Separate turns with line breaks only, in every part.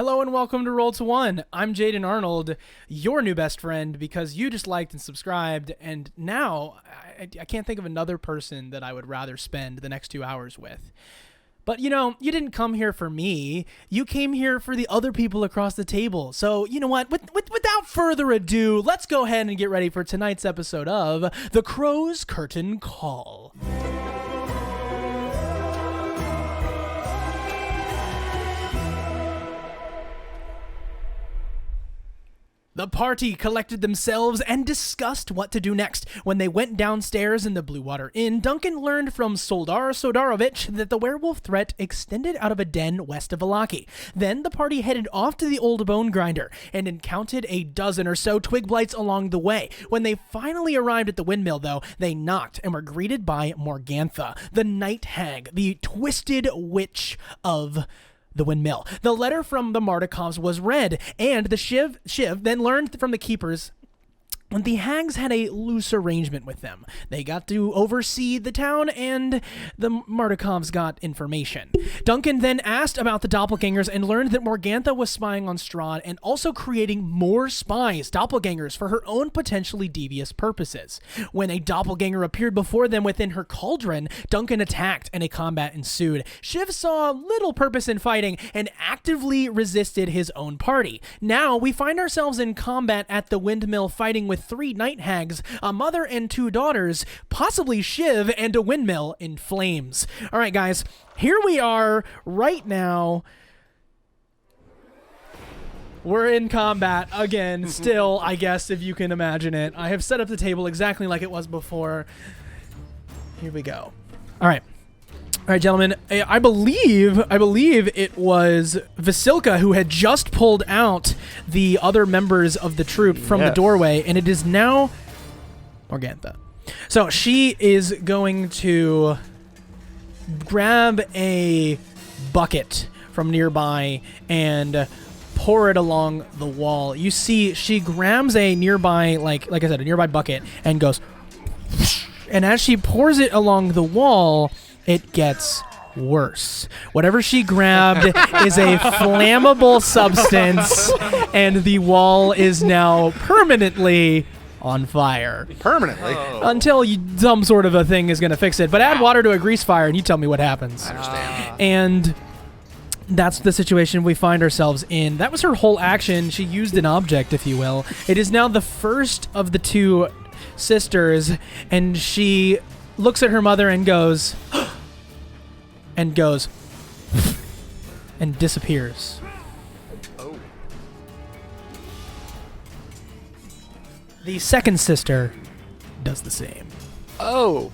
Hello and welcome to Roll to One. I'm Jaden Arnold, your new best friend, because you just liked and subscribed, and now I can't think of another person that I would rather spend the next 2 hours with. But you know, you didn't come here for me. You came here for the other people across the table. So you know what? Without further ado, let's go ahead and get ready for tonight's episode of The Crow's Curtain Call. The party collected themselves and discussed what to do next. When they went downstairs in the Blue Water Inn, Duncan learned from Soldar Sodarovich that the werewolf threat extended out of a den west of Valaki. Then the party headed off to the old bone grinder and encountered a dozen or so twig blights along the way. When they finally arrived at the windmill, though, they knocked and were greeted by Morgantha, the night hag, the twisted witch of the windmill. The letter from the Mardikovs was read, and the Shiv then learned from the keepers that the hags had a loose arrangement with them. They got to oversee the town, and the Mardikovs got information. Duncan then asked about the doppelgangers and learned that Morgantha was spying on Strahd and also creating more spies, doppelgangers, for her own potentially devious purposes. When a doppelganger appeared before them within her cauldron, Duncan attacked and a combat ensued. Shiv saw little purpose in fighting and actively resisted his own party. Now we find ourselves in combat at the windmill fighting with 3 night hags, a mother and 2 daughters, possibly Shiv, and a windmill in flames. All right, guys, here we are right now. We're in combat again, still, I guess, if you can imagine it. I have set up the table exactly like it was before. Here we go. All right. All right, gentlemen, I believe it was Vasilka who had just pulled out the other members of the troop from the doorway, and it is now Morgantha. So she is going to grab a bucket from nearby and pour it along the wall. You see, she grabs a nearby, like I said, a nearby bucket and goes, and as she pours it along the wall, it gets worse. Whatever she grabbed is a flammable substance, and the wall is now permanently on fire.
Permanently?
Until some sort of a thing is going to fix it. But add water to a grease fire and you tell me what happens.
I understand.
And that's the situation we find ourselves in. That was her whole action. She used an object, if you will. It is now the first of the 2 sisters, and she looks at her mother and goes and disappears.
Oh.
The second sister does the same.
Oh.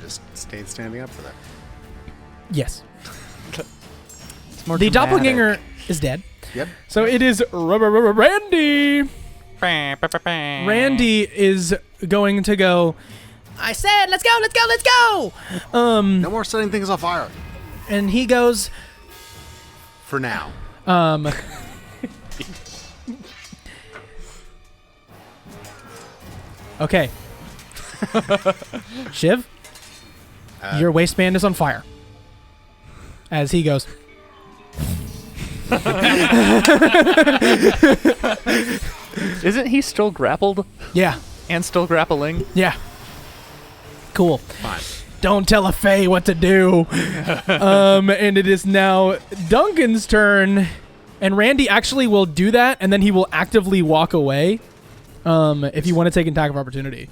Just stayed standing up for that.
Yes.
It's more
The
dramatic.
doppelganger is dead.
Yep.
So it is Randy. Randy is going to go, I said, let's go.
No more setting things on fire.
And he goes,
For now.
Okay. Shiv, your waistband is on fire. As he goes,
Isn't he still grappled
yeah,
and still grappling?
yeah. Cool.
Fine.
Don't tell a Fae what to do. And it is now Duncan's turn. And Randy actually will do that, and then he will actively walk away if you want to take an attack of opportunity.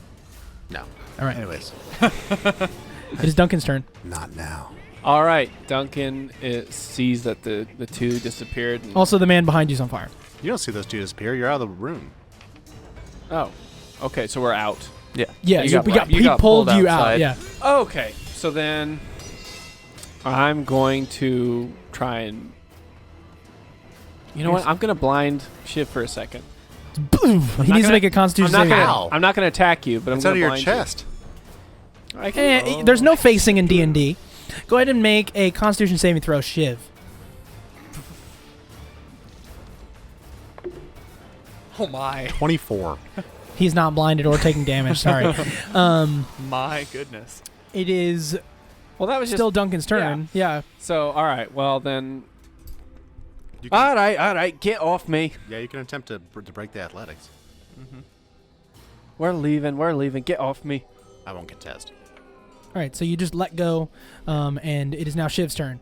No.
All right.
Anyways.
It is Duncan's turn.
Not now.
All right, Duncan sees that the 2 disappeared. And
Also, the man behind you is on fire.
You don't see those 2 disappear. You're out of the room.
oh, okay, so we're out.
Yeah.
Yeah,
You
he
got
pulled you
outside.
out. Yeah.
Okay, so then I'm going to try and... You know what? I'm going to blind Shiv for a second.
Boom. He needs to make a Constitution saving throw.
Ow.
I'm not going to attack you, but
It's
I'm
out of
going to
your
blind
chest.
you. I can,
There's no facing in D&D. Go ahead and make a Constitution saving throw, Shiv.
Oh my.
24.
He's not blinded or taking damage. Sorry.
My goodness.
It is
Well, that was
still Duncan's turn. Yeah.
So, all right. Well, then
You can,
All right, get off me.
yeah, you can attempt to break the athletics.
We're leaving. Get off me.
I won't contest.
All right, so you just let go, and it is now Shiv's turn.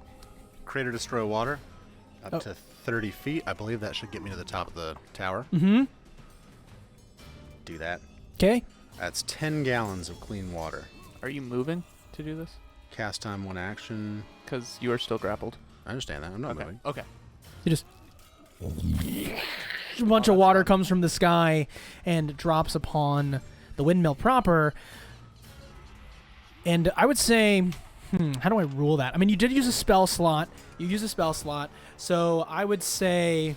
Create or destroy water up
Oh.
to 30 feet. I believe that should get me to the top of the tower.
Mm-hmm.
Do that.
Okay.
That's 10 gallons of clean water.
Are you moving to do this?
Cast time, 1 action.
Because you are still grappled.
I understand that. I'm not
Okay.
moving.
Okay.
You just a bunch of water comes from the sky and drops upon the windmill proper. And I would say, how do I rule that? I mean, you did use a spell slot. You used a spell slot. So I would say...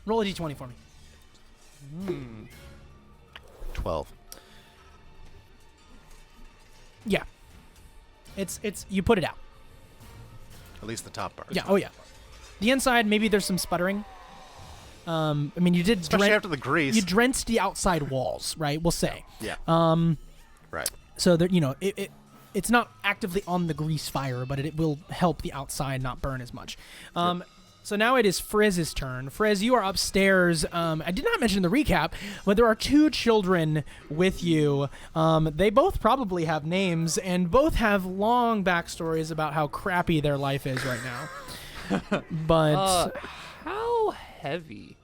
Roll a d20 for me.
12.
Yeah. It's you put it out.
At least the top part.
Yeah, oh yeah. The inside, maybe there's some sputtering. I mean, you did
Especially after the grease.
you drenched the outside walls, right? We'll say.
Yeah. Right.
So that it's not actively on the grease fire, but it will help the outside not burn as much. So now it is Frizz's turn. Frizz, you are upstairs. I did not mention in the recap, but there are 2 children with you. They both probably have names and both have long backstories about how crappy their life is right now. But
How heavy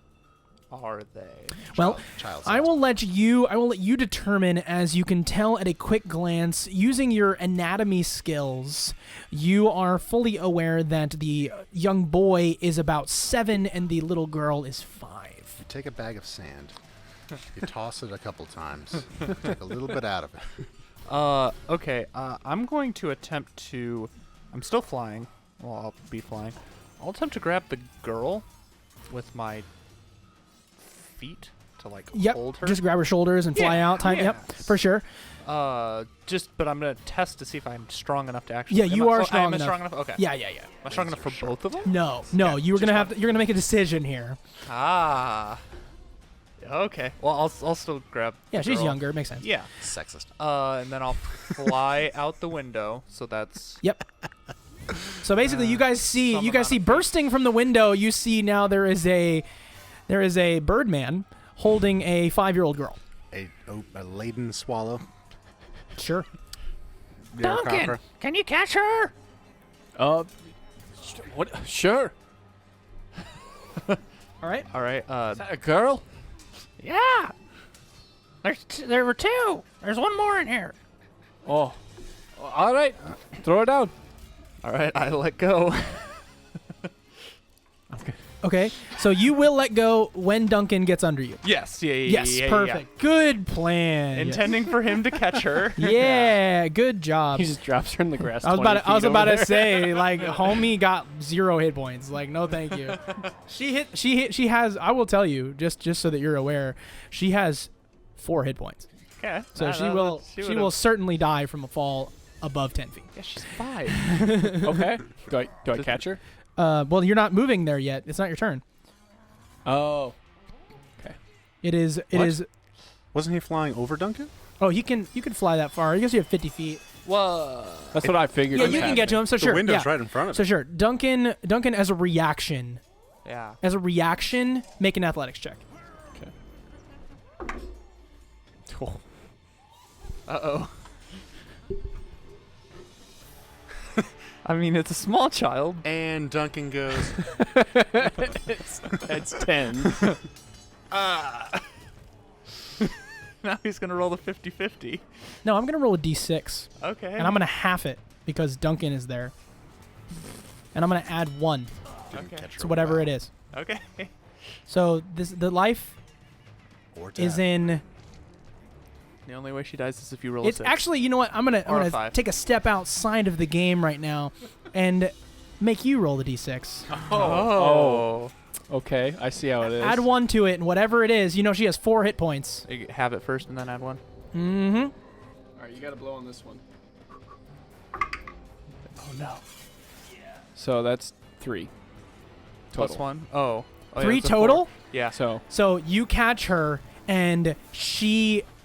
are they?
well,
Child
I will let you determine, as you can tell at a quick glance using your anatomy skills. You are fully aware that the young boy is about 7 and the little girl is 5.
You take a bag of sand. You toss it a couple times. Take a little bit out of it.
Okay. I'm going to attempt to... I'm still flying. Well, I'll be flying. I'll attempt to grab the girl with my feet to, like,
Yep,
hold her.
just grab her shoulders and fly out. Type.
yeah.
Yep, for sure.
But I'm going to test to see if I'm strong enough to actually...
Yeah, you are
I
strong
am
enough.
strong enough? Okay.
Yeah.
Am I strong enough for both of them?
No, you're gonna make a decision here.
Ah. Okay. Well, I'll still grab.
Yeah,
the
she's
girl.
younger. It makes sense.
Yeah.
Sexist.
And then I'll fly out the window. So that's.
Yep. So basically, you guys see
some amount of feet.
bursting from the window. You see now there is a birdman holding a 5-year-old girl.
A laden swallow.
Sure.
Duncan,
can you catch her?
What? Sure.
All right.
All right.
A girl?
Yeah. There were 2. There's one more in here.
Oh. All right. Throw her down.
All right. I let go.
Okay. So you will let go when Duncan gets under you.
Yes. Yeah.
Yes.
Yeah,
Perfect. Good plan.
Intending for him to catch her.
Yeah. Good job.
He just drops her in the grass.
I was
20
about
feet
to
over there.
say, like, homie got 0 hit points. Like, no, thank you. She has. I will tell you, just so that you're aware, she has 4 hit points.
Okay.
So she will certainly die from a fall above 10 feet.
Yeah, she's 5.
Okay. Do I catch her?
Well, you're not moving there yet. It's not your turn.
Oh.
It is. It
What?
is.
Wasn't he flying over Duncan?
Oh, you can fly that far. I guess you have 50 feet.
Whoa.
That's what I figured.
Yeah,
was
you can get to
happening.
him. So
The
sure.
window's
Yeah.
right in front of
So
him.
sure. Duncan, as a reaction,
Yeah.
make an athletics check.
Okay. Oh.
Uh-oh. I mean, it's a small child.
And Duncan goes,
That's 10.
Now he's going to roll the 50-50.
No, I'm gonna roll a d6,
Okay.
and I'm gonna half it because Duncan is there, and I'm gonna add 1
didn't
Okay.
catch her
to whatever
well.
it is.
Okay.
So the life
Or
is
death.
in.
The only way she dies is if you roll
It's
a 6.
actually, you know what? I'm
Or a
gonna
5.
take a step outside of the game right now, and make you roll the d6.
Oh.
Okay, I see how it is.
Add 1 to it, and whatever it is, she has 4 hit points.
You have it first and then add 1.
Mm-hmm.
All right, you got to blow on this one.
Oh, no.
So that's 3.
Plus
Total.
1. Oh. Oh, yeah,
3
it's a
total.
4. Yeah.
So you catch her, and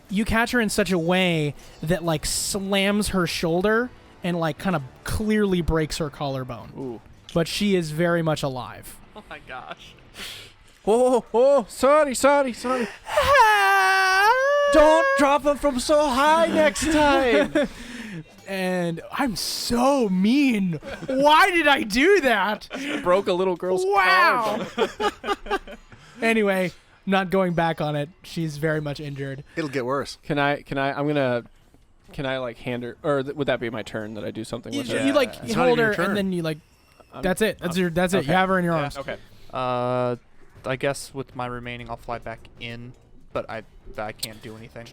you catch her in such a way that like slams her shoulder, and like kind of clearly breaks her collarbone.
Ooh.
But she is very much alive.
Oh my gosh.
Oh, sorry. Don't drop him from so high next time.
And I'm so mean. Why did I do that?
Broke a little girl's
Wow.
collarbone.
Anyway, not going back on it. She's very much injured.
It'll get worse.
Can I like hand her, or would that be my turn that I do something with her?
You like
It's
you
not
hold
even
her
your turn.
and then you like.
I'm-
That's it. That's it.
okay.
You have her in your arms.
Okay.
I guess with my remaining, I'll fly back in, but I can't do anything.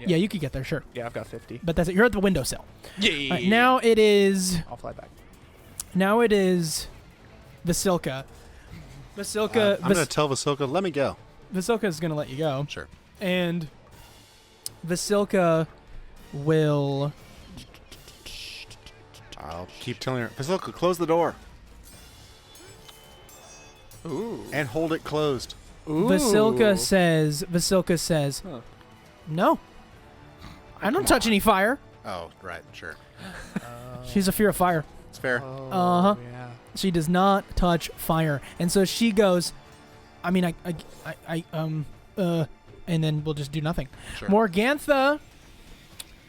Yeah, you could get there, sure.
Yeah, I've got 50.
But that's it. You're at the windowsill.
Yeah.
All right, now it is.
I'll fly back.
Now it is. Vasilka. Vasilka.
I'm going to tell Vasilka, let me go.
Vasilka is gonna let you go,
Sure.
and Vasilka will.
I'll keep telling her, Vasilka, close the door.
Ooh.
And hold it closed.
Vasilka says.
Huh.
No. I don't touch any fire.
Oh, right, sure.
She's a fear of fire.
It's fair.
Uh-huh.
Yeah.
She does not touch fire, and so she goes. I mean, and then we'll just do nothing.
Sure.
Morgantha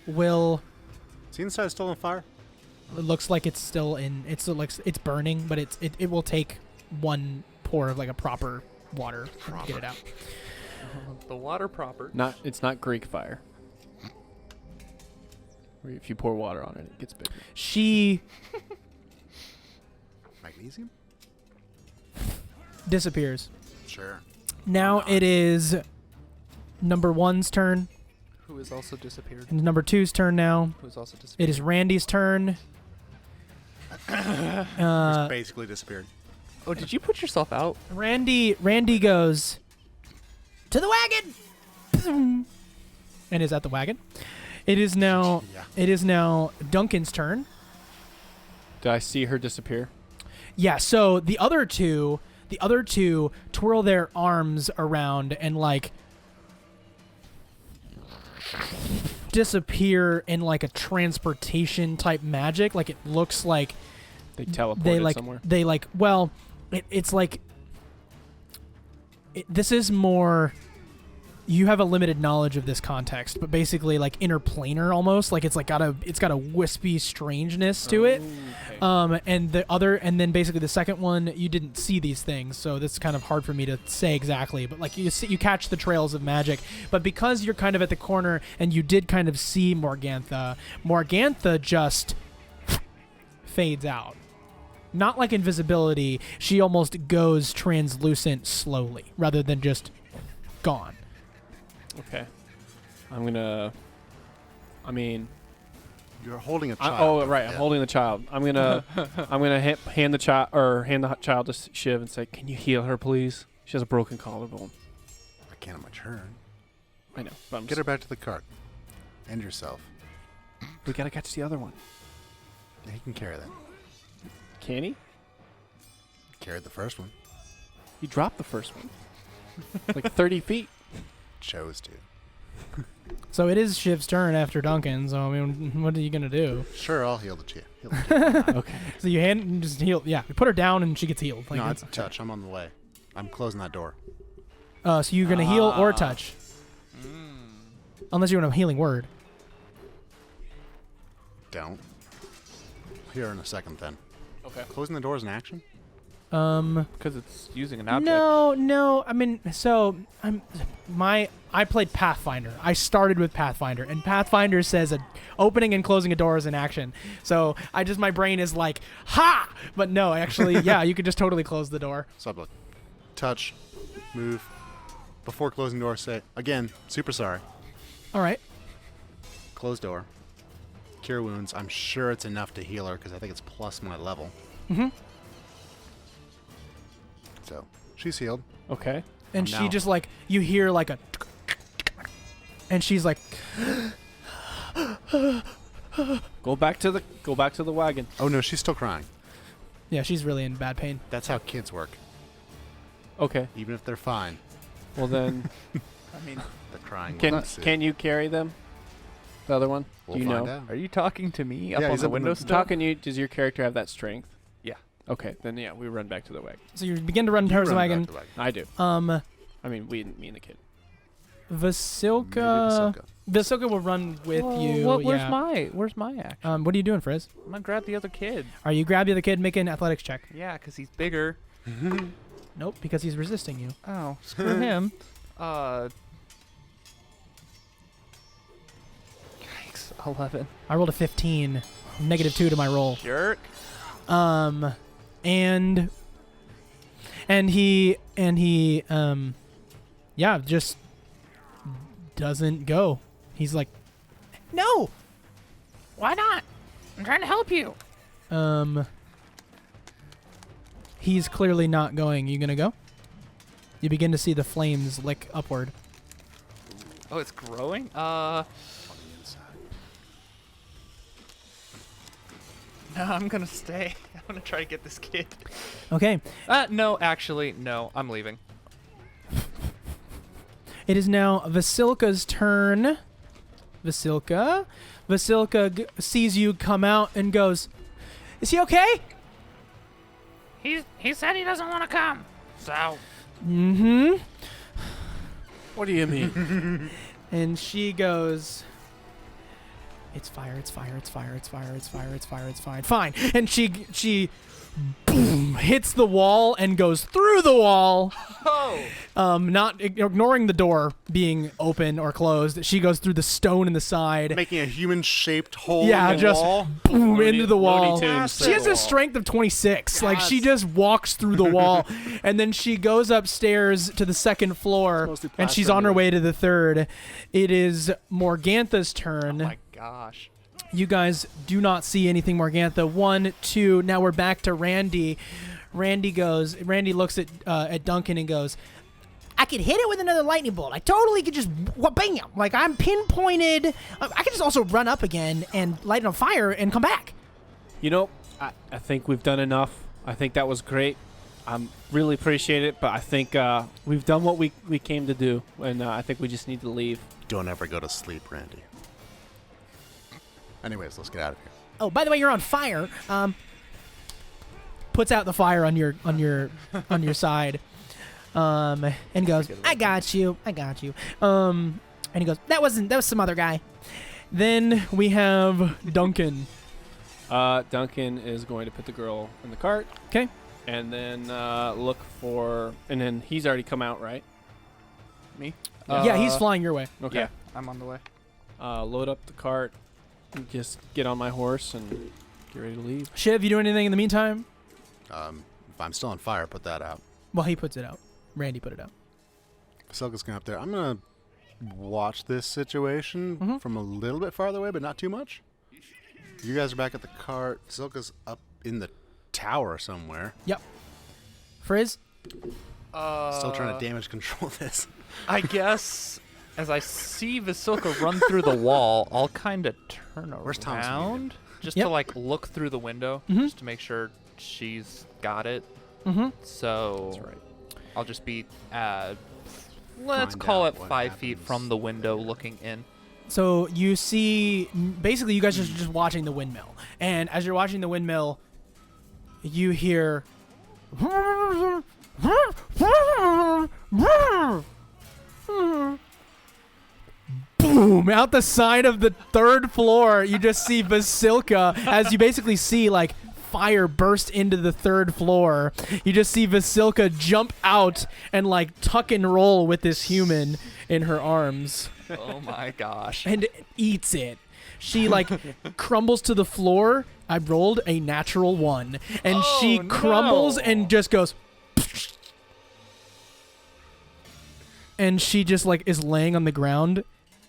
will.
Is the inside still on fire?
It looks like it's still in. It's burning, but it will take one pour of like a proper water to get it out.
The water proper.
It's not Greek fire. Where if you pour water on it, it gets big.
She
Magnesium?
disappears.
Sure.
Now it is number 1's turn.
Who has also disappeared.
And number 2's turn now.
Who has also disappeared.
It is Randy's turn.
It's basically disappeared.
Oh, did you put yourself out?
Randy goes to the wagon and is at the wagon. It is now Duncan's turn.
Did I see her disappear?
Yeah, so the other two twirl their arms around and like disappear in like a transportation type magic. Like it looks like
They teleported
they like
somewhere.
they like well it's like this is more you have a limited knowledge of this context, but basically like interplanar almost, like it's got a wispy strangeness to it.
Okay.
And then basically the second one, you didn't see these things, so that's kind of hard for me to say exactly, but like you catch the trails of magic. But because you're kind of at the corner and you did kind of see Morgantha just fades out. Not like invisibility, she almost goes translucent slowly rather than just gone.
Okay. I mean,
You're holding a child.
oh right, I'm holding the child. I'm gonna hand the child to Shiv and say, "Can you heal her, please? She has a broken collarbone."
I can't on my turn.
I know, but I'm
Get her back to the cart. And yourself.
we gotta catch the other one.
Yeah, he can carry that.
Can he?
Carried the first one.
He dropped the first one, like 30 feet.
Chose to.
So it is Shiv's turn after Duncan, so I mean, what are you gonna do?
Sure, I'll heal the child.
Okay.
So you just heal, yeah, you put her down and she gets healed. Like
No,
it's-
it's a touch. I'm on the way. I'm closing that door.
so you're gonna heal or touch, unless you want a healing word.
Don't. Here in a second then.
Okay.
Closing the door is an action?
Because it's using an object.
No. I mean, so I played Pathfinder. I started with Pathfinder, and Pathfinder says opening and closing a door is an action. So my brain is like, ha! But no, actually, yeah, you could just totally close the door.
So I'm like, touch, move. Before closing door, say, again, super sorry.
All right.
Close door. Cure wounds. I'm sure it's enough to heal her because I think it's plus my level.
Mm-hmm.
So she's healed.
Okay.
And
Oh,
she
no.
just like, you hear like a, and she's like,
Go back to the wagon.
Oh no, she's still crying.
yeah, she's really in bad pain.
That's how kids work.
Okay.
Even if they're fine,
Well then,
I mean,
the crying will ensue.
can you carry them? The other one?
We'll
Do you
find
know?
out.
Are you talking to me up
Yeah,
on
he's
the
up in the-
windowsill?
Talking to you, does your character have that strength?
Yeah.
Okay, then yeah, we run back to the wagon.
So you begin to run
You
towards the
run
wagon.
back to the wagon.
I do. I mean, me and the kid.
Vasilka.
Maybe
Vasilka will run with
Whoa,
you.
Where's my action?
What are you doing, Frizz?
I'm gonna grab the other kid.
Are you grab the other kid, make an athletics check?
Yeah, 'cause he's bigger.
Basilica.
Nope, because he's resisting you.
Oh, screw him. Yikes, 11.
I rolled a 15. -2 to my roll.
Jerk.
And he yeah, just doesn't go. He's like, no.
Why not? I'm trying to help you.
He's clearly not going. You gonna go? You begin to see the flames lick upward.
Oh, it's growing?
On the inside.
No, I'm gonna stay. I'm gonna try to get this kid.
Okay.
No, actually, no. I'm leaving.
It is now Vasilka's turn. Vasilka sees you come out and goes, "Is he okay?"
He said he doesn't want to come. So
Mm-hmm.
What do you mean?
And she goes, "It's fire, it's fire, it's fire, it's fire, it's fire, it's fire, it's fire, fine." And she boom, hits the wall and goes through the wall.
Oh!
Not ignoring the door being open or closed. She goes through the stone in the side.
Making a human-shaped hole
Yeah,
in the
just
wall.
boom
Looney-
into the wall.
Looney Tunes
She has a
wall.
strength of 26. Like she
Yes.
just walks through the wall, and then she goes upstairs to the second floor,
Mostly
and she's
plaster
on her
anyway.
way to the third. It is Morgantha's turn.
Oh my gosh.
You guys do not see anything, Morgantha. 1, 2. Now we're back to Randy. Randy looks at Duncan and goes, "I could hit it with another lightning bolt. I totally could just bam. Like I'm pinpointed. I could just also run up again and light it on fire and come back."
You know, I think we've done enough. I think that was great. Really appreciate it, but I think we've done what we came to do, and I think we just need to leave.
Don't ever go to sleep, Randy. Anyways, let's get out of here.
Oh, by the way, you're on fire. Puts out the fire on your side. And goes, I got you. And he goes, that was some other guy. Then we have Duncan.
Duncan is going to put the girl in the cart.
'Kay.
And then look for, and then he's already come out, right?
Me?
Yeah, he's flying your way.
Okay.
Yeah, I'm on the way.
Load up the cart, and just get on my horse and get ready to leave.
Shiv, you do anything in the meantime?
If I'm still on fire, put that out.
Well, he puts it out. Randy put it out.
Vasilka's going up there. I'm going to watch this situation from a little bit farther away, but not too much. You guys are back at the cart. Vasilka's up in the tower somewhere.
Yep. Frizz?
Still trying to damage control this.
I guess as I see Vasilka run through the wall, I'll kind of turn
Where's Thomas
around just
Yep.
to like look through the window
Mhm.
just to make sure she's got it.
Mm-hmm.
So
That's right.
I'll just be let's
Find
call
out
it
what
5 feet
happens.
from the window looking in.
So you see, basically, you guys are just watching the windmill. And as you're watching the windmill, you hear. Boom! Out the side of the third floor, you just see Vasilka as you basically see, like, fire burst into the third floor. You just see Vasilka jump out and, like, tuck and roll with this human in her arms
Oh my gosh.
and eats it. She like crumbles to the floor. I rolled a natural 1, and she
Oh,
crumbles
no.
and just goes. And she just like is laying on the ground,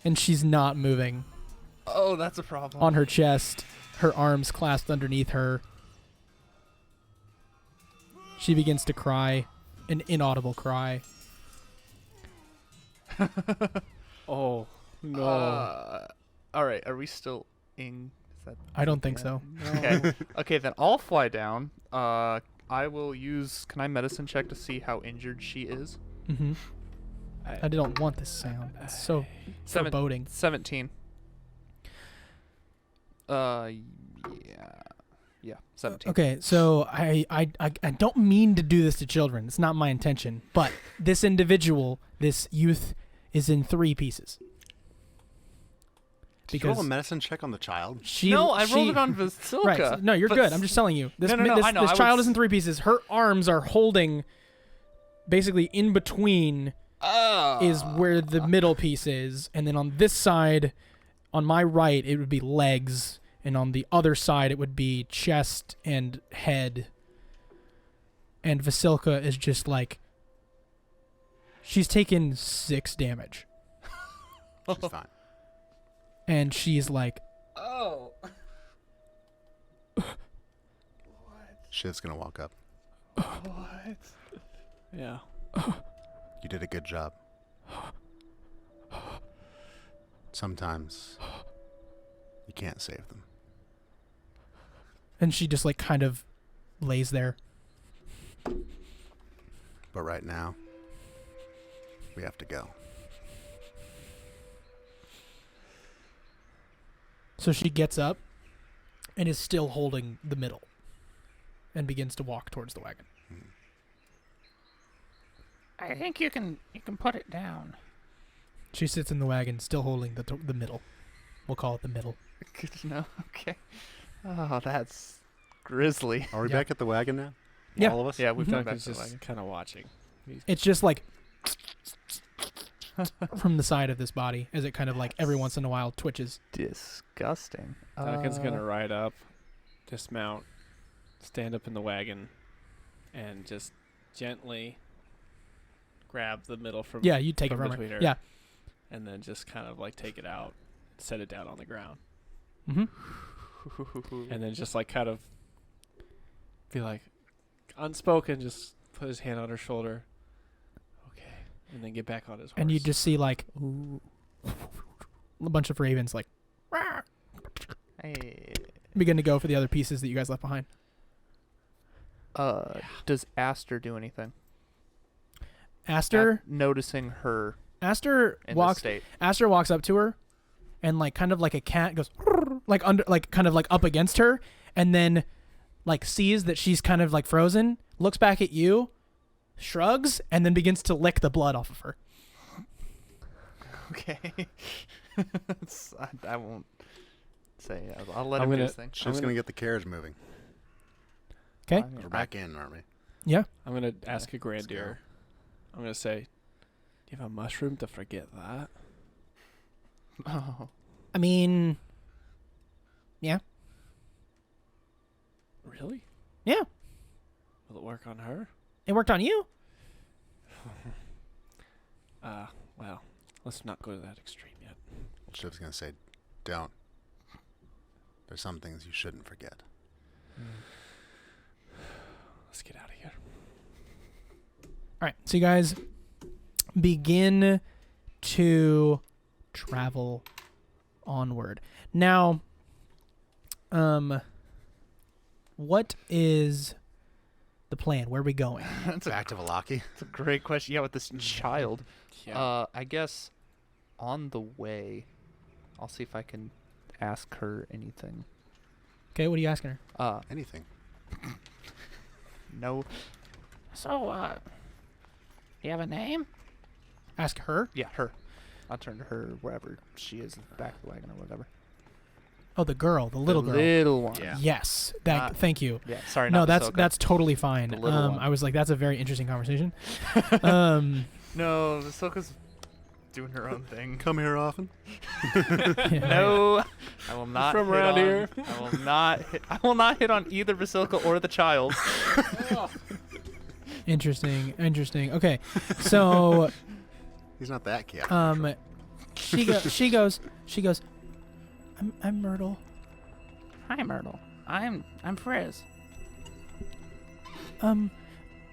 and she's not moving
Oh, that's a problem.
on her chest, her arms clasped underneath her. She begins to cry, an inaudible cry.
Oh, no.
All right, are we still in? Is that
I don't think so.
okay? Okay, then I'll fly down. I will use. Can I medicine check to see how injured she is?
Mm-hmm. I don't want this sound. It's so foreboding.
17. Yeah, 17.
Okay, so I don't mean to do this to children. It's not my intention. But this individual, this youth, is in 3 pieces.
Did you roll a medicine check on the child?
No, I rolled it on Vasilka.
Right. No, you're good. I'm just telling you. This,
No, I know.
This
I
child
was-
is in 3 pieces. Her arms are holding, basically in between is where the middle piece is. And then on this side, on my right, it would be legs. And on the other side, it would be chest and head. And Vasilka is just like... She's taken 6 damage.
She's fine.
And she's like...
Oh.
Shit's gonna walk up.
What?
Yeah.
You did a good job. Sometimes you can't save them.
And she just like kind of lays there.
But right now, we have to go.
So she gets up and is still holding the middle and begins to walk towards the wagon.
I think you can put it down.
She sits in the wagon still holding the middle. We'll call it the middle.
Good to know. Okay. Oh, that's grisly.
Are we
Yeah.
back at the wagon now?
Yeah.
All of us?
Yeah, we've gone back
Duncan's
to the
just
wagon.
kind of watching.
It's just like from the side of this body as it kind of like every once in a while twitches.
Disgusting.
Duncan's gonna ride up, dismount, stand up in the wagon, and just gently grab the middle from
Yeah, you take it
from
from her.
between her.
Yeah.
And then just kind of like take it out, set it down on the ground,
Mm-hmm.
and then just like kind of be like unspoken, just put his hand on her shoulder. Okay, and then get back on his horse.
And you just see like a bunch of ravens like
Hey.
begin to go for the other pieces that you guys left behind.
Does Aster do anything?
Aster
Noticing her
Aster
in this
walks
state.
Aster walks up to her and like kind of like a cat goes like under like kind of like up against her and then like sees that she's kind of like frozen, looks back at you, shrugs, and then begins to lick the blood off of her.
Okay. I won't say. I'll let
I'm
him do
gonna-
his thing.
Shit's gonna get the carriage moving.
'Kay.
I mean,
We're back in, aren't we?
Yeah.
I'm gonna ask a
Let's go.
grandeur. I'm gonna say, "Do you have a mushroom to forget that?"
Oh.
I mean, yeah.
Really?
Yeah.
Will it work on her?
It worked on you.
Well, let's not go to that extreme yet.
Shiv's gonna say, don't. There's some things you shouldn't forget.
Let's get out of here.
All right. So you guys begin to travel onward. Now, what is the plan? Where are we going?
Back to Valaki.
That's a great question. Yeah, with this child.
Yeah.
I guess on the way, I'll see if I can ask her anything.
Okay, what are you asking her?
Anything.
No.
So, you have a name?
Ask her?
Yeah, her. I'll turn to her wherever she is, in the back of the wagon or whatever.
Oh, the girl, the little girl.
Little one.
Yeah.
Yes. That.
Not-
Thank you.
Yeah. Sorry.
No,
not
that's
Ahsoka.
that's totally fine.
The little one.
I was like, that's a very interesting conversation.
No, Ahsoka's doing her own thing.
Come here often.
No, I will not.
From
hit
around
on,
here.
I will not. I will not hit on either Vasilka or the child.
Interesting. Okay, so
He's not that chaotic.
she goes. I'm Myrtle.
Hi, Myrtle. I'm Frizz.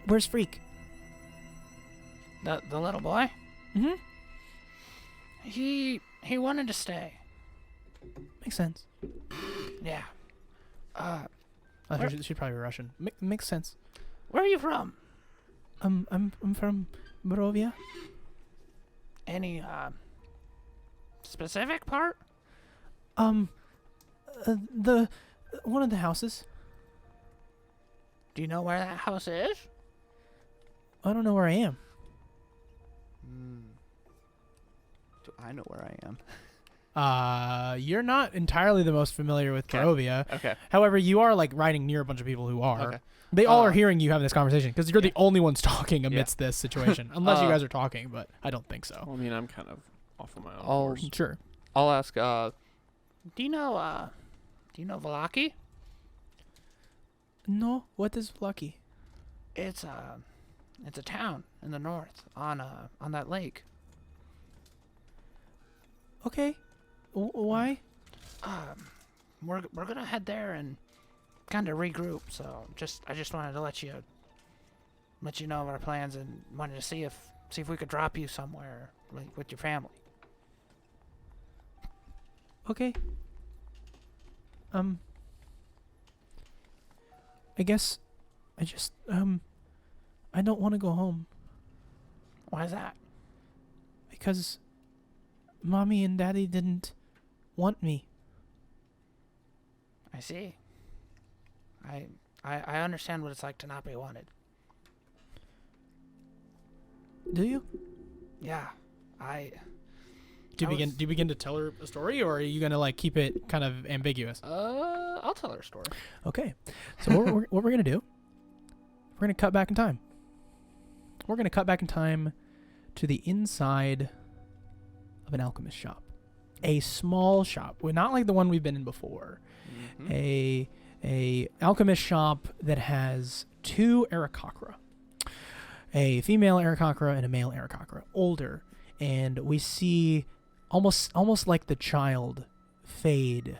Where's Freak?
The little boy.
Mm-hmm.
He wanted to stay.
Makes sense.
Yeah.
She's probably Russian. Makes sense.
Where are you from?
I'm from Barovia.
Any specific part?
The one of the houses.
Do you know where that house is?
I don't know where I am.
Do I know where I am?
You're not entirely the most familiar with
Okay.
Barovia.
Okay.
However, you are like riding near a bunch of people who are.
Okay.
They all are hearing you having this conversation because you're the
yeah.
only ones talking amidst this situation. Unless you guys are talking, but I don't think so.
Well, I mean, I'm kind of off of my own
I'll-
horse.
Sure.
I'll ask.
Do you know Valaki?
No, what is lucky?
It's a town in the north on that lake.
Okay. Why?
We're gonna head there and kind of regroup. So I just wanted to let you know of our plans and wanted to see if we could drop you somewhere like with your family.
Okay. I guess I just I don't want to go home
Why is that?
because Mommy and Daddy didn't want me.
I see. I understand what it's like to not be wanted.
Do you?
Yeah.
Do
I
you begin to tell her a story, or are you gonna like keep it kind of ambiguous?
I'll tell her a story.
Okay. So what we're gonna do? We're gonna cut back in time. We're gonna cut back in time to the inside of an alchemist shop, a small shop. Well, not like the one we've been in before.
Mm-hmm.
A alchemist shop that has two Aarakocra, a female Aarakocra and a male Aarakocra, older, and we see almost like the child fade.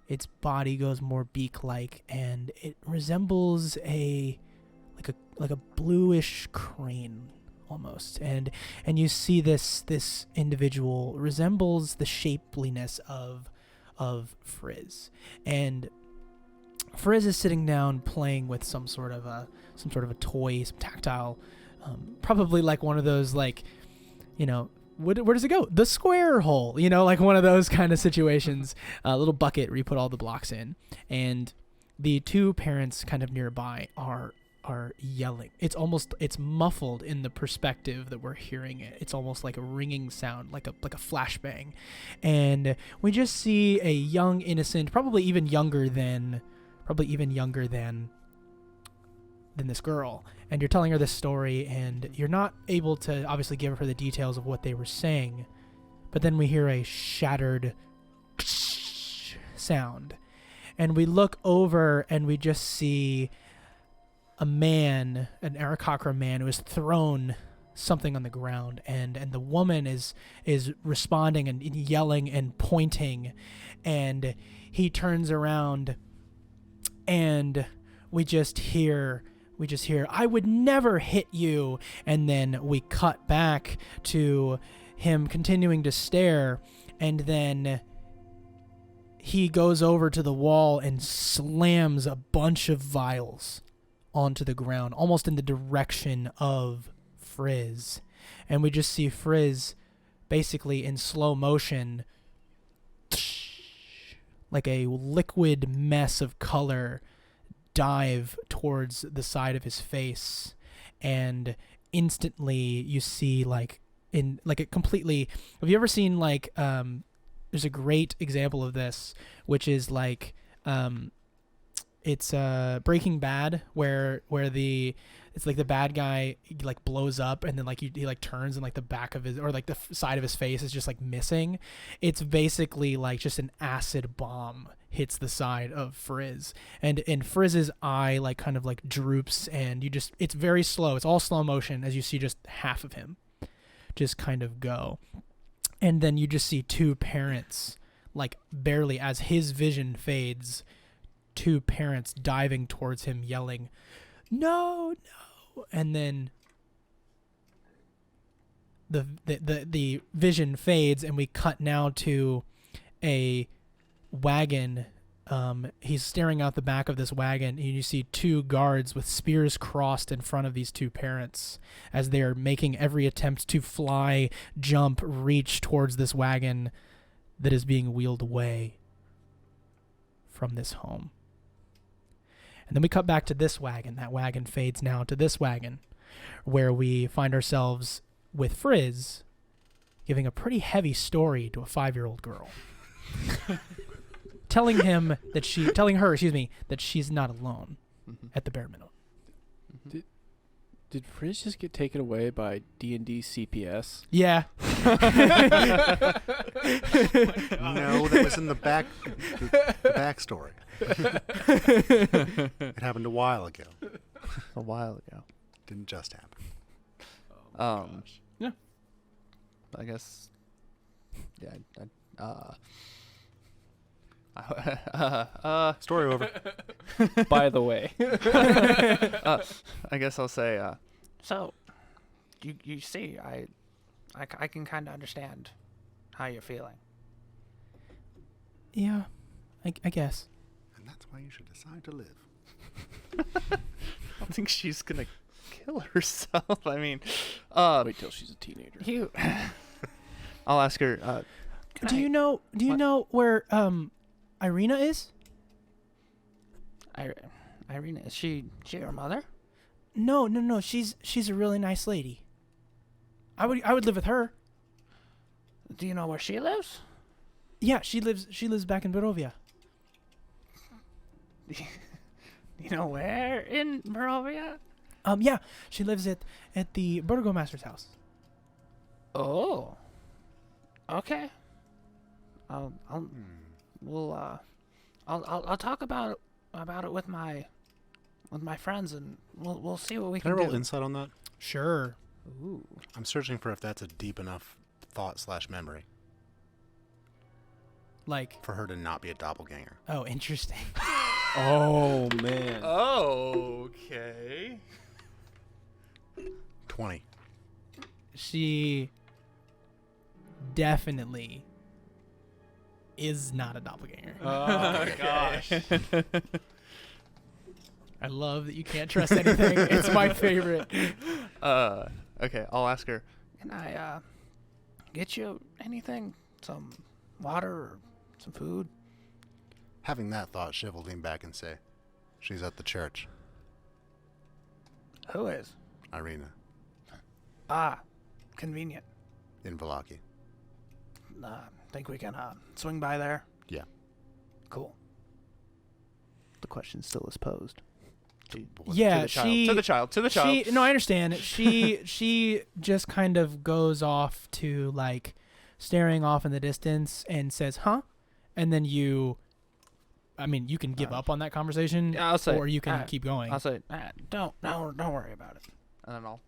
Its body goes more beak-like, and it resembles like a bluish crane almost. And you see this individual resembles the shapeliness of Frizz, and Frizz is sitting down playing with some sort of a toy, some tactile, probably like one of those, like, you know, where does it go? The square hole, you know, like one of those kind of situations. A little bucket where you put all the blocks in, and the two parents kind of nearby are yelling. It's muffled in the perspective that we're hearing it. It's almost like a ringing sound, like a flashbang, and we just see a young innocent, probably even younger than this girl, and you're telling her this story, and you're not able to obviously give her the details of what they were saying, but then we hear a shattered sound, and we look over and we just see a man, an Aarakocra man, who has thrown something on the ground, and the woman is responding and yelling and pointing, and he turns around, and we just hear, I would never hit you. And then we cut back to him continuing to stare, and then he goes over to the wall and slams a bunch of vials onto the ground, almost in the direction of Frizz. And we just see Frizz basically in slow motion, like a liquid mess of color, dive towards the side of his face, and instantly you see it completely. Have you ever seen there's a great example of this, which is it's Breaking Bad, where it's like the bad guy like blows up, and then he turns, and like the back of his, or like the side of his face is just like missing. It's basically like just an acid bomb hits the side of Frizz, and Frizz's eye like kind of like droops, and it's very slow. It's all slow motion as you see just half of him just kind of go, and then you just see two parents, like barely as his vision fades, two parents diving towards him yelling, "No, no!" And then the vision fades, and we cut now to a wagon. He's staring out the back of this wagon, and you see two guards with spears crossed in front of these two parents as they are making every attempt to fly, jump, reach towards this wagon that is being wheeled away. from this home. And then we cut back to this wagon. That wagon fades now to this wagon, where we find ourselves with Frizz giving a pretty heavy story to a 5-year-old girl. telling her, that she's not alone at the bare minimum.
Did Frizz just get taken away by D&D CPS?
Yeah.
No, that was in the backstory. It happened a while ago.
A while ago.
Didn't just happen.
Yeah. I guess. Yeah.
Story over.
By the way.
I guess I'll say.
So, you see, I can kind of understand how you're feeling.
Yeah, I guess.
And that's why you should decide to live.
I don't think she's gonna kill herself. I mean,
Wait till she's a teenager.
You.
I'll ask her.
Do you know where Irina is?
Irina, is she your mother?
No. She's a really nice lady. I would live with her.
Do you know where she lives?
Yeah, she lives back in Barovia.
You know where in Barovia?
Yeah, she lives at the Burgomaster's house.
Oh. Okay. I'll talk about it with my friends, and we'll see what we
Can I
can
roll
do.
insight on that?
Sure.
Ooh.
I'm searching for if that's a deep enough thought/memory
Like,
for her to not be a doppelganger.
oh, interesting.
Oh, man.
Okay.
20.
She definitely is not a doppelganger.
Oh, gosh.
I love that you can't trust anything. It's my favorite.
Okay, I'll ask her.
Can I get you anything? Some water or some food?
Having that thought, Shiv will lean back and say, she's at the church,
Who is?
Irina,
Ah, convenient.
in Velaki.
Think we can swing by there?
Yeah.
Cool.
The question still is posed.
Yeah,
To the child.
No, I understand. She just kind of goes off to like staring off in the distance and says, "Huh?" And then you can give up on that conversation,
Yeah, I'll say.
or you can keep going.
I'll say,
Don't worry about it.
and then I'll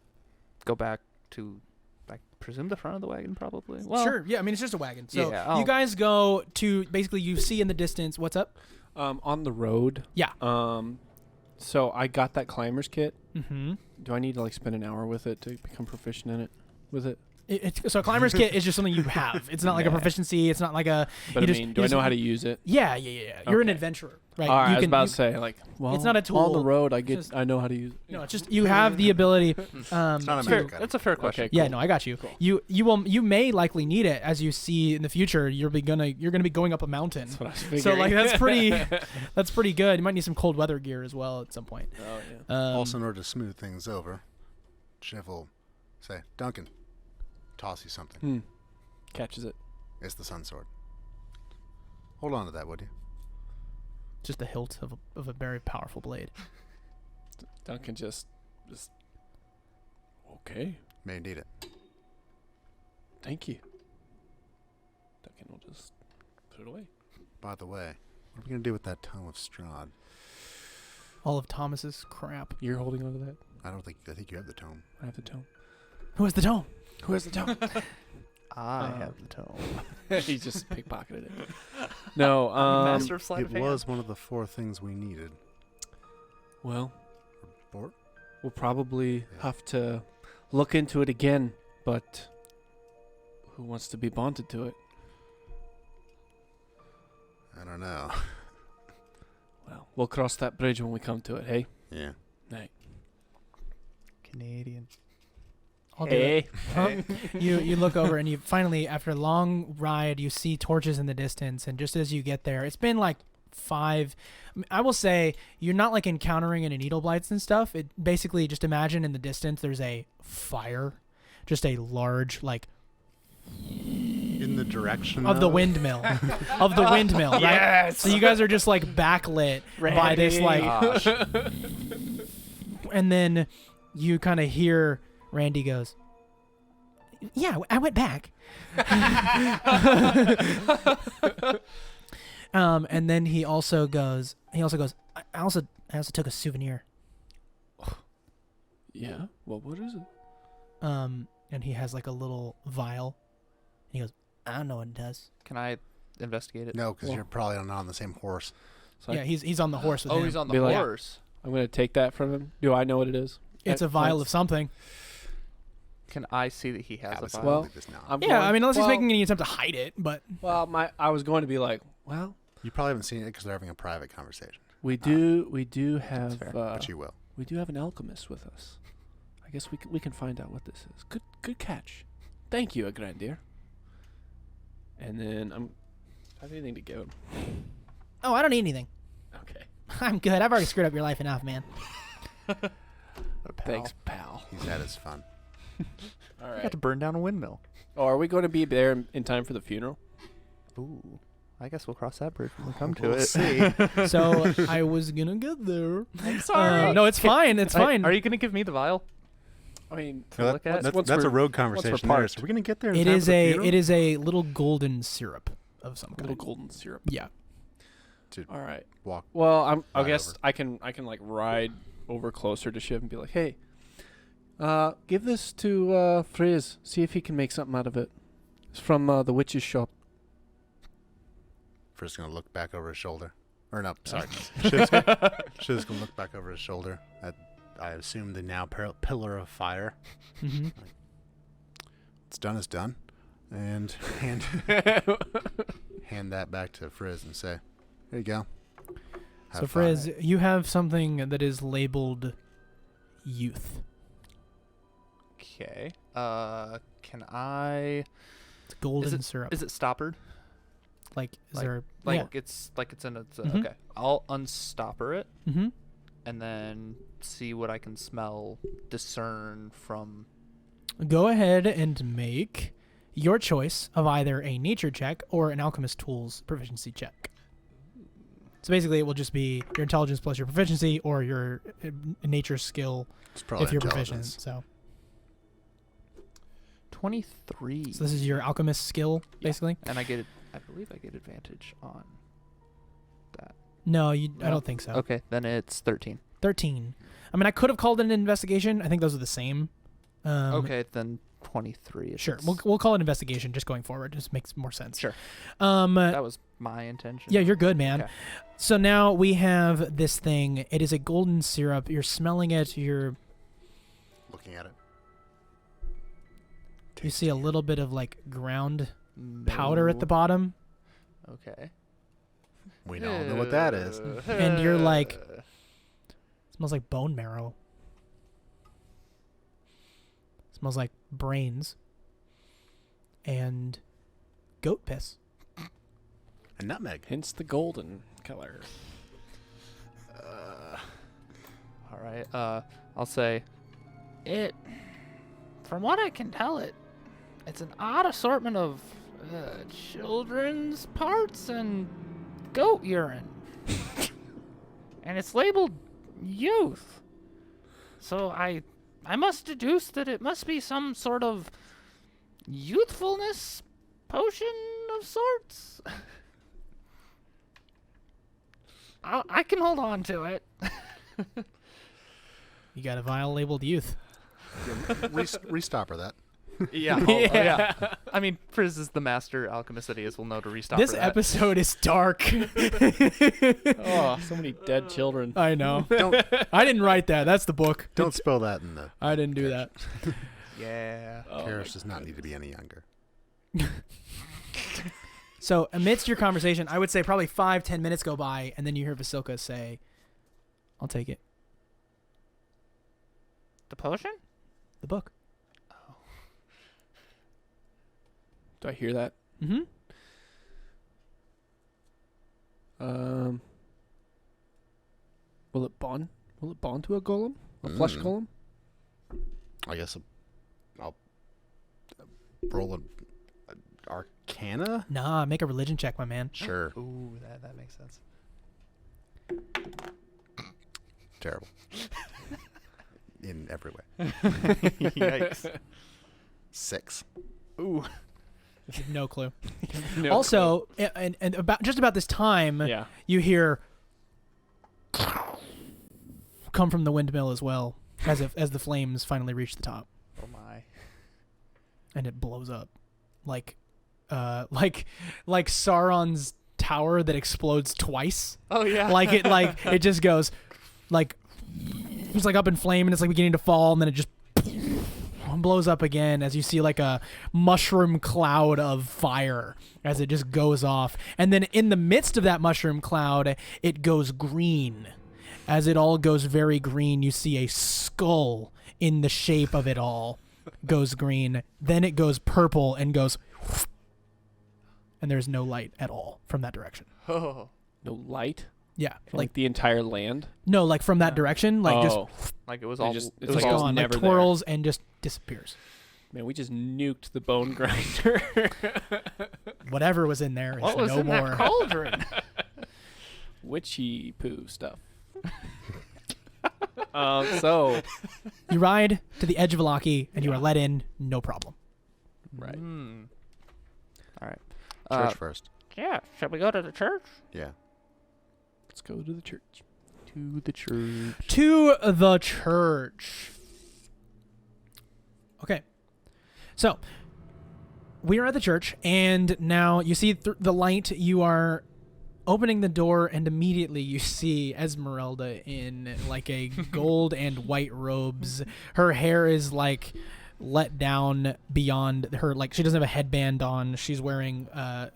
go back to, I presume, the front of the wagon, probably. Well,
Sure. Yeah, I mean it's just a wagon. So
Yeah,
you guys go to basically you see in the distance. What's up?
On the road.
Yeah.
So I got that climber's kit.
Mm-hmm.
Do I need to like spend an hour with it to become proficient in it? With it?
So a climber's kit is just something you have. It's not like a
Yeah.
proficiency. It's not like a.
But
you
I
just-
mean,
you
do I
just-
know how to use it?
Yeah. You're an
Okay.
adventurer, right?
All right,
You
I was
can-
about
you-
to say, like, well,
not a
on
tool.
the road,
Just-
I know how to use it.
No, it's just you have the ability.
It's not a
to-
magic item.
that's a fair question.
Okay,
Yeah,
cool.
no, I got you.
Cool.
You may likely need it as you see in the future. You're gonna be going up a mountain.
That's what I was figuring.
So like that's pretty good. You might need some cold weather gear as well at some point.
Oh, yeah.
Also, in order to smooth things over, Shiv will say, Duncan, toss you something.
Catches it.
It's the sun sword. Hold on to that, would you?
Just the hilt of a very powerful blade.
Duncan just okay.
May need it.
Thank you. Duncan will just put it away.
By the way, what are we going to do with that tome of Strahd?
All of Thomas's crap.
You're holding on to that?
I think you have the tome.
I have the tome.
Who has the tome?
Who has the tome?
I have the tome.
He just pickpocketed it. No,
Master of sleight
It
of hand.
was one of the 4 things we needed.
well,
Bort?
we'll probably have to look into it again, but who wants to be bonded to it?
I don't know.
Well, we'll cross that bridge when we come to it, hey?
Yeah.
Night.
Canadian.
I'll do it. You look over and you finally, after a long ride, you see torches in the distance, and just as you get there, it's been like 5. I will say you're not like encountering any needle blights and stuff. It basically just imagine in the distance there's a fire, just a large like
In the direction
of the windmill, of the windmill, right?
Yes!
So you guys are just like backlit by this like,
Gosh.
and then you kind of hear Randy goes, "Yeah, I went back." And then he also goes, I also took a souvenir.
Yeah. Well, what is it?
And he has like a little vial. And he goes, I don't know what it does.
Can I investigate it?
No, because
Well-
you're probably not on the same horse.
So
Yeah, he's on the horse with
Oh,
him.
he's on
Be
the
like-
horse.
I'm gonna take that from him. Do I know what it is?
It's a vial of something.
Can I see that he has a
Absolutely
vial?
Well,
just now.
I'm
Yeah,
going-
I mean, unless
well,
he's making any attempt to hide it, but
Well, I was going to be like, well,
You probably haven't seen it because they're having a private conversation.
we do have
fair.
But you will.
we do have an alchemist with us. I guess we can find out what this is. Good catch. Thank you, Grandier. And then I have anything to give him.
oh, I don't need anything.
Okay.
I'm good. I've already screwed up your life enough, man.
Thanks, pal.
He's had his fun.
All
I
right.
got to burn down a windmill.
Oh, are we going to be there in time for the funeral?
Ooh. I guess we'll cross that bridge when we come to
We'll
it.
see.
So I was gonna get there.
I'm sorry.
No, it's fine. It's fine.
Are you going to give me the vial?
I mean,
To look at?
That's,
once
that's a
we're-
road conversation there.
parked.
So we're going to get there in
It
time
is
for the
a
funeral?
it is a little golden syrup of some
little
kind.
golden syrup.
Yeah.
All right.
Walk.
Well, I
Ride
guess
over.
I can like ride over closer to Shiv and be like, hey, give this to Frizz. See if he can make something out of it. It's from the witch's shop.
First going to look back over his shoulder. Or no, sorry. Shiv's going to look back over his shoulder at, I assume, the now pillar of fire.
Mm-hmm.
It's done is done. And hand that back to Frizz and say, here you go.
So
Have fun."
Frizz, you have something that is labeled youth.
Okay. Can I...
It's golden syrup.
Is it stoppered?
Like, is
like-
there?
Like it's in its...
Mhm.
Okay. I'll unstopper it
Yeah. Mm-hmm.
and then see what I can smell, discern from...
Go ahead and make your choice of either a nature check or an alchemist tools proficiency check. So basically, it will just be your intelligence plus your proficiency, or your nature skill
It's probably
if you're proficient.
intelligence.
So
23.
this is your alchemist skill,
Yeah.
basically.
And I believe I get advantage on that.
No, I
No?
don't think so.
Okay, then it's 13.
13. I mean, I could have called it an investigation. I think those are the same.
Okay, then 23. if
Sure.
it's-
We'll call it investigation just going forward. Just makes more sense.
Sure.
Um.
That was my intention.
Yeah, you're good, man.
Okay.
So now we have this thing. It is a golden syrup. You're smelling it. You
Looking at it.
see a little bit of like ground powder at the
No.
bottom,
Okay.
We don't know what that is.
And you're like- smells like bone marrow. Smells like brains and goat piss.
A nutmeg.
Hence the golden color.
All right. I'll say
It, from what I can tell, it's an odd assortment of children's parts and goat urine, and it's labeled youth. So I must deduce that it must be some sort of youthfulness potion of sorts. I can hold on to it.
You got a vial labeled youth.
Restopper that.
yeah. Yeah. I mean, Frizz is the master alchemist that he is. Will know to restop
This
that.
episode is dark.
Oh, so many dead children.
I know.
Don't
I didn't write that. That's the book.
don't spill that in the.
I didn't do that.
Yeah.
Oh
Karis
my
does not need to be any younger.
So amidst your conversation, I would say probably 5-10 minutes go by, and then you hear Vasilka say, "I'll take it."
The potion?
The book.
Do I hear that?
Mm-hmm.
Will it bond? Will it bond to a golem? A flesh golem?
I guess I'll roll an Arcana.
Nah, make a religion check, my man.
Sure.
Ooh, that makes sense.
Terrible. In every way.
Yikes.
6.
Ooh.
No clue.
No
Also, and about this time,
clue. Yeah.
you hear come from the windmill as well, as the flames finally reach the top,
Oh my.
and it blows up, like Sauron's tower that explodes twice.
Oh yeah.
It just goes, like, it's like up in flame, and it's like beginning to fall, and then it just blows up again as you see like a mushroom cloud of fire as it just goes off. And then in the midst of that mushroom cloud, it goes green. As it all goes very green, you see a skull in the shape of it all goes green. Then it goes purple and goes, and there's no light at all from that direction.
Oh.
No light.
Yeah,
Like the entire land.
no, like from that direction, like
oh,
Like it was
They
all.
just-
it
it's
was
just
like
all.
gone, like
never there.
twirls and just disappears.
man, we just nuked the bone grinder.
Whatever was in there is
What was
no
in
more.
that cauldron?
Witchy poo stuff. So
You ride to the edge of Valaki, and you are let in, no problem.
right.
All right.
Church first.
Yeah, shall we go to the church?
Yeah.
Let's go to the church.
To the church.
To the church. Okay. So, we are at the church, and now you see the light. You are opening the door, and immediately you see Esmeralda in like a gold and white robes. Her hair is like let down beyond her, like she doesn't have a headband on. She's wearing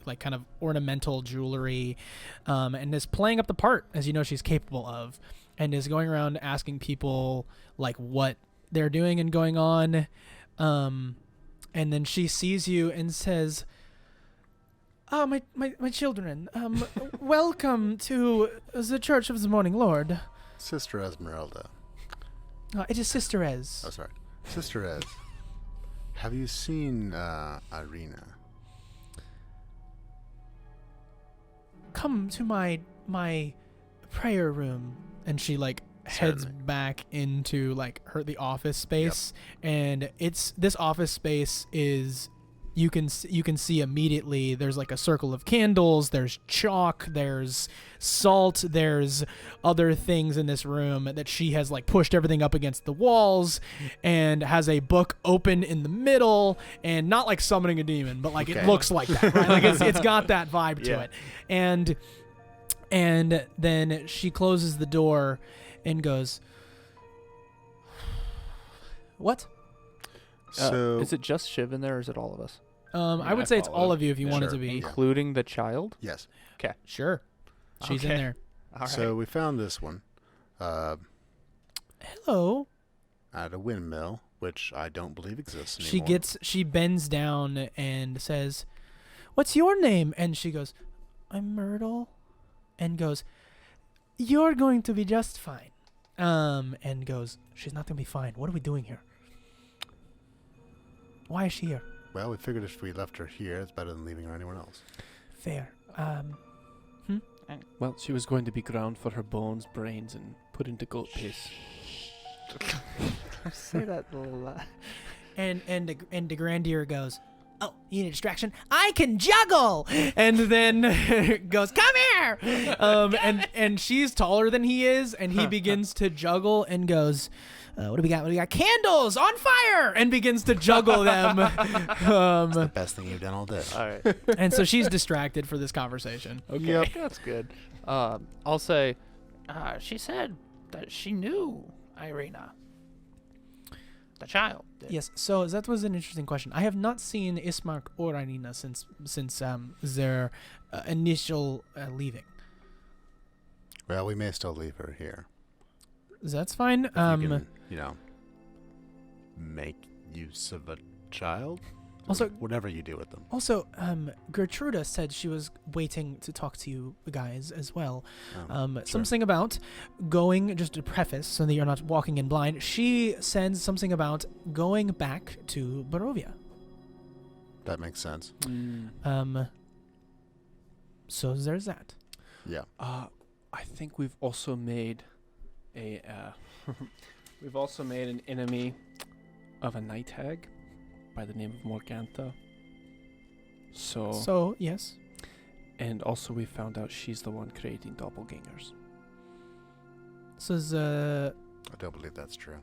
like kind of ornamental jewelry, and is playing up the part, as you know she's capable of, and is going around asking people like what they're doing and going on. And then she sees you and says, "Ah, my children, welcome to the Church of the Morning Lord.
Sister Esmeralda.
It is Sister Ez.
Oh, sorry. Sister Ez. Have you seen Irina?
Come to my prayer room." And she like heads
Certainly.
back into like the office space, and this office space is you can see immediately there's like a circle of candles, there's chalk, there's salt, there's other things in this room that she has like pushed everything up against the walls, and has a book open in the middle, and not like summoning a demon, but like it
Okay.
looks like that, right? Like it's got that vibe to
Yeah.
it. And then she closes the door and goes, "What?"
So
Is it just Shiv in there, or is it all of us?
I would say it's
follow
all
it.
of you if you
Yeah,
wanted
sure.
to be.
Yeah.
Including the child?
yes.
Sure. She's in
Okay.
there.
All right.
So we found this one
Hello.
at a windmill, which I don't believe exists anymore.
She bends down and says, "What's your name?" And she goes, "I'm Myrtle." And goes, "You're going to be just fine." And goes, "She's not going to be fine. What are we doing here? Why is she here?"
Well, we figured if we left her here, it's better than leaving her anywhere else.
Fair.
Well, she was going to be ground for her bones, brains, and put into goat piss.
Say that a lot.
And de Grandier goes, "Oh, you need a distraction? I can juggle!" And then goes, "Come here!" And she's taller than he is, and he begins to juggle and goes, "What do we got? What do we got? Candles on fire!" And begins to juggle them.
The best thing you've done all day.
All right.
And so she's distracted for this conversation.
Okay. Yep. That's good. I'll say,
She said that she knew Irina. The child did.
Yes, so that was an interesting question. I have not seen Ismark or Irina since their initial leaving.
Well, we may still leave her here.
That's fine.
If you can, make use of a child.
Also,
whatever you do with them.
Also, Gertruda said she was waiting to talk to you guys as well.
Sure.
Something about going, just to preface so that you're not walking in blind, she said something about going back to Barovia.
That makes sense.
So there's that.
Yeah.
I think we've also made a we've also made an enemy of a night hag by the name of Morgantha.
So, yes.
And also we found out she's the one creating doppelgangers.
So
I don't believe that's true.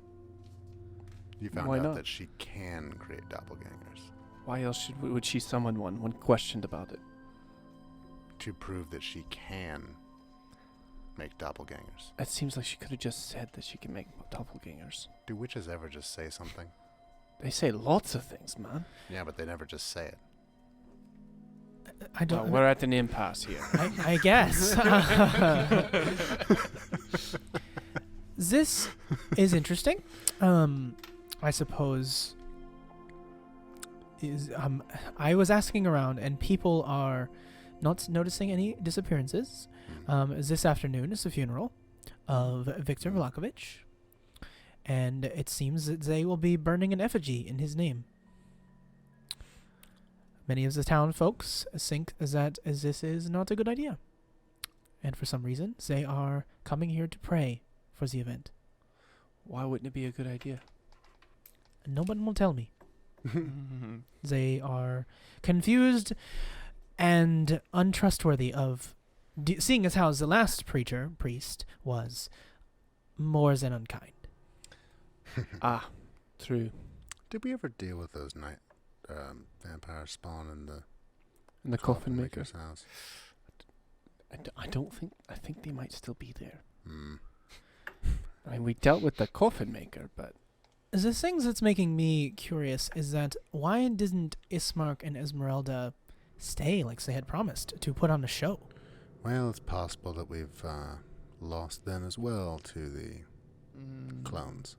You found
Why
out
not?
that she can create doppelgangers
Why else would she summon one when questioned about it?
to prove that she can make doppelgangers.
It seems like she could have just said that she can make doppelgangers.
Do witches ever just say something?
They say lots of things, man.
Yeah, but they never just say it.
I don't.
We're at an impasse here.
I guess. This is interesting. I suppose. I was asking around, and people are not noticing any disappearances. This afternoon is the funeral of Viktor Vlakovic, and it seems that they will be burning an effigy in his name. Many of the town folks think that this is not a good idea, and for some reason they are coming here to pray for the event.
Why wouldn't it be a good idea?
No one will tell me. They are confused and untrustworthy of seeing as how the last priest was more than unkind.
Ah, true.
Did we ever deal with those night vampire spawn in the
Coffin maker.
maker's house?
I don't think. I think they might still be there.
Hmm.
I mean, we dealt with the coffin maker, but
The thing that's making me curious is that why didn't Ismark and Esmeralda stay like they had promised to put on a show?
Well, it's possible that we've lost them as well to the clones.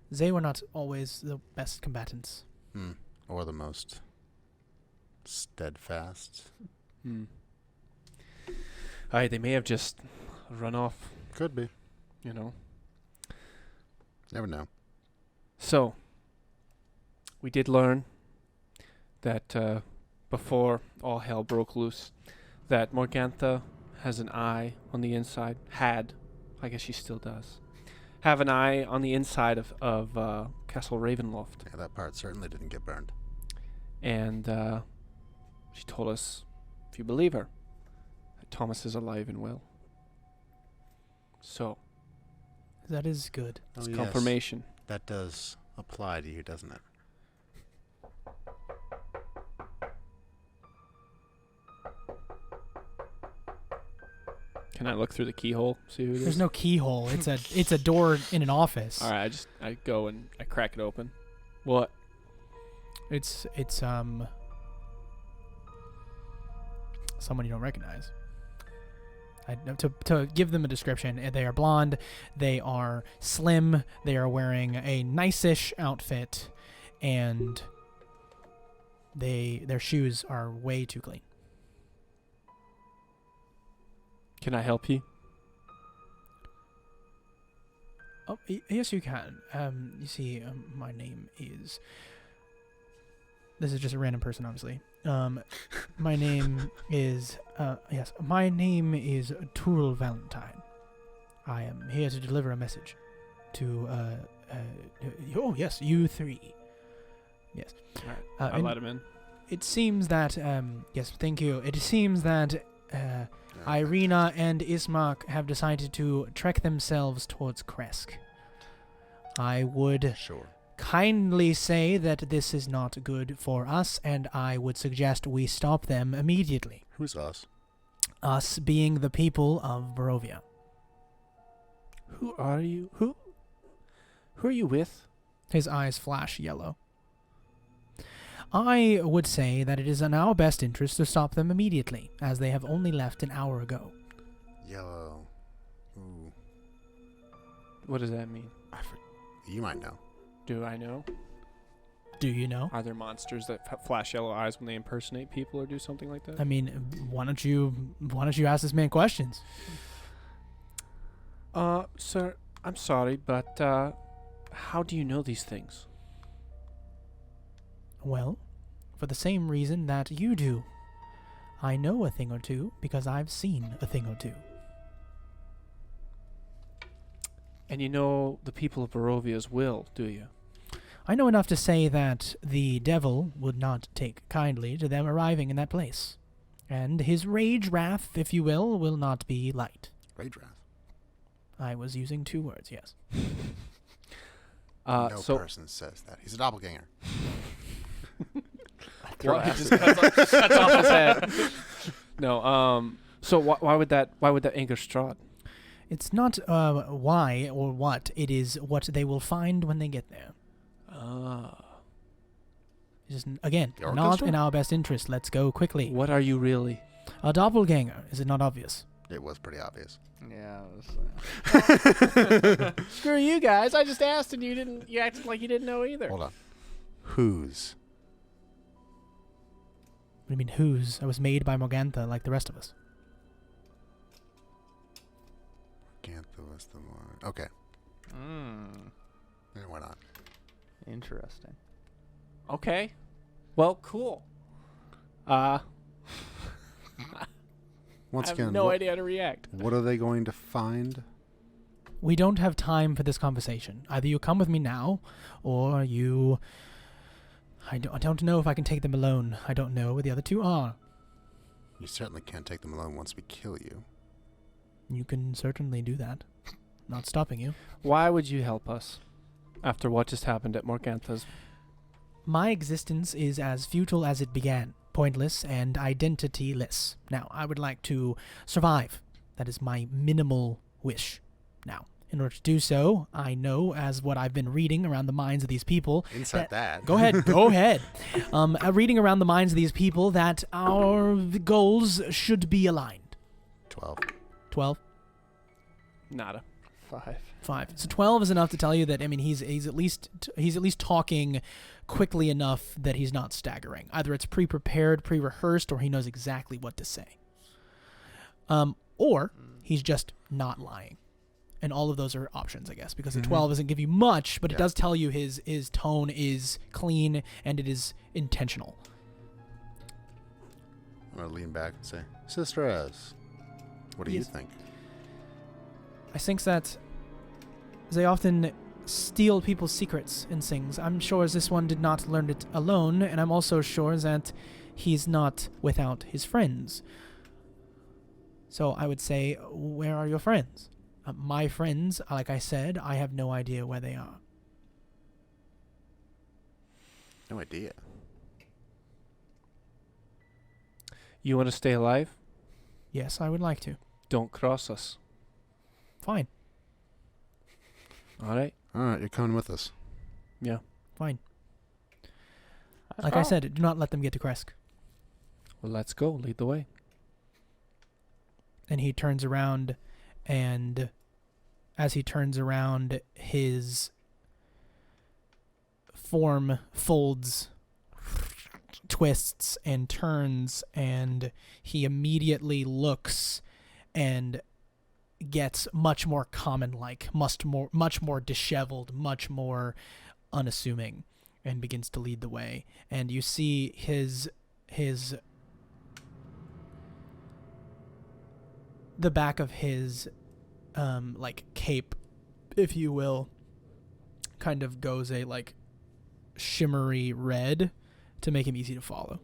They were not always the best combatants.
Or the most steadfast.
aye, they may have just run off.
Could be.
You know.
Never know.
So, we did learn that before all hell broke loose, that Morgantha has an eye on the inside. Had, I guess she still does, have an eye on the inside of Castle Ravenloft.
Yeah, that part certainly didn't get burned.
And she told us, if you believe her, that Thomas is alive and well. So,
That is good.
it's confirmation.
That does apply to you, doesn't it?
Can I look through the keyhole, see who it is?
There's no keyhole. It's a door in an office.
All right, I go and I crack it open. What?
It's someone you don't recognize. To give them a description, they are blonde, they are slim, they are wearing a nice-ish outfit, and their shoes are way too clean.
Can I help you?
Oh, yes, you can. You see, my name is. This is just a random person, obviously. My name is. Yes, my name is Tool Valentine. I am here to deliver a message to. Oh yes, you three. Yes.
All right, I let him in.
It seems that. Yes, thank you. It seems that. Irina and Ismark have decided to trek themselves towards Kresk. I would
Sure.
kindly say that this is not good for us, and I would suggest we stop them immediately.
Who's us?
Us being the people of Barovia.
Who are you? Who are you with?
His eyes flash yellow. I would say that it is in our best interest to stop them immediately, as they have only left an hour ago.
Yellow. Ooh.
What does that mean?
You might know.
Do I know?
Do you know?
Are there monsters that flash yellow eyes when they impersonate people or do something like that?
I mean, why don't you ask this man questions?
Sir, I'm sorry, but how do you know these things?
Well, for the same reason that you do. I know a thing or two because I've seen a thing or two.
And you know the people of Barovia's will, do you?
I know enough to say that the devil would not take kindly to them arriving in that place. And his rage wrath, if you will not be light.
Rage wrath.
I was using 2 words, yes.
No
so
person says that. He's a doppelganger.
Well, he just cuts off his head. No. So why would that anger Strahd?
It's not why or what, it is what they will find when they get there. Just, again,
The
not
orchestra?
in our best interest. Let's go quickly.
What are you really?
A doppelganger, is it not obvious?
It was pretty obvious.
Yeah.
Screw you guys! I just asked and you acted like you didn't know either.
Hold on. Whose?
What do you mean, whose? I was made by Morgantha like the rest of us.
Gantha was the one. Okay. Yeah, why not?
Interesting.
Okay. Well, cool.
Once
I have
again,
no idea how to react.
what are they going to find?
We don't have time for this conversation. Either you come with me now, or you... I don't know if I can take them alone. I don't know where the other 2 are.
You certainly can't take them alone once we kill you.
You can certainly do that. Not stopping you.
Why would you help us after what just happened at Morgantha's?
My existence is as futile as it began. Pointless and identityless. Now, I would like to survive. That is my minimal wish. Now, in order to do so, I know, as what I've been reading around the minds of these people...
Insert that.
Go ahead, go ahead. Reading around the minds of these people that our goals should be aligned.
12.
12?
Nada.
5. So 12 is enough to tell you that, I mean, he's at least talking quickly enough that he's not staggering. Either it's pre-prepared, pre-rehearsed, or he knows exactly what to say. Or he's just not lying. And all of those are options, I guess, because the 12 doesn't give you much, but it does tell you his tone is clean and it is intentional.
I'm going to lean back and say, Sister Ez, what do you
Yes.
think?
I think that they often steal people's secrets and things. I'm sure this one did not learn it alone, and I'm also sure that he's not without his friends. So I would say, where are your friends? My friends, like I said, I have no idea where they are.
No idea.
You want to stay alive?
Yes, I would like to.
Don't cross us.
Fine,
All right?
All right, you're coming with us.
Yeah.
fine. Like I said, do not let them get to Kresk.
Well, let's go. Lead the way.
And he turns around, and as he turns around, his form folds, twists, and turns, and he immediately looks and gets much more common-like, much more disheveled, much more unassuming, and begins to lead the way. And you see the back of his like cape, if you will, kind of goes a like shimmery red to make him easy to follow,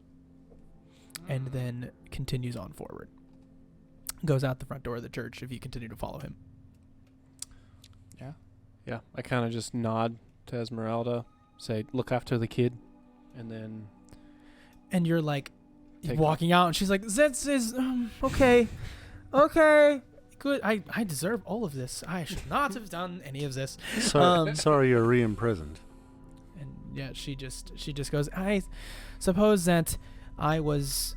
and then continues on forward. Goes out the front door of the church if you continue to follow him.
Yeah. I kind of just nod to Esmeralda, say, look after the kid, and then...
And you're like
Take
walking out, and she's like, "This is okay, okay, good. I deserve all of this. I should not have done any of this."
Sorry you're re-imprisoned.
And yeah, she just goes, "I suppose that I was.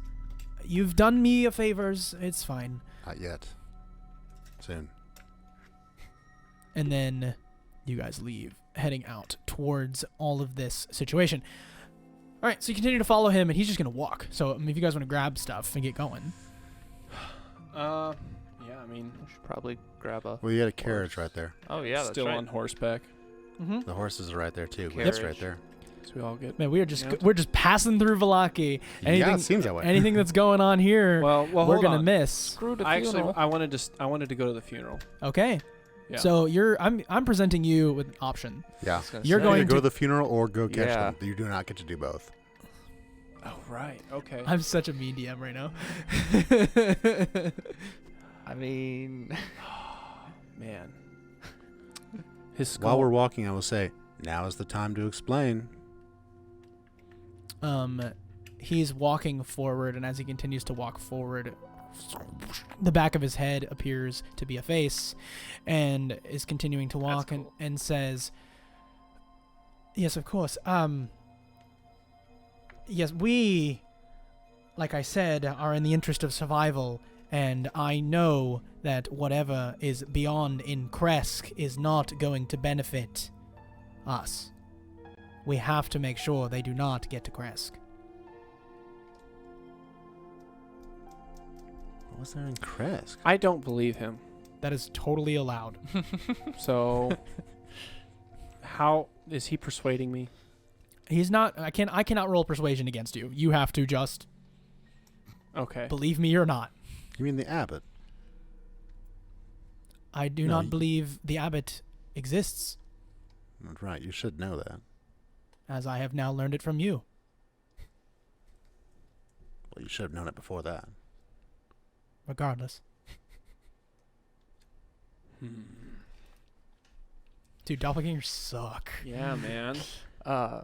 You've done me a favors. It's fine."
Not yet. Soon.
And then you guys leave, heading out towards all of this situation. All right, so you continue to follow him, and he's just going to walk. So if you guys want to grab stuff and get going.
Yeah, I mean,
We should probably grab a.
Well, you had a carriage right there.
Oh yeah, that's
still
right.
on horseback.
Mm-hmm.
The horses are right there too.
Carriage.
It's right there.
So we all get.
Man, we're just
Yeah.
we're just passing through Velaki. Anything,
Yeah, it seems that way.
anything that's going on here,
Well,
we're
hold
gonna
on.
miss.
Screw the
I actually,
funeral.
I wanted to go to the funeral.
Okay.
Yeah.
So I'm presenting you with an option.
Yeah.
I was gonna
You're
say.
going
Either go
to-
to the funeral or go catch
Yeah.
them. You do not get to do both.
Oh right. Okay.
I'm such a mean DM right now.
I mean,
Man. His skull.
While we're walking, I will say, now is the time to explain.
He's walking forward, and as he continues to walk forward, the back of his head appears to be a face, and is continuing to walk
cool.
and says, "Yes, of course. Yes, we, like I said, are in the interest of survival, and I know that whatever is beyond in Kresk is not going to benefit us. We have to make sure they do not get to Kresk."
What was there in Kresk?
I don't believe him.
That is totally allowed.
So, how is he persuading me?
He's not. I cannot roll persuasion against you. You have to just
Okay.
believe me or not.
You mean the abbot?
I do
No,
not
you-
believe the abbot exists,
Right, you should know that.
as I have now learned it from you.
Well, you should have known it before that.
Regardless, dude, doppelgangers suck.
Yeah, man.
I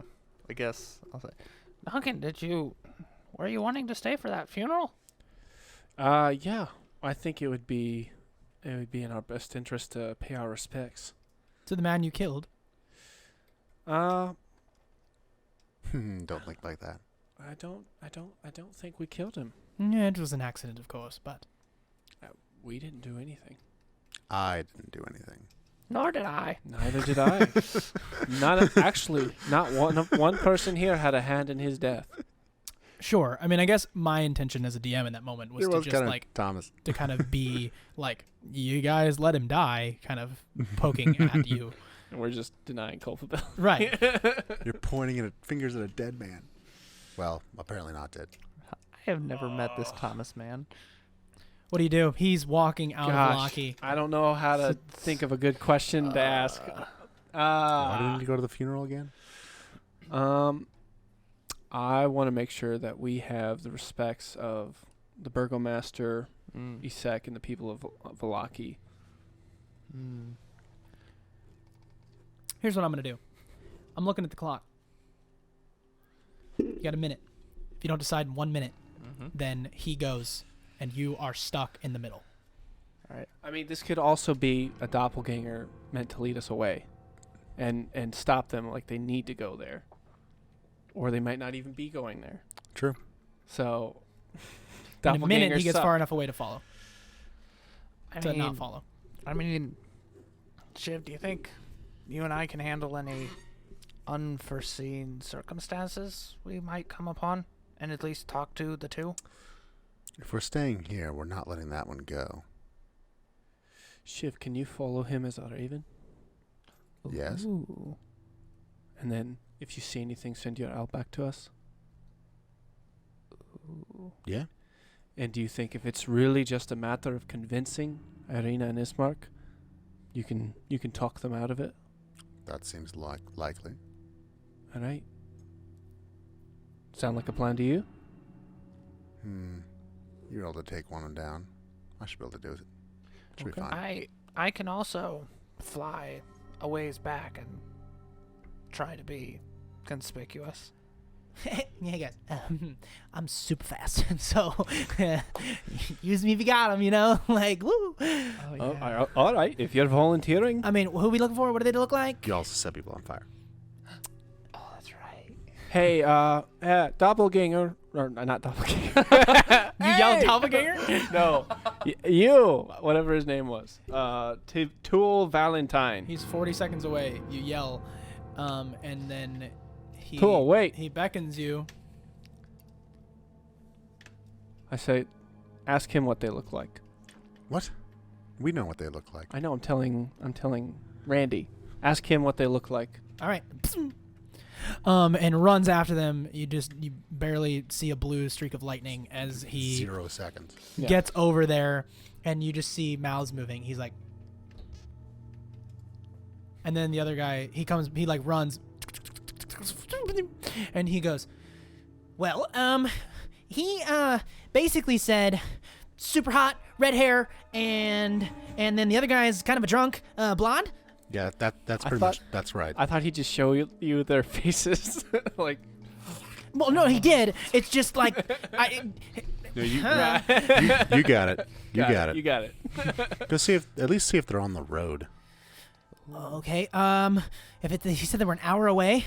guess I'll say, Duncan, were you wanting to stay for that funeral?
Yeah. I think it would be in our best interest to pay our respects.
To the man you killed.
Don't think like that.
I don't think we killed him.
Yeah, it was an accident, of course, but
We didn't do anything.
I didn't do anything.
Nor did I.
Neither did I. Not one person here had a hand in his death.
sure. I mean, I guess my intention as a DM in that moment was
It
to
was
just
kinda
like
Thomas.
to kind of be like, you guys let him die, kind of poking at you.
And we're just denying culpability.
Right.
You're pointing at fingers at a dead man. Well, apparently not dead.
I have never met this Thomas man.
What do? He's walking out of
Gosh,
Velaki.
I don't know how to think of a good question to ask.
Why didn't you go to the funeral again?
I want to make sure that we have the respects of the burgomaster, Isek, and the people of Velaki.
Here's what I'm going to do. I'm looking at the clock. You got a minute. If you don't decide in 1 minute, then he goes, and you are stuck in the middle.
I mean, this could also be a doppelganger meant to lead us away and stop them like they need to go there. Or they might not even be going there.
True.
So,
In a minute, he gets
suck.
far enough away to follow.
I
To
mean,
not follow.
Shiv, do you think you and I can handle any unforeseen circumstances we might come upon and at least talk to the two?
If we're staying here, we're not letting that one go.
Shiv, can you follow him as our Raven?
Yes.
Ooh.
And then, if you see anything, send your owl back to us?
Yeah.
And do you think if it's really just a matter of convincing Irina and Ismark, you can talk them out of it?
That seems likely.
All right. Sound like a plan to you?
You're able to take one down. I should be able to do it. Should be
Okay.
fine.
I can also fly a ways back and try to be conspicuous.
Yeah, guys. I'm super fast, so use me if you got him. You know, like woo.
Oh,
All right. If you're volunteering.
I mean, who are we looking for? What do they look like?
You also set people on fire.
Oh, that's right.
Hey, doppelganger, or not doppelganger.
You yelled doppelganger?
No, you, whatever his name was, Tool Valentine.
He's 40 seconds away. You yell, And then he
Oh, wait.
he beckons you.
I say, ask him what they look like.
What? We know what they look like.
I know. I'm telling Randy. Ask him what they look like.
All right. And runs after them. You barely see a blue streak of lightning as he
0 seconds.
Yeah.
gets over there, and you just see mouths moving. He's like, and then the other guy, he like runs, and he goes, well, he basically said, super hot, red hair, and then the other guy is kind of a drunk, blonde.
Yeah, that's
I
pretty
thought-
much that's right.
I thought he'd just show you their faces. Like,
Well, no, he did. It's just like
No, you,
Huh.
you got it. You got it.
You got it.
Go at least see if they're on the road.
Okay. He said they were an hour away.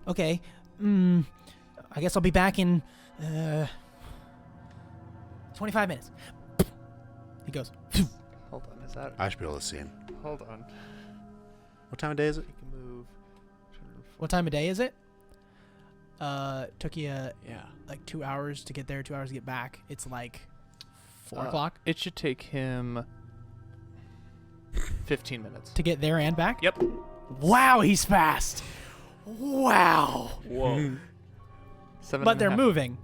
Okay. I guess I'll be back in 25 minutes. He goes.
Hold on, is that?
I should be able to see him.
Hold on.
What time of day is it?
You can move.
What time of day is it? Took you
Yeah.
like 2 hours to get there, 2 hours to get back. It's like 4
Uh,
o'clock
It should take him 15 minutes.
to get there and back.
Yep.
Wow, he's fast. Wow.
Whoa.
But they're moving,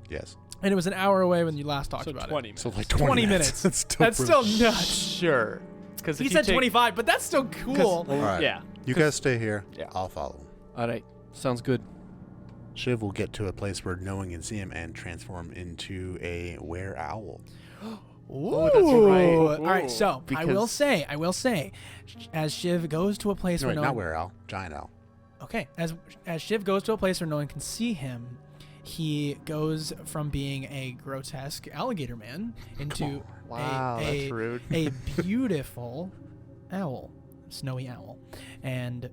Yes.
and it was an hour away when you last talked
So
about
20
it.
minutes.
So like
20 minutes.
That's still
That's still
pretty-
nuts.
Sure. Because
He said 25, but that's still cool.
All right.
Yeah.
You guys stay here.
Yeah.
I'll follow.
All right. Sounds good.
Shiv will get to a place where no one can see him and transform into a were owl.
Ooh.
that's right.
All right, so I will
Because-
say, as Shiv goes to a place
No,
where
wait,
no
not
one,
were owl. Giant owl.
okay, as Shiv goes to a place where no one can see him, he goes from being a grotesque alligator man into
Wow,
a
that's rude.
a beautiful owl, snowy owl, and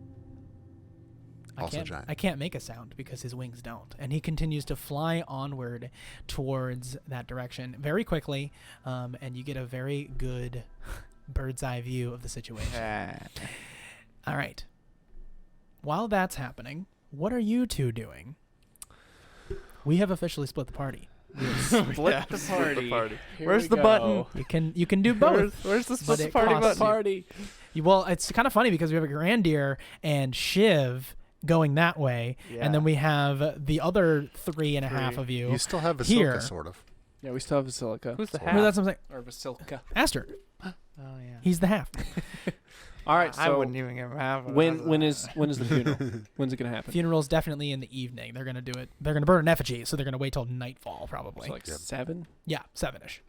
Also giant.
I can't make a sound because his wings don't, and he continues to fly onward towards that direction very quickly, and you get a very good bird's eye view of the situation. All right. While that's happening, what are you two doing? We have officially split the party.
Split the party. Where's the button?
You can do both.
Where's the
But
split the
it
party
costs
button?
you. Well, it's kind of funny because we have a Grandier and Shiv going that way, and then we have the other 3.5 of you.
You still have a
Here.
sort of.
Yeah, we still have Basilica.
Who's the
Well,
half?
No, that's what I'm saying.
Or Basilica.
Aster.
Oh yeah.
He's the half.
All right.
I
So
wouldn't even give him half. of
when
that.
is the funeral? When's it gonna happen?
Funeral's definitely in the evening. They're gonna do it. They're gonna burn an effigy, so they're gonna wait till nightfall probably.
So like
Yep.
7.
Yeah, 7ish.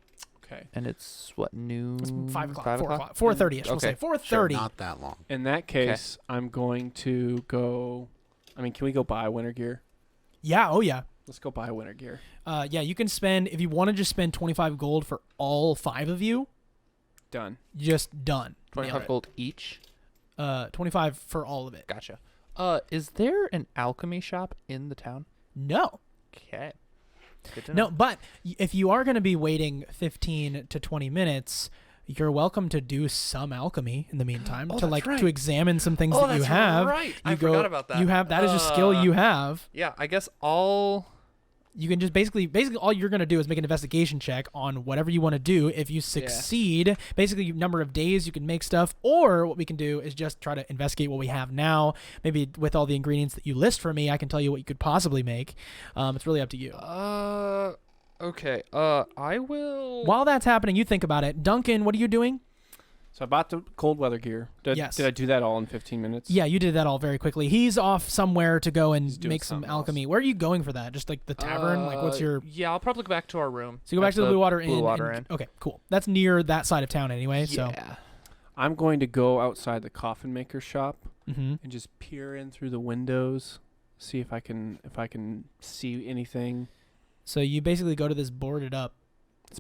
Okay.
And it's what noon?
It's 5 o'clock.
5
4
o'clock.
o'clock. 4:30ish. We'll say
Okay.
4:30.
Not that long.
In that case, I'm going to go. I mean, can we go buy winter gear?
Yeah. Oh yeah.
Let's go buy winter gear.
Yeah. You can spend if you want to just spend 25 gold for all 5 of you.
Done.
Just done.
25 gold each.
25 for all of it.
Gotcha. Is there an alchemy shop in the town?
No.
Okay. Good to
No,
know.
but if you are going to be waiting 15 to 20 minutes, you're welcome to do some alchemy in the meantime
Oh,
to
that's
like
right.
to examine some things
Oh,
that you
that's
have.
right.
You
I
go,
forgot about that.
You have that is a skill you have.
Yeah, I guess all.
You can just basically all you're going to do is make an investigation check on whatever you want to do. If you succeed, basically number of days you can make stuff, or what we can do is just try to investigate what we have now. Maybe with all the ingredients that you list for me, I can tell you what you could possibly make. It's really up to you.
Okay. I will.
While that's happening, you think about it. Duncan, what are you doing?
So I bought the cold weather gear.
Yes.
Did I do that all in 15 minutes?
Yeah, you did that all very quickly. He's off somewhere to go
He's
and
doing
make some
something
alchemy.
else.
Where are you going for that? Just like the tavern? Like what's your...
Yeah, I'll probably go back to our room.
So you go back
At
to the Blue Water Inn.
Blue Water
and-
Inn.
Okay, cool. That's near that side of town anyway, so...
Yeah.
I'm going to go outside the coffin maker shop
Mm-hmm.
and just peer in through the windows, see if I can see anything.
So you basically go to this boarded up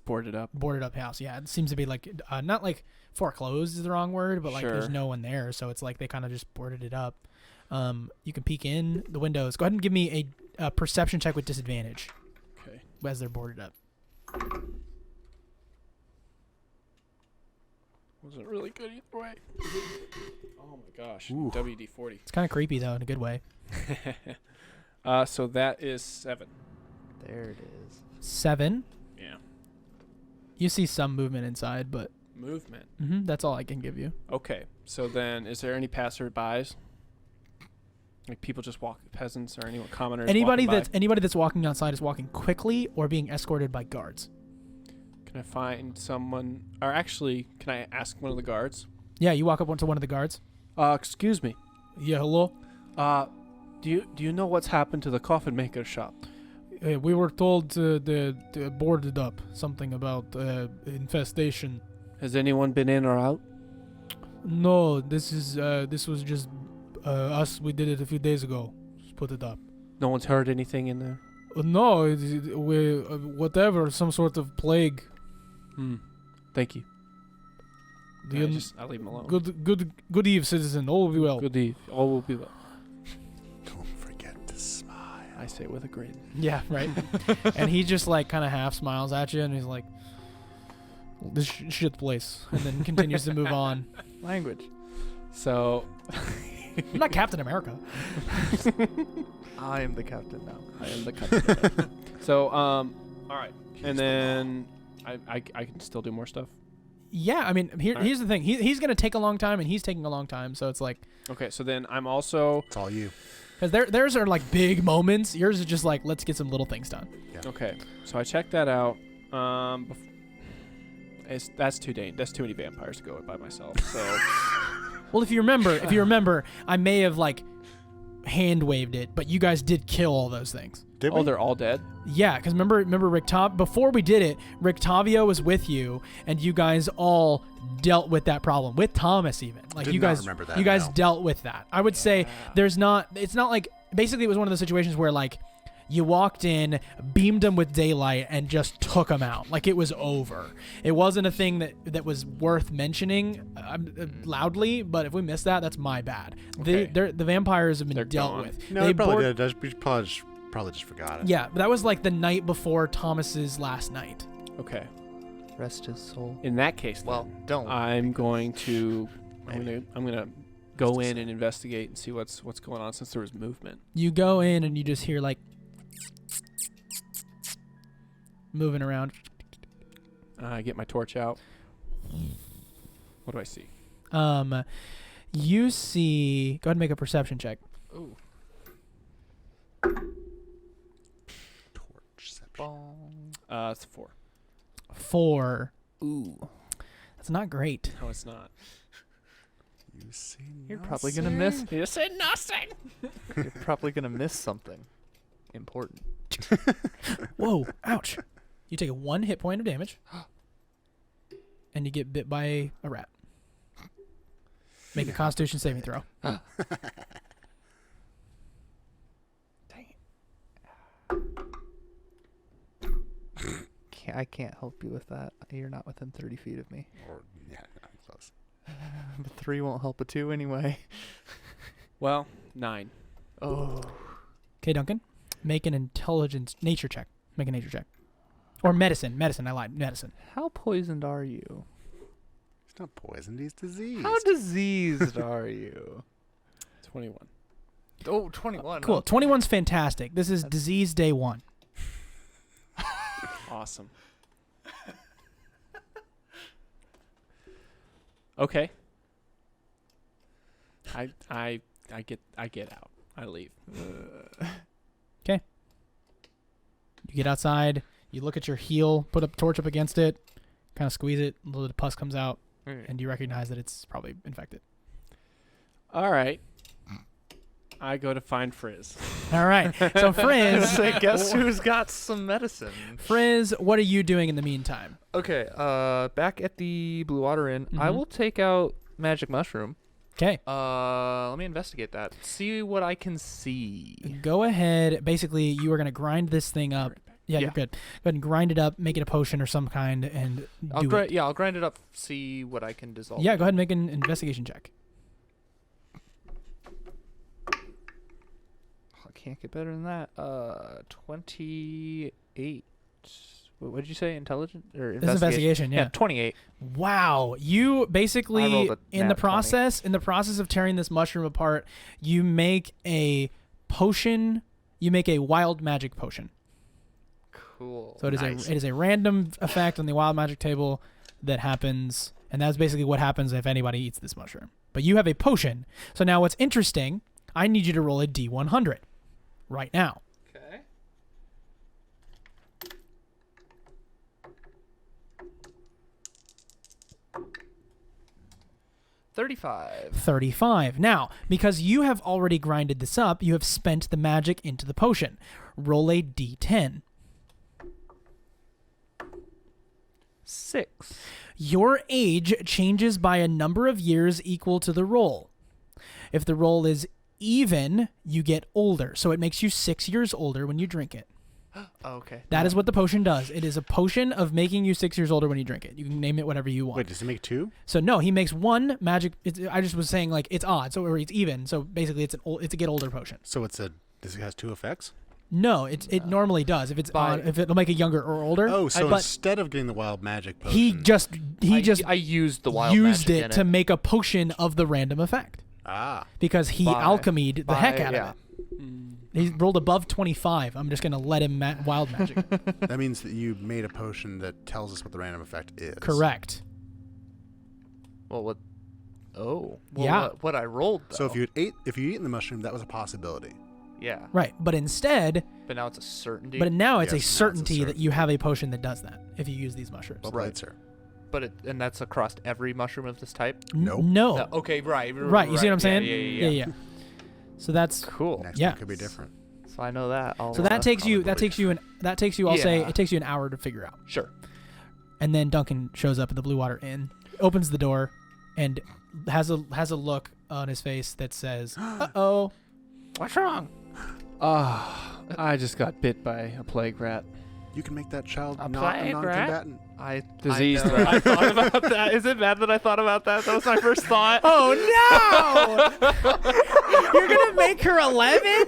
Boarded up.
house. Yeah, it seems to be like... not like foreclosed is the wrong word, but like there's
Sure.
no one there, so it's like they kind of just boarded it up. You can peek in the windows. Go ahead and give me a perception check with disadvantage
Okay.
as they're boarded up.
Wasn't really good either way. Oh my gosh.
Ooh.
WD-40.
It's kind of creepy though, in a good way.
So that is 7.
There it is.
7.
Yeah.
You see some movement inside, but
Movement.
that's all I can give you.
Okay. So then, is there any passerbys? Like people just walk, peasants or anyone, commoners?
Anybody
walking by?
that's walking outside is walking quickly or being escorted by guards.
Can I find someone? Or actually, can I ask one of the guards?
Yeah, you walk up to one of the guards.
Excuse me.
Yeah, hello.
Do you know what's happened to the coffin maker shop?
We were told they boarded up. Something about infestation.
Has anyone been in or out?
No, this was just us. We did it a few days ago. Just put it up.
No one's heard anything in there.
No, we whatever, some sort of plague.
Thank you.
The
I'll leave him alone.
Good eve, citizen. All will be well.
Good eve. All will be well.
Don't forget to smile.
I say with a grin.
Yeah, right. And he just like kind of half smiles at you, and he's like, "This shit place," and then continues to move on.
Language.
So,
I'm not Captain America.
I am the captain now.
I am the captain. So, all right. And then I can still do more stuff.
Yeah, I mean,
All right.
here's the thing. He's gonna take a long time, and he's taking a long time. So it's like,
Okay, so then I'm also
It's all you.
because theirs are like big moments. Yours is just like, let's get some little things done.
okay. So I checked that out. That's too many vampires to go by myself. So
Well, if you remember, I may have like hand waved it, but you guys did kill all those things.
Did we?
they're all dead.
Yeah, because remember before we did it, Rictavio was with you, and you guys all dealt with that problem with Thomas even. Like
Did
you
not
guys,
remember that,
you guys
no.
dealt with that. I would say it's not like basically it was one of those situations where like you walked in, beamed them with daylight, and just took them out. Like it was over. It wasn't a thing that was worth mentioning loudly. But if we missed that, that's my bad.
Okay.
The vampires have been
They're
dealt
gone.
with.
No,
They
we probably
board-
did. We probably just forgot it.
Yeah, but that was like the night before Thomas's last night.
Okay.
Rest his soul.
In that case, then,
Well, don't.
I'm going to go in and investigate and see what's going on since there was movement.
You go in and you just hear like moving around.
I get my torch out. What do I see?
You see. Go ahead and make a perception check.
Ooh. It's 4.
4.
Ooh.
That's not great.
No, it's not.
You see
You're probably gonna miss.
You said nothing.
You're probably gonna miss something important.
Whoa! Ouch! You take 1 hit point of damage, and you get bit by a rat. Make a Constitution saving throw.
Dang it. I can't help you with that. You're not within 30 feet of me.
Or, yeah, no, close.
But 3 won't help a 2 anyway.
Well, 9.
Oh.
Okay, Duncan. Make an nature check. Make a nature check. Or medicine. Medicine. I lied. Medicine.
How poisoned are you?
He's not poisoned. He's diseased.
How diseased are you?
21.
Oh, 21.
Cool. 21's fantastic. This is disease day 1.
Awesome. Okay. I get out. I leave.
You get outside. You look at your heel. Put a torch up against it. Kind of squeeze it. A little bit of pus comes out, and you recognize that it's probably infected.
All right. I go to find Frizz.
All right. So Frizz,
Guess who's got some medicine?
Frizz, what are you doing in the meantime?
Okay, back at the Blue Water Inn, I
Mhm.
will take out Magic Mushroom.
Okay.
Let me investigate that. See what I can see.
Go ahead. Basically, you are going to grind this thing up. Yeah,
Yeah.
you're good. Go ahead and grind it up, make it a potion or some kind, and do it.
Yeah, I'll grind it up, see what I can dissolve.
Yeah, go ahead and make an investigation check.
I can't get better than that. 28 What did you say? Intelligent or
This is investigation, yeah.
28.
Wow, you
I
basically
rolled a
in the
nat 20.
process of tearing this mushroom apart, you make a potion. You make a wild magic potion.
Cool.
So it is
Nice.
a random effect on the wild magic table that happens, and that's basically what happens if anybody eats this mushroom. But you have a potion. So now what's interesting? I need you to roll a D100 right now.
Okay. $35.
35. Now, because you have already grinded this up, you have spent the magic into the potion. Roll a D10.
6.
Your age changes by a number of years equal to the roll. If the roll is even, you get older. So it makes you 6 years older when you drink it.
Oh, okay.
That is what the potion does. It is a potion of making you 6 years older when you drink it. You can name it whatever you want.
Wait, does it make 2?
So no, he makes one magic. I just was saying like it's odd, so or it's even. So basically, it's a get older potion.
So does it has 2 effects?
No, it normally does. If it's
By-
odd, if it'll make it younger or older.
Oh, so
but
instead of getting the wild magic potion,
he just
I used the wild
used
magic
it
in
to make a potion of the random effect because he
By-
alchemied the heck out
yeah.
of it. He rolled above 25. I'm just gonna let him wild magic.
That means that you made a potion that tells us what the random effect is.
Correct.
Well, what? Oh. Well,
Yeah.
What I rolled, though.
So if you eaten the mushroom, that was a possibility.
Yeah.
Right, but instead,
But now it's a certainty.
but now it's
Yes,
a
now it's a
certainty that you
certainty.
have a potion that does that if you use these mushrooms.
Well
Right.
played, sir.
And that's across every mushroom of this type.
Nope.
No.
No, okay. Right.
Right. You see what I'm saying?
Yeah.
So that's
Cool.
Next
Yeah.
one could be different.
So I know that.
so that takes you I'll say
Yeah.
it takes you an hour to figure out.
Sure.
And then Duncan shows up at the Blue Water Inn, opens the door, and has a look on his face that says, "Uh-oh."
What's wrong?
I just got bit by a plague rat.
You can make that child
A
not a
plague rat?
non-combatant.
Diseased
I know.
rat.
I thought about that. Is it bad that I thought about that? That was my first thought.
Oh no! You're gonna make her 11?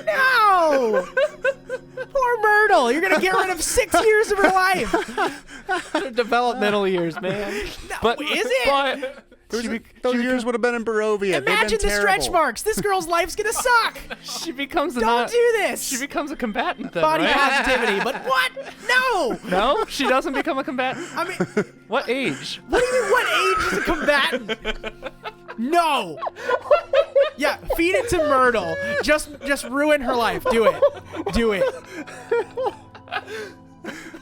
No! Poor Myrtle. You're gonna get rid of 6 years of her life.
Developmental years, man.
But is it?
Those years would have been in Barovia.
Imagine
They've
the
been
stretch
terrible.
marks. This girl's life's gonna suck.
She becomes a
Don't do this.
She becomes a combatant then,
Body
right?
positivity, but what? No.
No, she doesn't become a combatant.
I mean,
What age?
what do you mean? What age is a combatant? No. Yeah, feed it to Myrtle. Just ruin her life. Do it. Do it.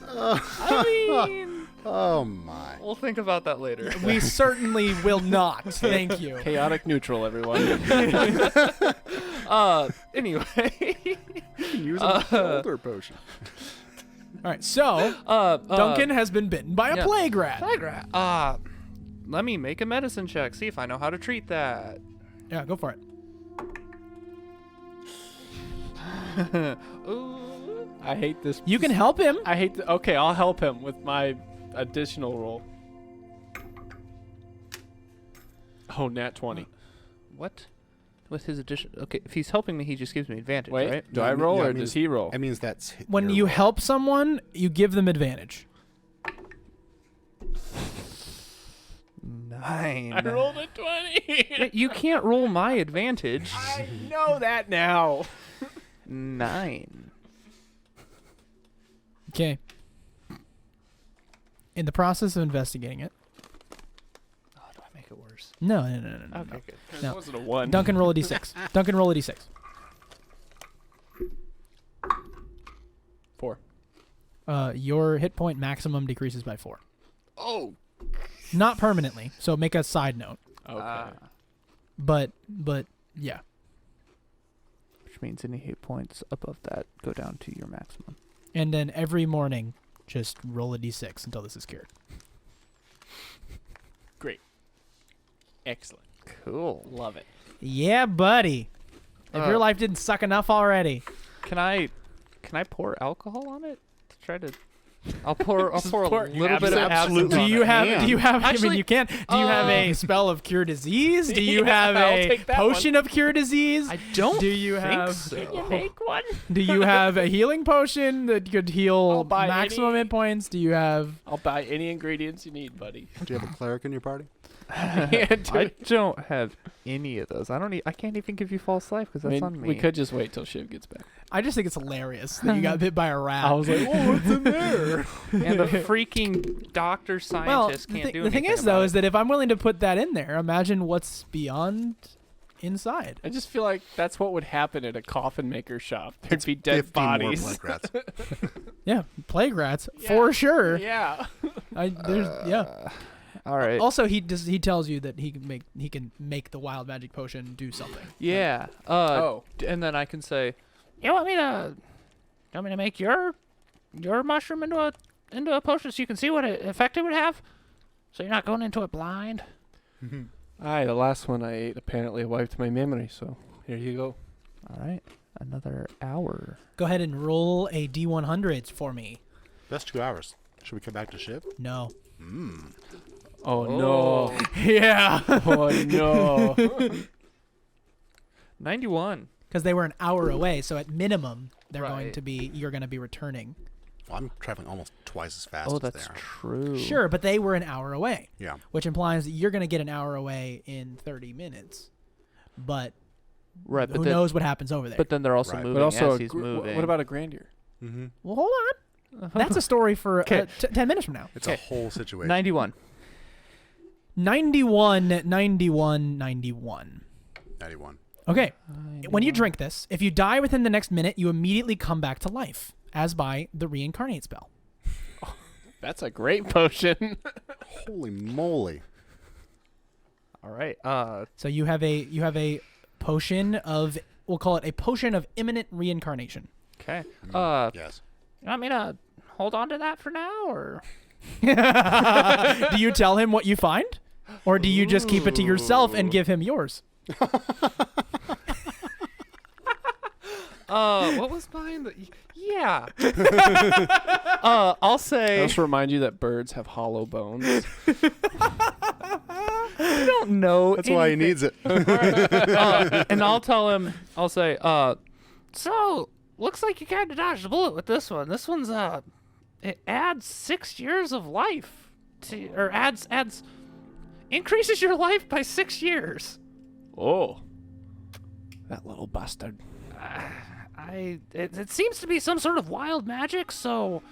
I mean,
Oh my.
we'll think about that later.
We certainly will not. Thank you.
Chaotic neutral, everyone.
Anyway.
Use an older potion.
All right. So Duncan has been bitten by a
yeah.
plague rat.
Plague rat. Let me make a medicine check. See if I know how to treat that.
Yeah, go for it.
Ooh.
I hate this.
You can help him.
I hate. Okay, I'll help him with my additional roll. Oh, nat 20.
What? With his addition? Okay, if he's helping me, he just gives me advantage,
Wait,
right?
do
No,
I
I mean-
roll
yeah,
or
I mean-
does he roll?
That means that's
When
your
you
roll.
help someone, you give them advantage.
9.
I rolled a 20.
You can't roll my advantage.
I know that now.
9.
Okay. In the process of investigating it.
Oh, do I make it worse?
No.
Okay, good.
It
No.
wasn't a 1.
Duncan, roll a d6. Duncan, roll a d6.
4.
Your hit point maximum decreases by 4.
Oh.
Not permanently, so make a side note.
Okay.
But yeah.
Which means any hit points above that go down to your maximum.
And then every morning, just roll a d6 until this is cured.
Great. Excellent.
Cool.
Love it.
Yeah, buddy. If your life didn't suck enough already.
Can I pour alcohol on it to try to I'll pour a little bit of
absolutely
absinthe.
Do
on
you
it.
have? Do you have? I mean,
Actually,
you can't. Do you have a spell of cure disease? Do you
Yeah,
have
I'll
a
take that
potion of cure disease?
I don't
Do you
think
have?
so.
one?
Do you have a healing potion that could
I'll
heal
buy
maximum
any.
hit points? Do you have?
I'll buy any ingredients you need, buddy.
Do you have a cleric in your party?
I don't have any of those. I can't even give you false life because
I
that's
mean,
on me.
we could just wait till Shiv gets back.
I just think it's hilarious that you got bit by a rat.
I was like, oh, what's in there?
And the freaking doctor
well,
scientist
the,
can't do
the thing
anything
is, though,
about
is that if I'm willing to put that in there, imagine what's beyond inside.
I just feel like that's what would happen at a coffin maker shop. There'd be dead
50 more
bodies.
blood rats.
Yeah, plague rats
Yeah.
for sure.
Yeah.
Yeah.
All right.
Also, he tells you that he can make the wild magic potion do something.
Yeah. And then I can say,
You want me to make your mushroom into a potion so you can see what effect it would have? So you're not going into it blind?
Aye, the last one I ate apparently wiped my memory, so here you go.
all right, another hour.
Go ahead and roll a d100 for me.
That's 2 hours. Should we come back to Shiv?
No.
Oh, no.
Yeah.
Oh, no.
91.
Because they were an hour away, so at minimum you're
Right.
going to be returning.
Well, I'm traveling almost twice as fast
Oh,
as they
that's
are.
true.
Sure, but they were an hour away,
Yeah.
which implies that you're going to get an hour away in 30 minutes. But
Right, but
who
then,
knows what happens over there?
but then they're also
Right.
moving
But also,
as he's moving.
what about a grandeur?
Mm-hmm.
well, hold on. That's a story for 10 minutes from now.
It's a
Okay.
whole situation.
91.
91, 91, 91.
91.
Okay. When you drink this, if you die within the next minute, you immediately come back to life, as by the reincarnate spell.
That's a great potion.
Holy moly.
All right.
So you have a potion of, we'll call it a potion of imminent reincarnation.
Okay.
Yes.
You want me to hold on to that for now, or?
Do you tell him what you find? Or do you just keep it to yourself and give him yours?
What was mine? Yeah. I'll
I
say.
also remind you that birds have hollow bones.
I don't know.
That's why he
anything.
needs it.
And I'll tell him. I'll say.
So, looks like you kind of dodged a bullet with this one. This one's, it adds 6 years of life to, or increases your life by 6 years.
Oh. That little bastard.
It seems to be some sort of wild magic, so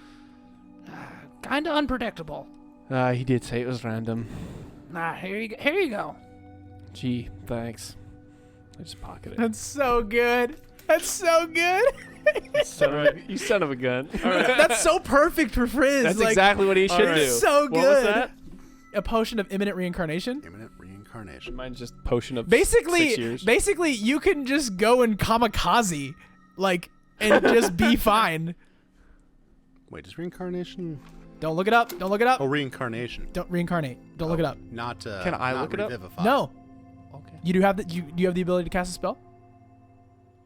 kind of unpredictable.
He did say it was random.
Here you go.
Gee, thanks. I just pocketed it.
That's so good. That's so good.
You son of a gun.
That's so perfect for Frizz.
That's
like,
exactly what he should
it's
do.
so good.
What was that?
A potion of imminent reincarnation.
Imminent reincarnation.
Mine's just potion of 6
Basically,
years.
basically, you can just go and kamikaze, like, and just be fine.
Wait, is reincarnation?
Don't look it up. Don't look it up.
Oh, reincarnation.
Don't reincarnate. Don't look it up.
Not.
Can I
not
look it up?
revivify.
No,
Okay.
you do have the you have the ability to cast a spell.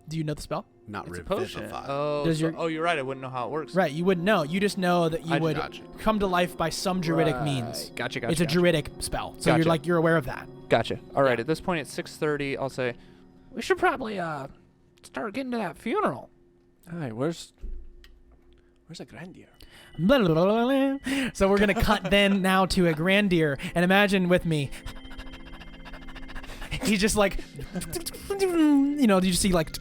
Do you know the spell?
Not
It's a potion.
revivify.
Oh,
Does
so-
your-
oh, you're right. I wouldn't know how it works.
Right, you wouldn't know. You just know that you
I
would
gotcha.
come to life by some druidic means.
Gotcha.
It's a druidic spell, so
Gotcha.
you're aware of that.
Gotcha. All right. At this point, it's 6:30. I'll say.
We should probably start getting to that funeral.
Aye, where's a grandeur?
Blah, blah, blah, blah, blah. So we're gonna cut then now to a grandeur, and imagine with me. He's just like, you see like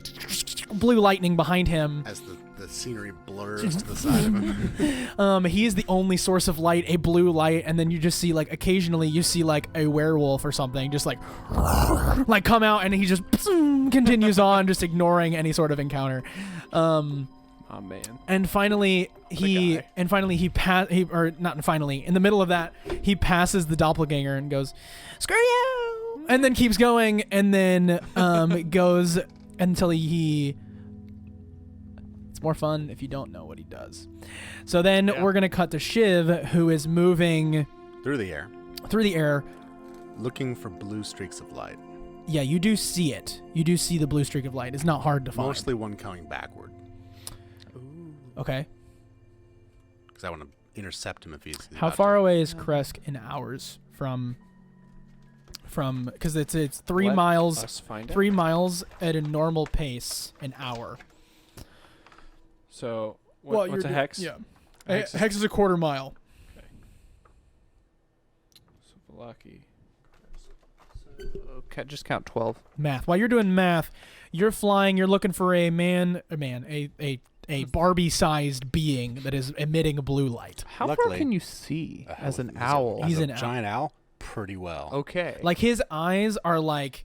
blue lightning behind him.
As the scenery blurs to the side of him.
He is the only source of light, a blue light, and then you just see like occasionally you see like a werewolf or something just like come out, and he just continues on, just ignoring any sort of encounter.
Oh man.
And finally in the middle of that, he passes the doppelganger and goes, "Screw you!" and then keeps going, and then goes until he. It's more fun if you don't know what he does. So then we're gonna cut to Shiv, who is moving
Through the air.
through the air.
Looking for blue streaks of light.
Yeah, you do see it. You do see the blue streak of light. It's not hard to find.
Mostly one coming backward.
Okay.
Because I want to intercept him if he's.
How
about
far
to.
away is Kresk in hours from because it's 3
Let
miles
us find
3
out.
miles at a normal pace an hour.
So what's a hex?
Yeah.
A hex is-
Hex is a quarter mile.
So Velaki.
Okay, just count 12.
Math. While you're doing math, you're flying, you're looking for a Barbie-sized being that is emitting a blue light.
How far
Luckily,
can you see as an
He's
owl?
He's
a
an owl.
giant owl. Pretty well.
Okay.
Like his eyes are like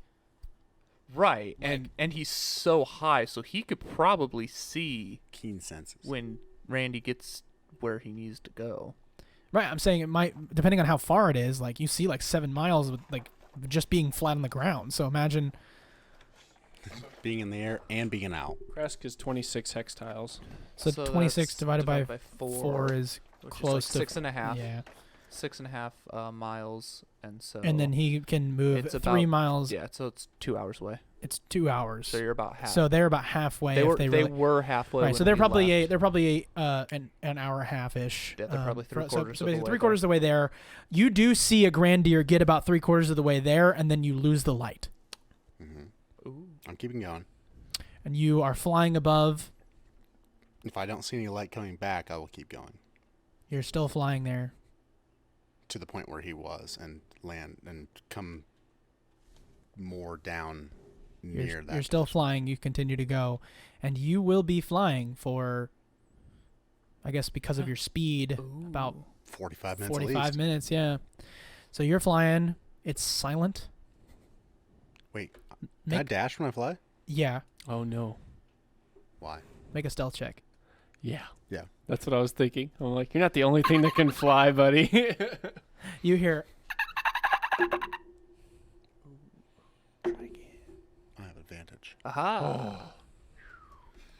Right, and he's so high, so he could probably see
Keen senses.
when Randy gets where he needs to go.
right. I'm saying it might, depending on how far it is. Like you see, like 7 miles with like just being flat on the ground. So imagine.
Being in the air and being an owl.
Kresk is 26 hex tiles.
So 26
that's
divided by
4,
4 is
which
close
is like
to
6.5.
Yeah.
6.5 miles, and so.
And then he can move
it's
3
about-
miles.
Yeah, so it's 2 hours away.
It's 2 hours.
So you're about half.
So they're about halfway.
they
if
were
they
they
really,
were halfway.
right. So
when
they're
we
probably
left.
an hour and a half ish.
Yeah, they're probably
so
three-quarters of the
basically
way
3/4 of the way there. You do see a grand deer get about 3/4 of the way there, and then you lose the light,
Ooh.
I'm keeping going.
and you are flying above.
If I don't see any light coming back, I will keep going
You're still flying there.
to the point where he was and land and come more down near that.
You're still flying. You continue to go, and you will be flying for, I guess, because of your speed, about
45 minutes. at
45
least.
minutes. Yeah. So you're flying. It's silent.
Wait, can I
Make,
dash when I fly?
yeah.
Oh no.
Why?
Make a stealth check.
Yeah.
Yeah.
That's what I was thinking. I'm like, you're not the only thing that can fly, buddy.
You hear.
I have advantage.
Aha!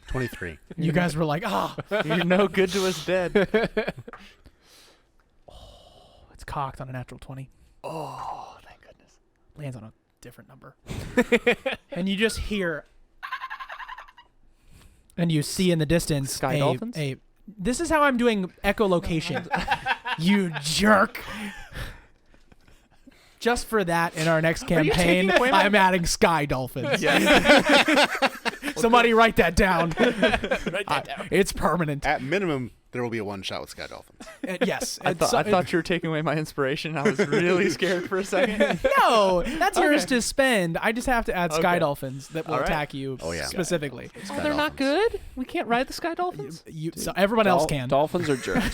23.
You guys were like, ah,
You're no good to us dead.
it's cocked on a natural 20.
Oh, thank goodness.
Lands on a different number. And you just hear. And you see in the distance
Sky dolphins?
This is how I'm doing echolocation. You jerk. Just for that, in our next
Are you
campaign,
taking away my-
I'm adding sky dolphins.
Yes.
Somebody write that down. Write that down. It's permanent.
At minimum, there will be a one shot with Sky Dolphins.
Yes.
I thought you were taking away my inspiration. I was really scared for a second.
No, that's yours to spend. I just have to add sky
Okay.
dolphins that will
All right.
attack you
Oh, yeah.
specifically.
Sky
Oh, they're not
Dolphins.
good? We can't ride the sky dolphins?
So everyone else can.
Dolphins are jerks.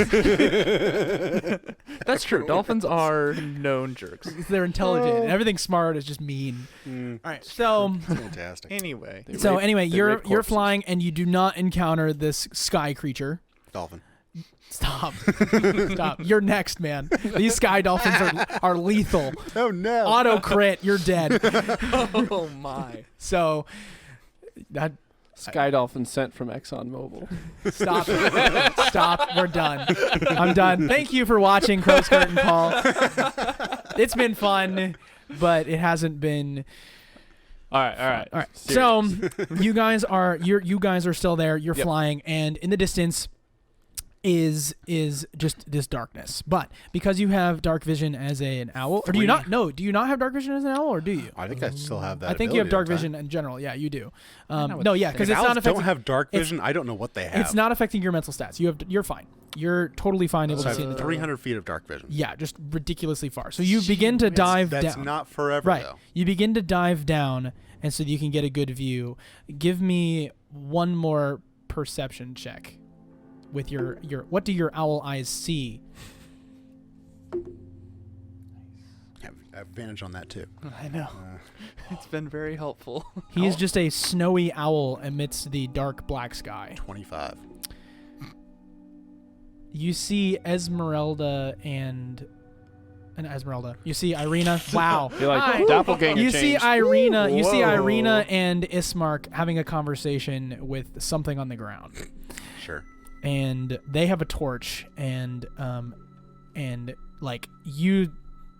That's true. Dolphins are known jerks.
They're intelligent. And everything smart is just mean. All right. So
Fantastic.
Anyway.
anyway,
they
you're
rape corpses.
flying and you do not encounter this sky creature.
Dolphin.
Stop. Stop. You're next, man. These sky dolphins are lethal.
Oh, no.
Auto crit, you're dead.
Oh, my.
So that
Sky Dolphin sent from ExxonMobil.
stop. Stop. We're done. I'm done. Thank you for watching Crow's Curtain Call. It's been fun, but it hasn't been.
All right.
All right. So you guys are still there. You're
Yep.
flying, and in the distance is just this darkness. But because you have dark vision as an owl, or do you not? No, do you not have dark vision as an owl, or do you?
I think I still have that.
I think you have
ability,
dark
don't I?
vision in general. Yeah, you do.
I would
No, yeah,
think.
because
If
it's
owls
not affecting.
don't have dark
it's-
vision, I don't know what they have.
It's not affecting your mental stats. You're fine. You're totally fine able
So I
to see in
have
the dark.
300 feet of dark vision.
Yeah, just ridiculously far. So you begin to dive
That's
down.
not forever,
Right.
though.
You begin to dive down, and so you can get a good view. Give me one more perception check with your what do your owl eyes see?
I have advantage on that, too.
I know. It's been very helpful.
He is just a snowy owl amidst the dark black sky.
25.
You see Esmeralda and Esmeralda. You see Irina. Wow.
You're like,
Hi.
doppelganger
You see
changed.
Irina. You see
Whoa.
Irina and Ismark having a conversation with something on the ground.
Sure.
And they have a torch, and like you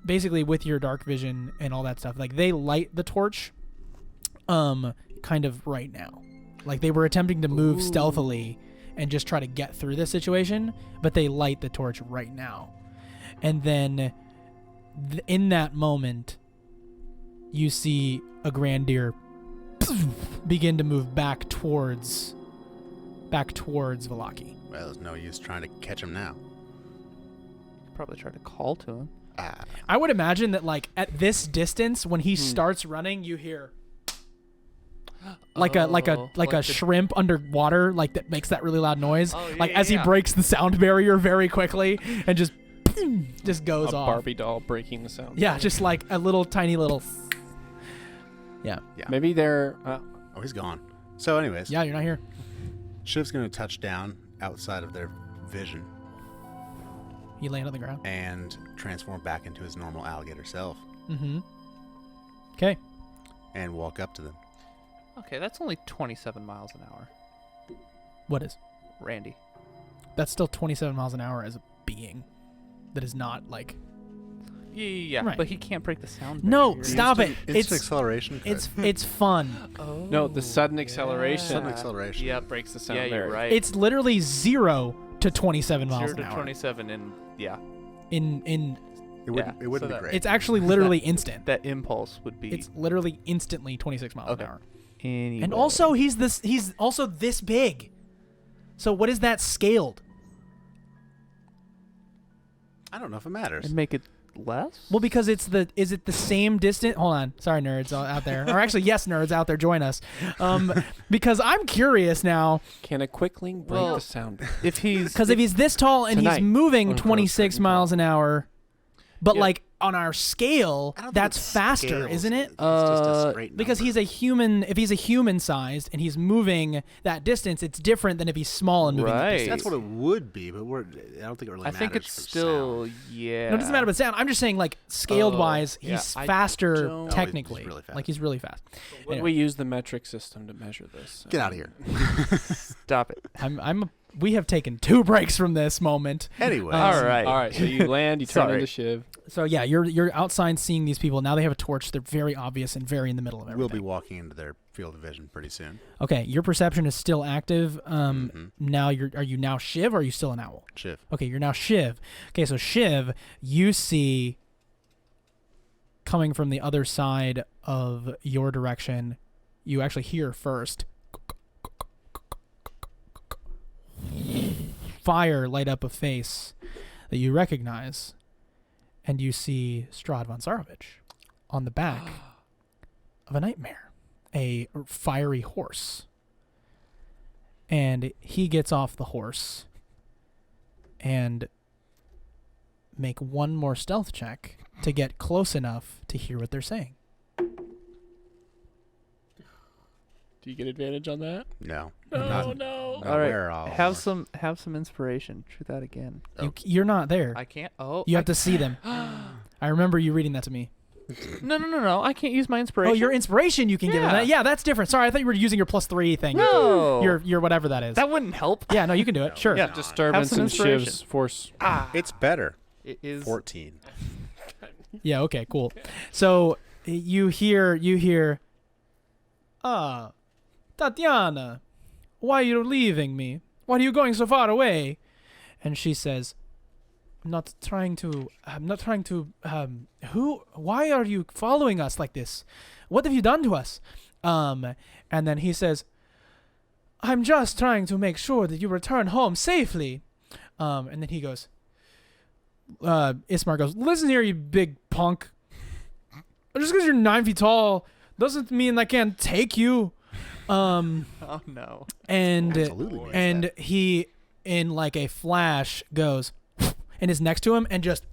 basically with your dark vision and all that stuff, like they light the torch kind of right now. Like they were attempting to move stealthily, and just try to get through this situation, but they light the torch right now. And then in that moment, you see a Grandir begin to move back towards Velaki.
Well, there's no use trying to catch him now.
Probably try to call to him.
I would imagine that, like, at this distance, when he starts running, you hear like a shrimp underwater, like that makes that really loud noise.
Oh,
like as he breaks the sound barrier very quickly and just goes
A
off.
Barbie doll breaking the sound.
Yeah, just like a little tiny little. Yeah.
Maybe they're.
Oh, he's gone. So, anyways,
Yeah, you're not here.
Shiv's going to touch down outside of their vision
You land on the ground.
and transform back into his normal alligator self
Mm-hmm. Okay.
and walk up to them.
Okay, that's only 27 miles an hour.
What is?
Randy.
That's still 27 miles an hour as a being. That is not like.
Yeah,
Right.
but he can't break the sound
No,
barrier.
stop it.
Instant acceleration.
It's fun.
Oh,
No, the sudden acceleration.
Sudden acceleration.
Yep.
breaks the sound
Yeah, you're
barrier.
right.
It's literally 0 to 27 miles
0
an
to
hour.
27 in
In
It wouldn't,
Yeah,
it wouldn't
so
be
that-
great.
it's actually literally instant.
that impulse would be.
It's literally instantly 26 miles
Okay.
an hour.
Anyway.
And also he's also this big. So what is that scaled?
I don't know if it matters.
and make it less.
Well, because is it the same distance? Hold on, sorry, nerds out there, or actually, yes, nerds out there, join us, because I'm curious now.
Can a quickling break
Well,
the sound barrier?
if he's
Because if he's this tall and he's
Tonight,
moving
on a
26
certain
miles an hour, but
Yeah.
like on our scale,
I don't think
that's
it
faster,
scales.
isn't it?
It's just a straight
Because
number.
he's a human. If he's a human sized and he's moving that distance, it's different than if he's small and moving that
Right.
distance.
That's what it would be, but I don't think it really
I
matters.
think it's
for
still
sound.
yeah.
No, it doesn't matter about sound. I'm just saying, like, scaled
Oh,
wise,
yeah,
he's
I
faster
don't-
Oh, he's
technically.
really fast.
Like, he's really fast.
Would
Anyway.
we use the metric system to measure this?
Get out of here.
Stop it.
We have taken 2 breaks from this moment.
Anyway,
All right.
All right. So you land. You turn
Sorry.
into Shiv.
So yeah, you're outside seeing these people. Now they have a torch. They're very obvious and very in the middle of everything.
we'll be walking into their field of vision pretty soon.
Okay, your perception is still active.
Mhm.
Now are you now Shiv or are you still an owl?
Shiv.
Okay, you're now Shiv. Okay, so Shiv, you see coming from the other side of your direction, you actually hear first fire light up a face that you recognize, and you see Strahd von Zarovich on the back of a nightmare, a fiery horse. And he gets off the horse and make one more stealth check to get close enough to hear what they're saying.
Do you get advantage on that?
No.
No,
Not-
no.
not
All right.
where I'll-
Have some inspiration. Try that again.
Oh.
You're not there.
I can't. Oh.
You have to see them. I remember you reading that to me.
No. I can't use my inspiration.
Oh, your inspiration you can give them
Yeah.
that. Yeah, that's different. Sorry, I thought you were using your +3 thing.
No.
Your whatever that is.
That wouldn't help.
Yeah, no, you can do it. Sure.
Yeah.
Disturbance
some
in
inspiration.
Shiv's force.
It's better.
It is.
14.
Yeah, okay, cool. So you hear Tatiana, why are you leaving me? Why are you going so far away? And she says, I'm not trying to why are you following us like this? What have you done to us? And then he says, I'm just trying to make sure that you return home safely. And then he goes, Ismar goes, listen here, you big punk. Just because you're 9 feet tall doesn't mean I can't take you.
Oh no.
And
Absolutely means
and
that.
he, in like a flash, goes and is next to him and just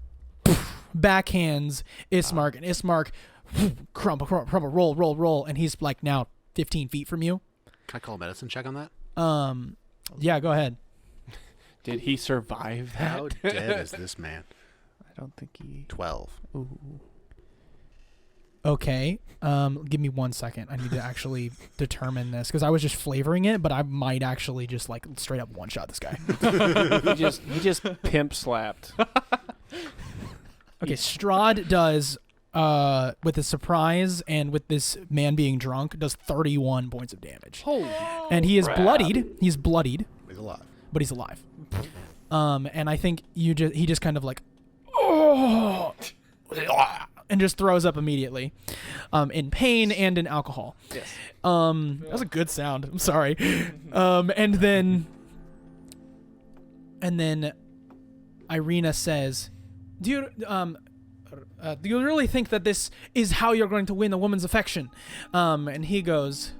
backhands Ismark, and Ismark crumble, roll, and he's like now 15 feet from you.
Can I call a medicine check on that?
Yeah, go ahead.
Did he survive that?
How dead is this man?
I don't think he.
12.
Ooh.
Okay. Give me 1 second. I need to actually determine this because I was just flavoring it, but I might actually just like straight up one shot this guy.
he just pimp slapped.
Okay, Strahd does with the surprise and with this man being drunk does 31 points of damage.
Holy.
And he is
crap.
bloodied. He's bloodied.
He's alive.
but he's alive. And I think he just kind of like, oh, and just throws up immediately, in pain and in alcohol.
Yes.
That was a good sound. I'm sorry. And then Irina says, do you really think that this is how you're going to win a woman's affection? And he goes,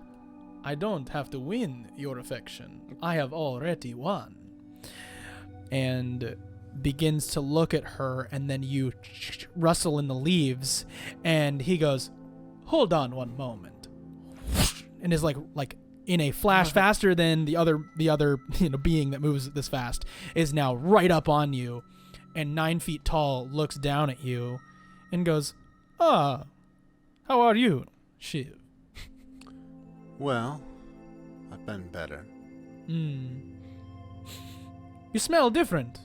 I don't have to win your affection. I have already won. And begins to look at her, and then you rustle in the leaves, and he goes, hold on one moment. And is like in a flash faster than the other being that moves this fast is now right up on you, and 9 feet tall looks down at you and goes, how are you, Shiv?
Well, I've been better.
You smell different.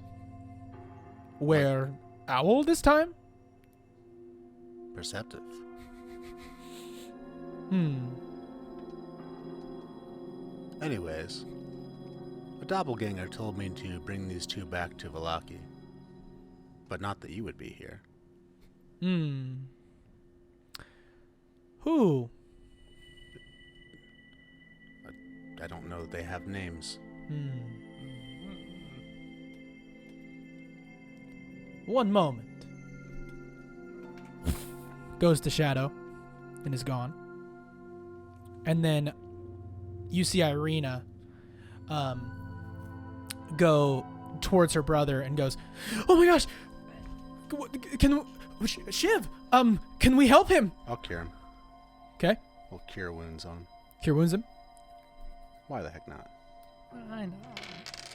Where owl this time?
Perceptive. Anyways, a doppelganger told me to bring these two back to Valaki. But not that you would be here.
Who?
I don't know that they have names.
One moment. Goes to shadow and is gone. And then you see Irina go towards her brother and goes, oh my gosh, Shiv, can we help him?
I'll cure him.
Okay.
We'll cure wounds on him.
Cure wounds him.
Why the heck not?
I know.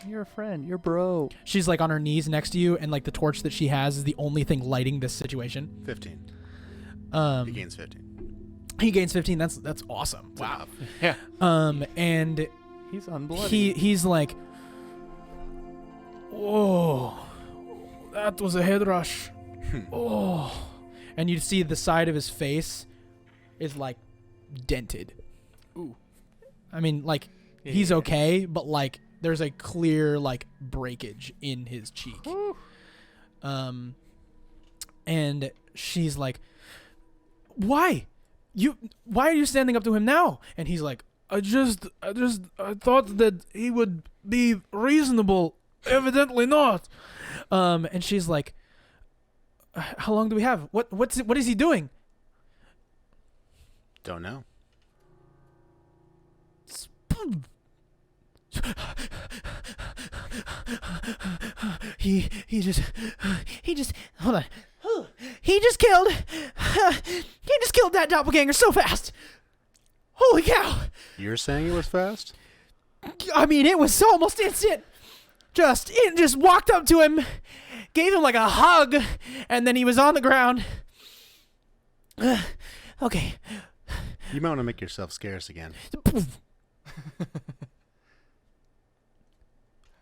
You're a friend. You're bro.
She's like on her knees next to you, and like the torch that she has is the only thing lighting this situation.
15. He gains 15.
He gains 15. That's awesome. Wow.
Yeah.
And
He's unbloody.
he's like, whoa, that was a head rush. Oh, and you see the side of his face is like dented.
Ooh.
I mean, like he's okay, but like there's a clear like breakage in his cheek.
Ooh.
And she's like, why are you standing up to him now? And he's like, I thought that he would be reasonable. Evidently not. And she's like, how long do we have? What is he doing?
Don't know.
He just hold on. He just killed that doppelganger so fast. Holy cow.
You're saying it was fast?
I mean, it was almost instant. It just walked up to him, gave him like a hug, and then he was on the ground. Okay.
You might want to make yourself scarce again.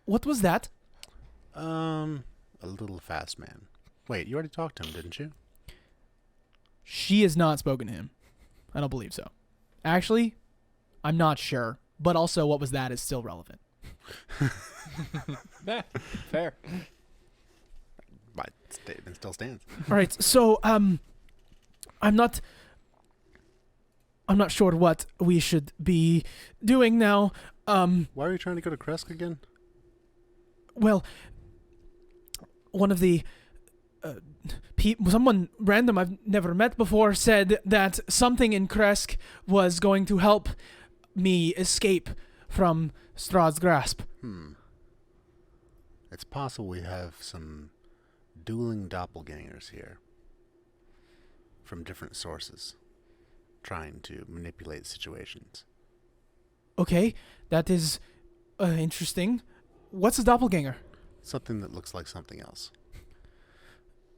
What was that?
A little fast man. Wait, you already talked to him, didn't you?
She has not spoken to him. I don't believe so. Actually, I'm not sure. But also, what was that is still relevant.
Fair.
My statement still stands.
All right. So, I'm not sure what we should be doing now.
Why are you trying to go to Kresk again?
Well, one of the someone random I've never met before said that something in Kresk was going to help me escape from Strahd's grasp.
It's possible we have some dueling doppelgangers here from different sources trying to manipulate situations.
Okay, that is interesting. What's a doppelganger?
Something that looks like something else.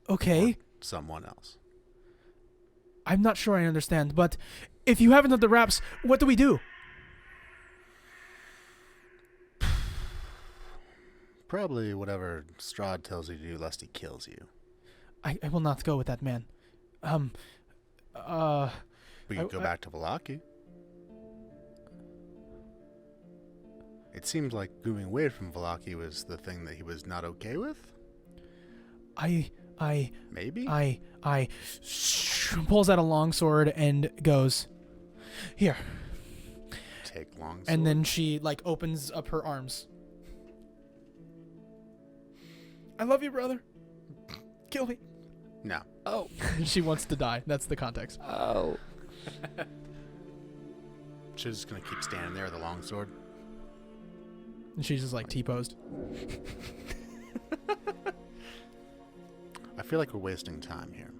Okay.
Or someone else.
I'm not sure I understand, but if you haven't done the raps, what do we do?
Probably whatever Strahd tells you to do, lest he kills you.
I will not go with that man.
We could go back to Valaki. It seemed like moving away from Valaki was the thing that he was not okay with. Maybe?
Pulls out a longsword and goes, here.
Take long sword.
And then she, like, opens up her arms. I love you, brother. Kill me.
No.
Oh.
She wants to die. That's the context.
Oh.
She's just gonna keep standing there with a long sword.
And she's just, like, T-posed.
I feel like we're wasting time here.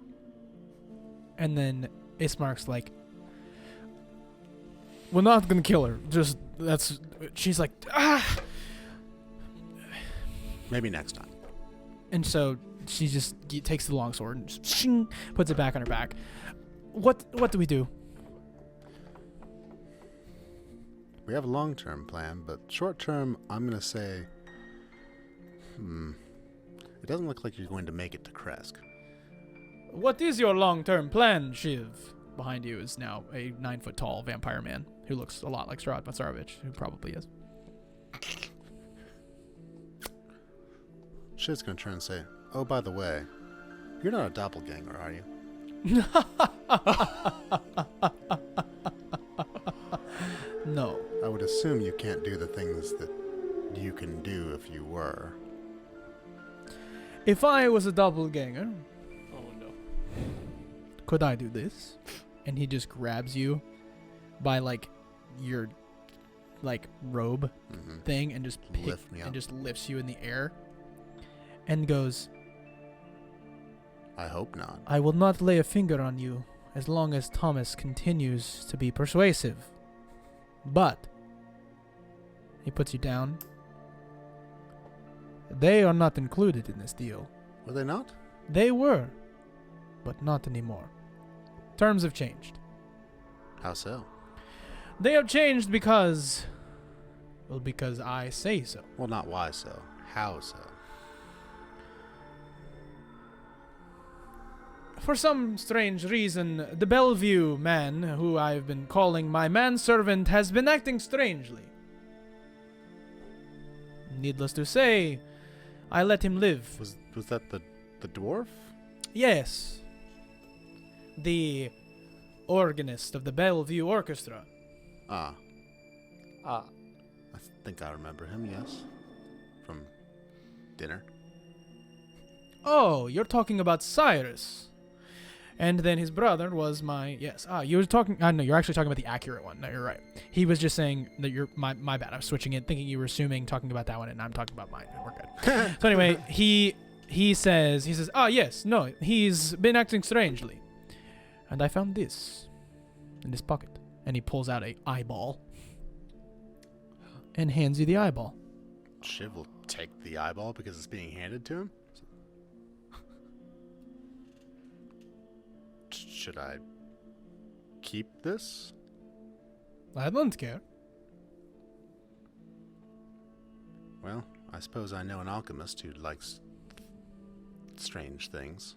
And then Ismark's like, we're not gonna kill her. Just, that's... She's like, ah!
Maybe next time.
And so she just takes the longsword and just shing, puts it back on her back. What do we do?
We have a long-term plan, but short-term, I'm going to say... It doesn't look like you're going to make it to Kresk.
What is your long-term plan, Shiv? Behind you is now a 9-foot-tall vampire man who looks a lot like Strahd Matsarovich, who probably is.
Shiv's going to turn and say, oh, by the way, you're not a doppelganger, are you?
No.
I would assume you can't do the things that you can do if you were.
If I was a doppelganger,
Oh no.
could I do this? And he just grabs you by, like, your, like, robe
Mm-hmm.
thing and just
Lift me up.
and just lifts you in the air and goes,
I hope not.
I will not lay a finger on you as long as Thomas continues to be persuasive. But he puts you down. They are not included in this deal.
Were they not?
They were, but not anymore. Terms have changed.
How so?
They have changed because I say so.
Well, not why so. How so?
For some strange reason, the Bellevue man, who I've been calling my manservant, has been acting strangely. Needless to say, I let him live.
Was that the dwarf?
Yes. The organist of the Bellevue Orchestra.
Ah,
Ah.
I think I remember him, yes. From dinner.
Oh, you're talking about Cyrus. And then his brother was my... Yes. You were talking... no, you're actually talking about the accurate one. No, you're right. He was just saying that you're... My bad. I'm switching it, thinking you were assuming talking about that one, and I'm talking about mine. We're good. So anyway, he says... yes, no, he's been acting strangely. And I found this in his pocket. And he pulls out a eyeball and hands you the eyeball.
Shiv will take the eyeball because it's being handed to him? Should I keep this?
I don't care.
Well, I suppose I know an alchemist who likes strange things.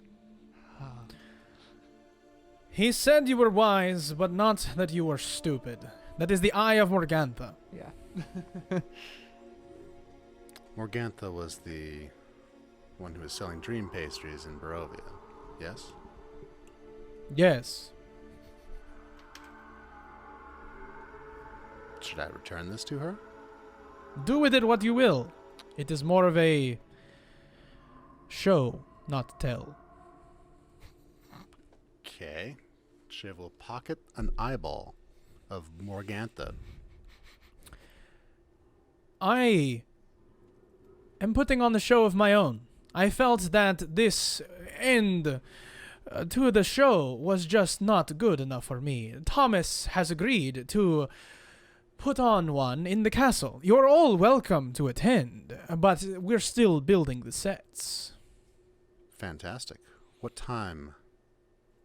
He said you were wise, but not that you were stupid. That is the eye of Morgantha.
Yeah.
Morgantha was the one who was selling dream pastries in Barovia, yes?
Yes.
Should I return this to her?
Do with it what you will. It is more of a show, not tell.
Okay. Shiv will pocket an eyeball of Morgantha.
I am putting on the show of my own. I felt that this end to the show was just not good enough for me. Thomas has agreed to put on one in the castle. You're all welcome to attend, but we're still building the sets.
Fantastic. What time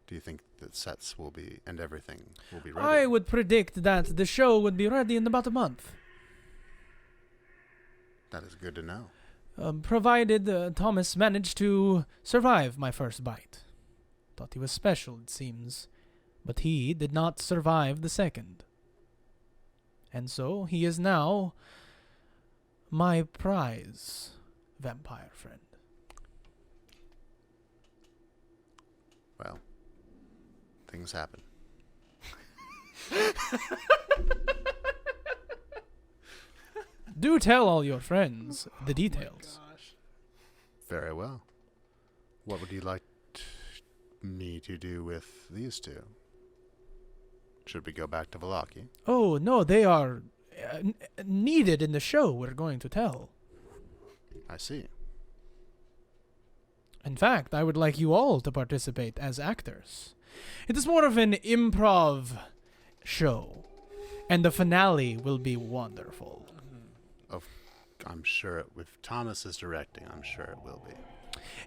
do you think the sets will be and everything will be ready?
I would predict that the show would be ready in about a month.
That is good to know.
Provided Thomas managed to survive my first bite. Thought he was special, it seems. But he did not survive the second. And so he is now my prize, vampire friend.
Well, things happen.
Do tell all your friends the details.
Very well. What would you like me to do with these two? Should we go back to Valaki?
Oh, no, they are needed in the show we're going to tell.
I see.
In fact, I would like you all to participate as actors. It is more of an improv show, and the finale will be wonderful.
I'm sure if Thomas is directing, I'm sure it will be.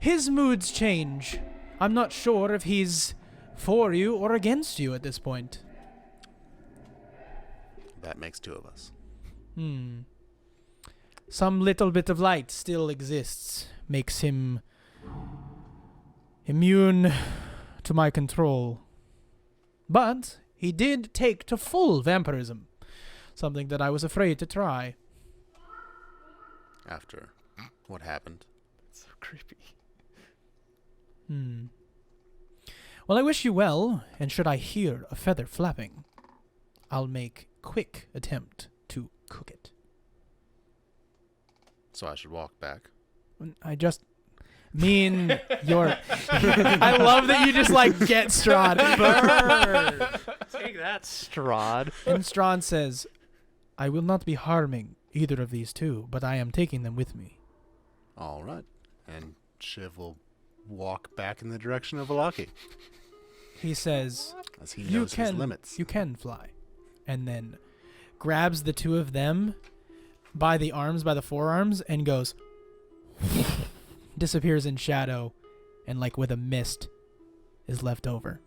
His moods change. I'm not sure if he's for you or against you at this point.
That makes two of us.
Some little bit of light still exists, makes him immune to my control. But he did take to full vampirism, something that I was afraid to try.
After what happened.
So creepy.
Well, I wish you well, and should I hear a feather flapping, I'll make quick attempt to cook it.
So I should walk back.
I just mean your... I love that you just, like, get Strahd. Burn!
Take that, Strahd.
And Strahd says, I will not be harming either of these two, but I am taking them with me.
All right. And Shiv will walk back in the direction of Valaki,
He says,
as he knows his limits.
you can fly. And then grabs the two of them by the arms, by the forearms, and goes, disappears in shadow, and like with a mist is left over.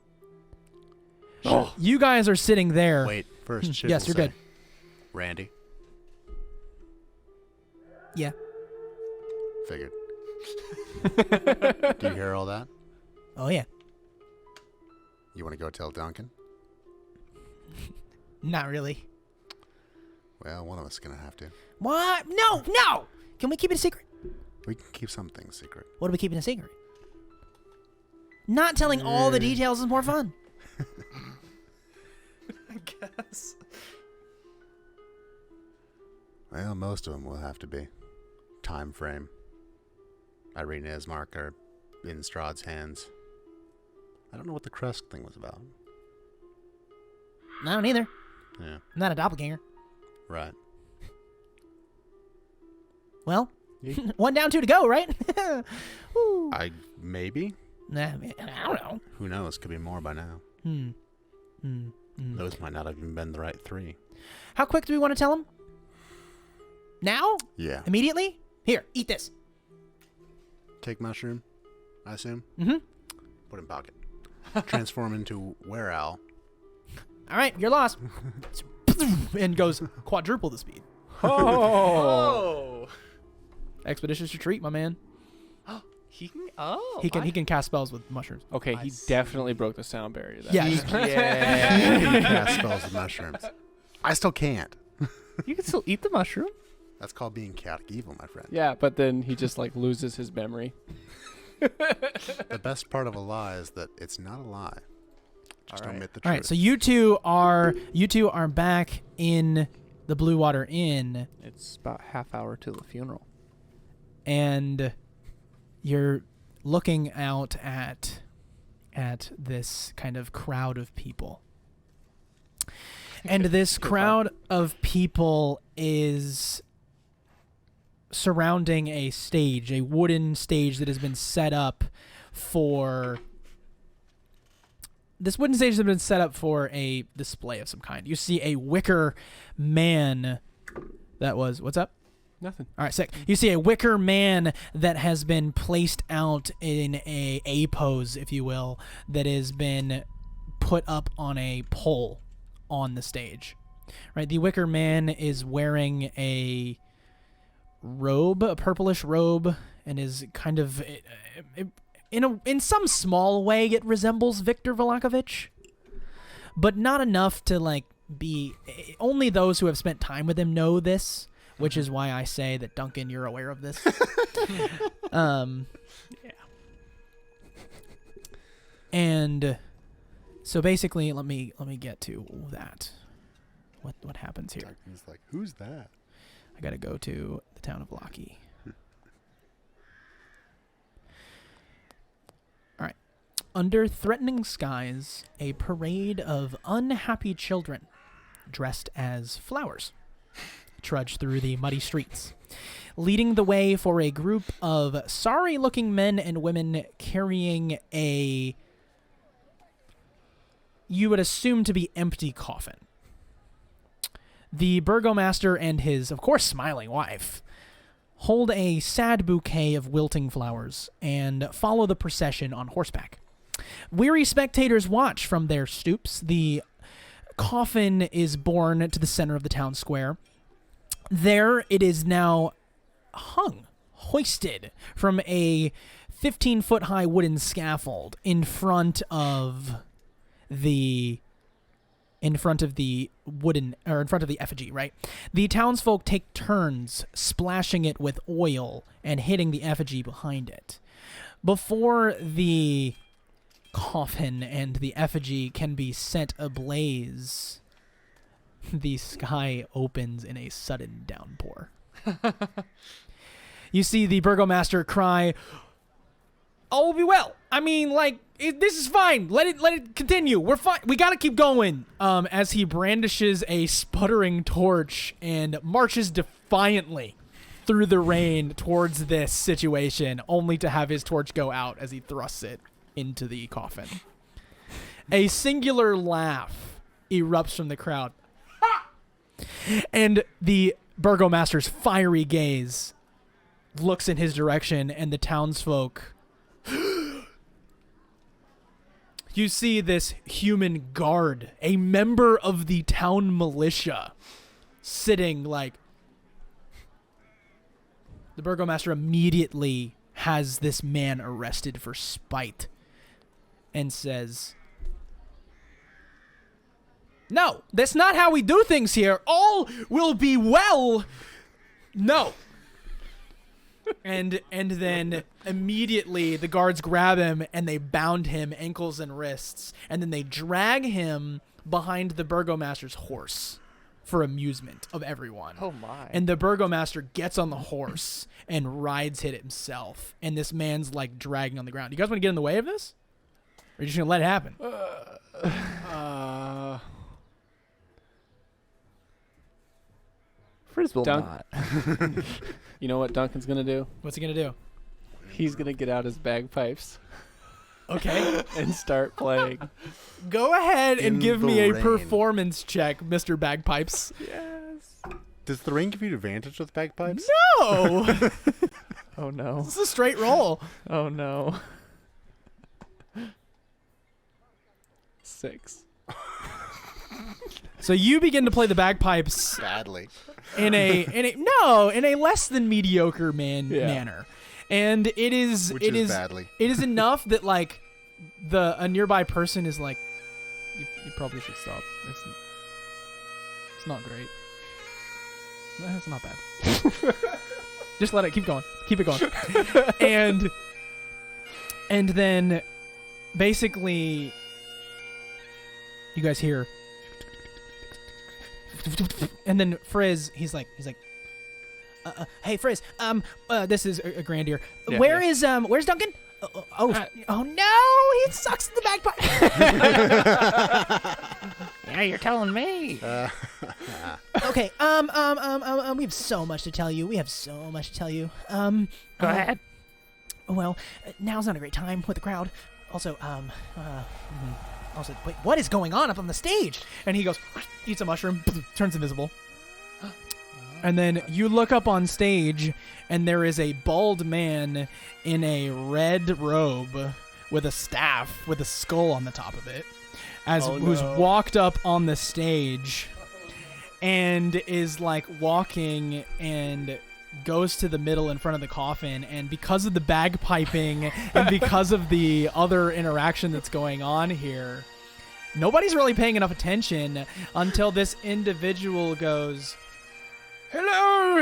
Oh.
You guys are sitting there.
Wait, first Shiv
Yes,
will
you're
say,
good.
Randy,
Yeah.
figured. Do you hear all that?
Oh, yeah.
You want to go tell Duncan?
Not really.
Well, one of us is going to have to.
What? No, no! Can we keep it a secret?
We can keep some things secret.
What are we keeping a secret? Not telling all the details is more fun.
I guess.
Well, most of them will have to be. Time frame. Irene and Ismark are in Strahd's hands. I don't know what the crest thing was about.
I don't either.
Yeah,
I'm not a doppelganger.
right.
Well,
You-
one down, two to go, right? Woo.
Maybe?
Nah, man, I don't know.
Who knows? Could be more by now. Those might not have even been the right three.
How quick do we want to tell him? Now?
Yeah.
Immediately? Here, eat this.
Take mushroom, I assume.
Mm-hmm.
Put in pocket. Transform into were-owl.
All right, you're lost. And goes quadruple the speed.
Oh.
Expeditious retreat, my man.
He can. Oh.
He can cast spells with mushrooms.
Okay,
I
he
see.
definitely broke the sound barrier. Then.
Yeah.
Yeah.
He cast spells with mushrooms. I still can't.
You can still eat the mushroom.
That's called being chaotic evil, my friend.
Yeah, but then he just like loses his memory.
The best part of a lie is that it's not a lie. Just
All right.
omit the
All
truth.
right, so you two are back in the Blue Water Inn,
It's about half hour till the funeral.
and you're looking out at this kind of crowd of people. And this crowd of people is surrounding a stage, a wooden stage that has been set up for... This wooden stage has been set up for a display of some kind. You see a wicker man that was... What's up?
Nothing.
All right, sick. You see a wicker man that has been placed out in a pose, if you will, that has been put up on a pole on the stage. Right, the wicker man is wearing a robe, a purplish robe, and is kind of in some small way it resembles Viktor Velakovich, but not enough to like be. Only those who have spent time with him know this. which is why I say that, Duncan, you're aware of this.
Yeah.
And so basically, let me get to that. What happens here?
Duncan's like, who's that?
I got to go to the town of Locky. All right. Under threatening skies, a parade of unhappy children dressed as flowers trudge through the muddy streets, leading the way for a group of sorry-looking men and women carrying a, you would assume to be, empty coffin. The burgomaster and his, of course, smiling wife hold a sad bouquet of wilting flowers and follow the procession on horseback. Weary spectators watch from their stoops. The coffin is borne to the center of the town square. There it is now hoisted from a 15-foot-high wooden scaffold in front of the effigy, right? The townsfolk take turns splashing it with oil and hitting the effigy behind it. Before the coffin and the effigy can be set ablaze, the sky opens in a sudden downpour. You see the burgomaster cry, "All will be well. I mean, this is fine. Let it continue. We're fine. We gotta keep going." As he brandishes a sputtering torch and marches defiantly through the rain towards this situation, only to have his torch go out as he thrusts it into the coffin. A singular laugh erupts from the crowd. And the burgomaster's fiery gaze looks in his direction, and the townsfolk... You see this human guard, a member of the town militia, sitting like... The burgomaster immediately has this man arrested for spite and says, "No, that's not how we do things here. All will be well." No. And then immediately the guards grab him and they bound him ankles and wrists, and then they drag him behind the burgomaster's horse for amusement of everyone.
Oh my.
And the burgomaster gets on the horse and rides it himself, and this man's like dragging on the ground. You guys want to get in the way of this? Or are you just gonna let it happen?
Frizz will
Dunk-
not.
You know what Duncan's gonna do?
What's he gonna do?
He's gonna get out his bagpipes
Okay.
and start playing.
Go ahead and
In
give
the
me a
rain.
performance check, Mr. Bagpipes.
Yes.
Does the rain give you advantage with bagpipes?
No!
Oh no.
This is a straight roll.
Oh no.
6.
So you begin to play the bagpipes
Badly.
in a less than mediocre manner. And it is
Badly.
it is enough that like a nearby person is like, you probably should stop. It's not great. It's not bad. Just let it keep going. Keep it going. and then basically you guys hear, and then Frizz, he's like, hey Frizz, this is a Grandier.
Yeah,
Where's Duncan? Oh no, he sucks at the bagpipe.
Yeah, you're telling me.
Okay, we have so much to tell you.
Go ahead.
Well, now's not a great time with the crowd. Also, wait, what is going on up on the stage? And he goes, eats a mushroom, turns invisible. And then you look up on stage, and there is a bald man in a red robe with a staff with a skull on the top of it, who's walked up on the stage and is like walking and goes to the middle in front of the coffin, and because of the bagpiping and because of the other interaction that's going on here, nobody's really paying enough attention until this individual goes, hello,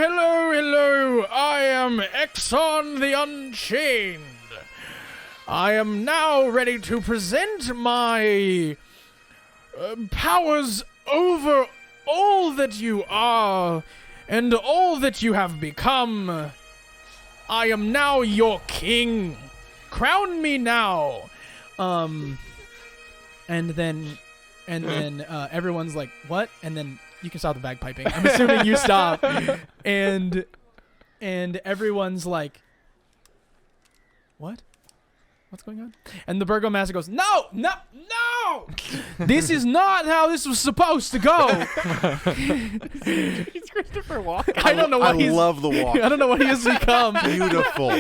am Exxon the Unchained. I am now ready to present my powers over all that you are and all that you have become. I am now your king. Crown me now. And then everyone's like, what? And then you can stop the bagpiping. I'm assuming you stop. And everyone's like, what? What's going on? And the Burgomaster goes, no! This is not how this was supposed to go.
He's Christopher Walken.
I don't know what
I love the walk.
I don't know what he has become.
Beautiful.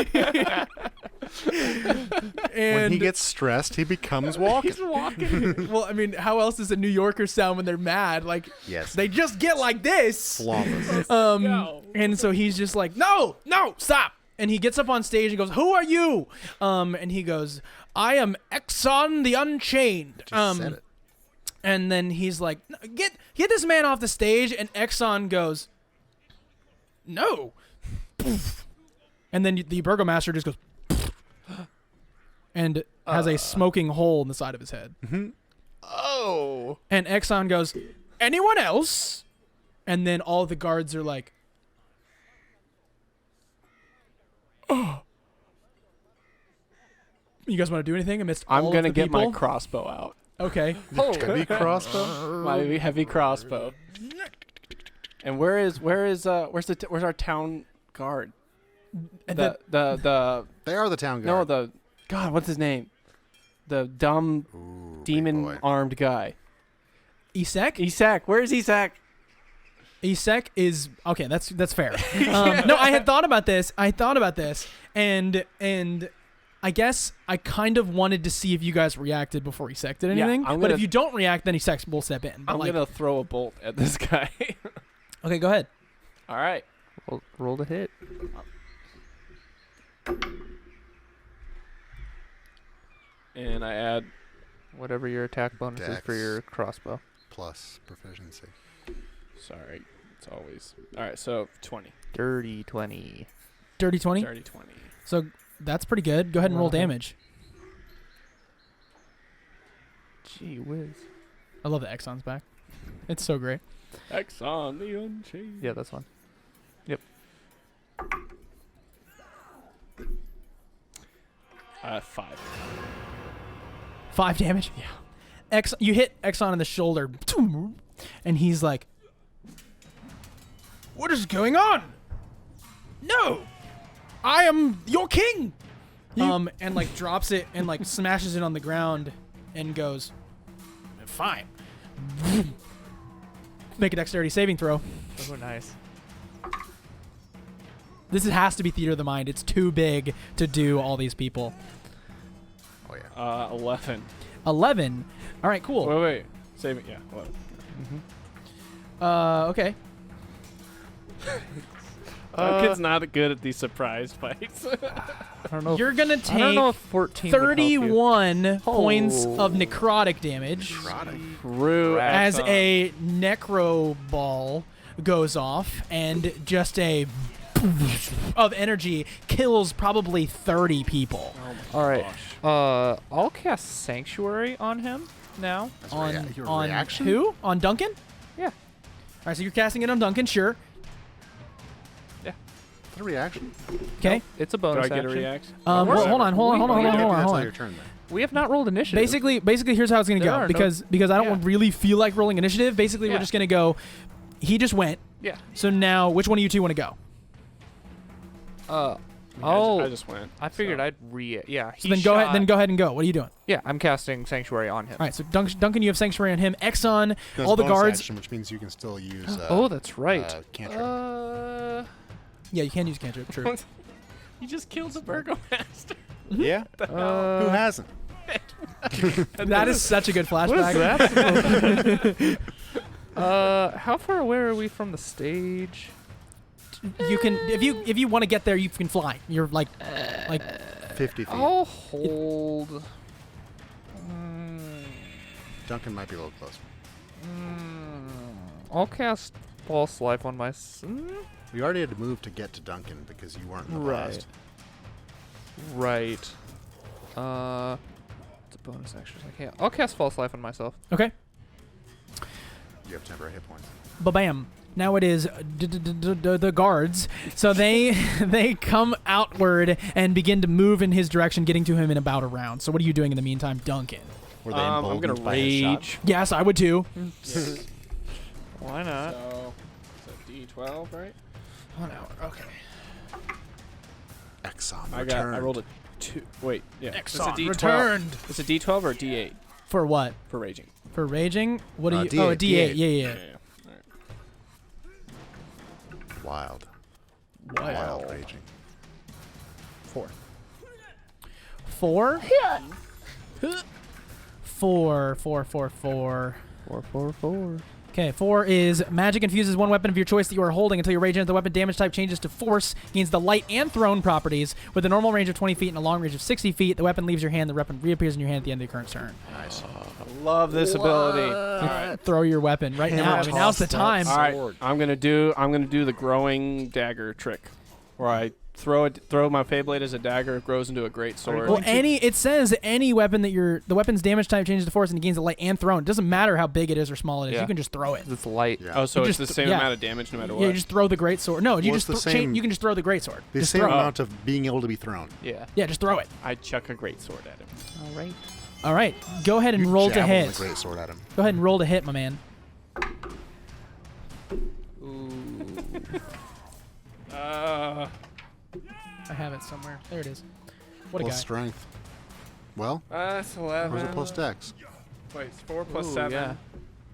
And
When he gets stressed, he becomes walking.
He's walking.
well, I mean, how else does a New Yorker sound when they're mad? Like,
Yes.
they just get like this.
Flawless.
No.
And so he's just like, no, stop. And he gets up on stage and goes, who are you? And he goes, I am Exxon the Unchained.
Just said it.
And then he's like, get this man off the stage. And Exxon goes, no. And then the Burgomaster just goes, and has a smoking hole in the side of his head.
Oh.
And Exxon goes, anyone else? And then all the guards are like, oh. You guys want to do anything amidst all
I'm
of
gonna
the
get my
people?
crossbow out.
Okay.
Heavy crossbow.
My heavy crossbow. And where's our town guard?
And
The
They are the town
no
guard.
God, what's his name? The dumb
Ooh, big
demon
boy.
armed guy.
Isak?
Isak, where's Isak?
Isak is okay. That's fair. No, I had thought about this. And I guess I kind of wanted to see if you guys reacted before Isak did
Yeah,
anything.
I'm
But
gonna-
if you don't react, then Isak will step in. But
I'm
like,
gonna throw a bolt at this guy.
okay, go ahead.
All right.
Roll to hit.
And I add.
Whatever your attack bonus is for
Dex.
your crossbow.
Plus proficiency.
Sorry, it's always. All right, so 20.
Dirty 20.
Dirty 20.
Dirty 20.
So that's pretty good. Go ahead and roll damage.
Gee whiz.
I love the Exxon's back. It's so great.
Exxon the Unchained.
Yeah, that's one. Yep.
5.
5 damage. Yeah. You hit Exxon in the shoulder, and he's like, "What is going on? No, I am your king." And like drops it and like smashes it on the ground, and goes, "Fine." Make a dexterity saving throw.
Oh, nice.
This has to be theater of the mind. It's too big to do all these people.
Oh yeah.
11.
11. All right, cool.
Wait. Save it. Yeah. 11.
Okay.
Kid's not good at these surprise fights.
I don't know.
You're gonna
I don't know
take
if 14 would help you.
31 points
Oh.
of necrotic damage
True.
as a necro ball goes off, and just a of energy kills probably 30 people.
All right. I'll cast Sanctuary on him now.
That's
On
your
on
reaction?
who? On Duncan?
Yeah.
All right, so you're casting it on Duncan, sure.
The reaction.
Okay.
It's a
Do
bonus
I get a
action.
reaction?
Hold on.
That's all your turn then.
We have not rolled initiative.
Basically, here's how it's gonna
There
go
are no-
because I don't
yeah.
really feel like rolling initiative. Basically, we're
Yeah.
just gonna go. He just went.
Yeah.
So now, which one of you two want to go?
I just went.
I figured
so.
I'd yeah.
So then go ahead. Then go ahead and go. What are you doing?
Yeah, I'm casting Sanctuary on him.
All right. So Duncan, you have sanctuary on him. Exxon,
That's
all the
bonus
guards.
action, which means you can still use.
Oh, that's right.
Cantrip.
Yeah, you can use cantrip. True.
You just killed the Burgomaster.
Yeah. Who hasn't?
That is such a good
What
flashback.
is that? How far away are we from the stage?
You can, if you want to get there, you can fly. You're like
50 feet.
I'll hold.
Duncan might be a little closer.
I'll cast False Life on my.
We already had to move to get to Duncan because you weren't in the blast.
Right. It's a bonus action. I can't. I'll cast False Life on myself.
Okay.
You have temporary hit points.
Ba-bam. Now it is the guards. So they come outward and begin to move in his direction, getting to him in about a round. So what are you doing in the meantime, Duncan?
Were they
I'm gonna
emboldened by his shot?
rage.
Yes, I would too.
Why not?
So D12, right?
1 hour. Okay.
Exxon
I
returned.
rolled a 2. Wait, yeah.
Exxon
it's a D12.
returned.
It's a D12 or a D8
For what?
for raging.
For raging? What do you?
D8,
Oh, a D8.
D8.
Yeah.
Wild.
Wild.
Wild raging.
4. 4? 4. 4. 4. 4.
4.
Okay, 4 is magic infuses one weapon of your choice that you are holding until your rage ends. The weapon damage type changes to force, gains the light and thrown properties with a normal range of 20 feet and a long range of 60 feet. The weapon leaves your hand. The weapon reappears in your hand at the end of your current turn.
Nice.
I love this ability. All right.
Throw your weapon right now. I mean, now's the time.
All right. I'm gonna do the growing dagger trick, where I throw my Feyblade as a dagger. It grows into a great sword.
Well, it says any weapon that the weapon's damage type changes to force and it gains the light and thrown. It doesn't matter how big it is or small it is.
Yeah.
You can just throw it.
It's light.
Yeah.
Oh, so
You
it's
just
the same
yeah.
amount of damage no matter what.
Yeah, you just throw the great sword. No, you
Well,
just
it's the same-
you can just throw the great sword.
The
Just
same
throw it.
amount of being able to be thrown.
Yeah.
Yeah, just throw it.
I chuck a great sword at him.
All right.
All right, go ahead and
You
roll to
javelin
hit.
the great sword at him.
Go ahead and roll to hit, my man. I have it somewhere. There it is. What a
Plus
guy.
strength. Well,
That's 11.
where's the plus dex?
Wait, it's 4 plus
Ooh,
7.
Yeah.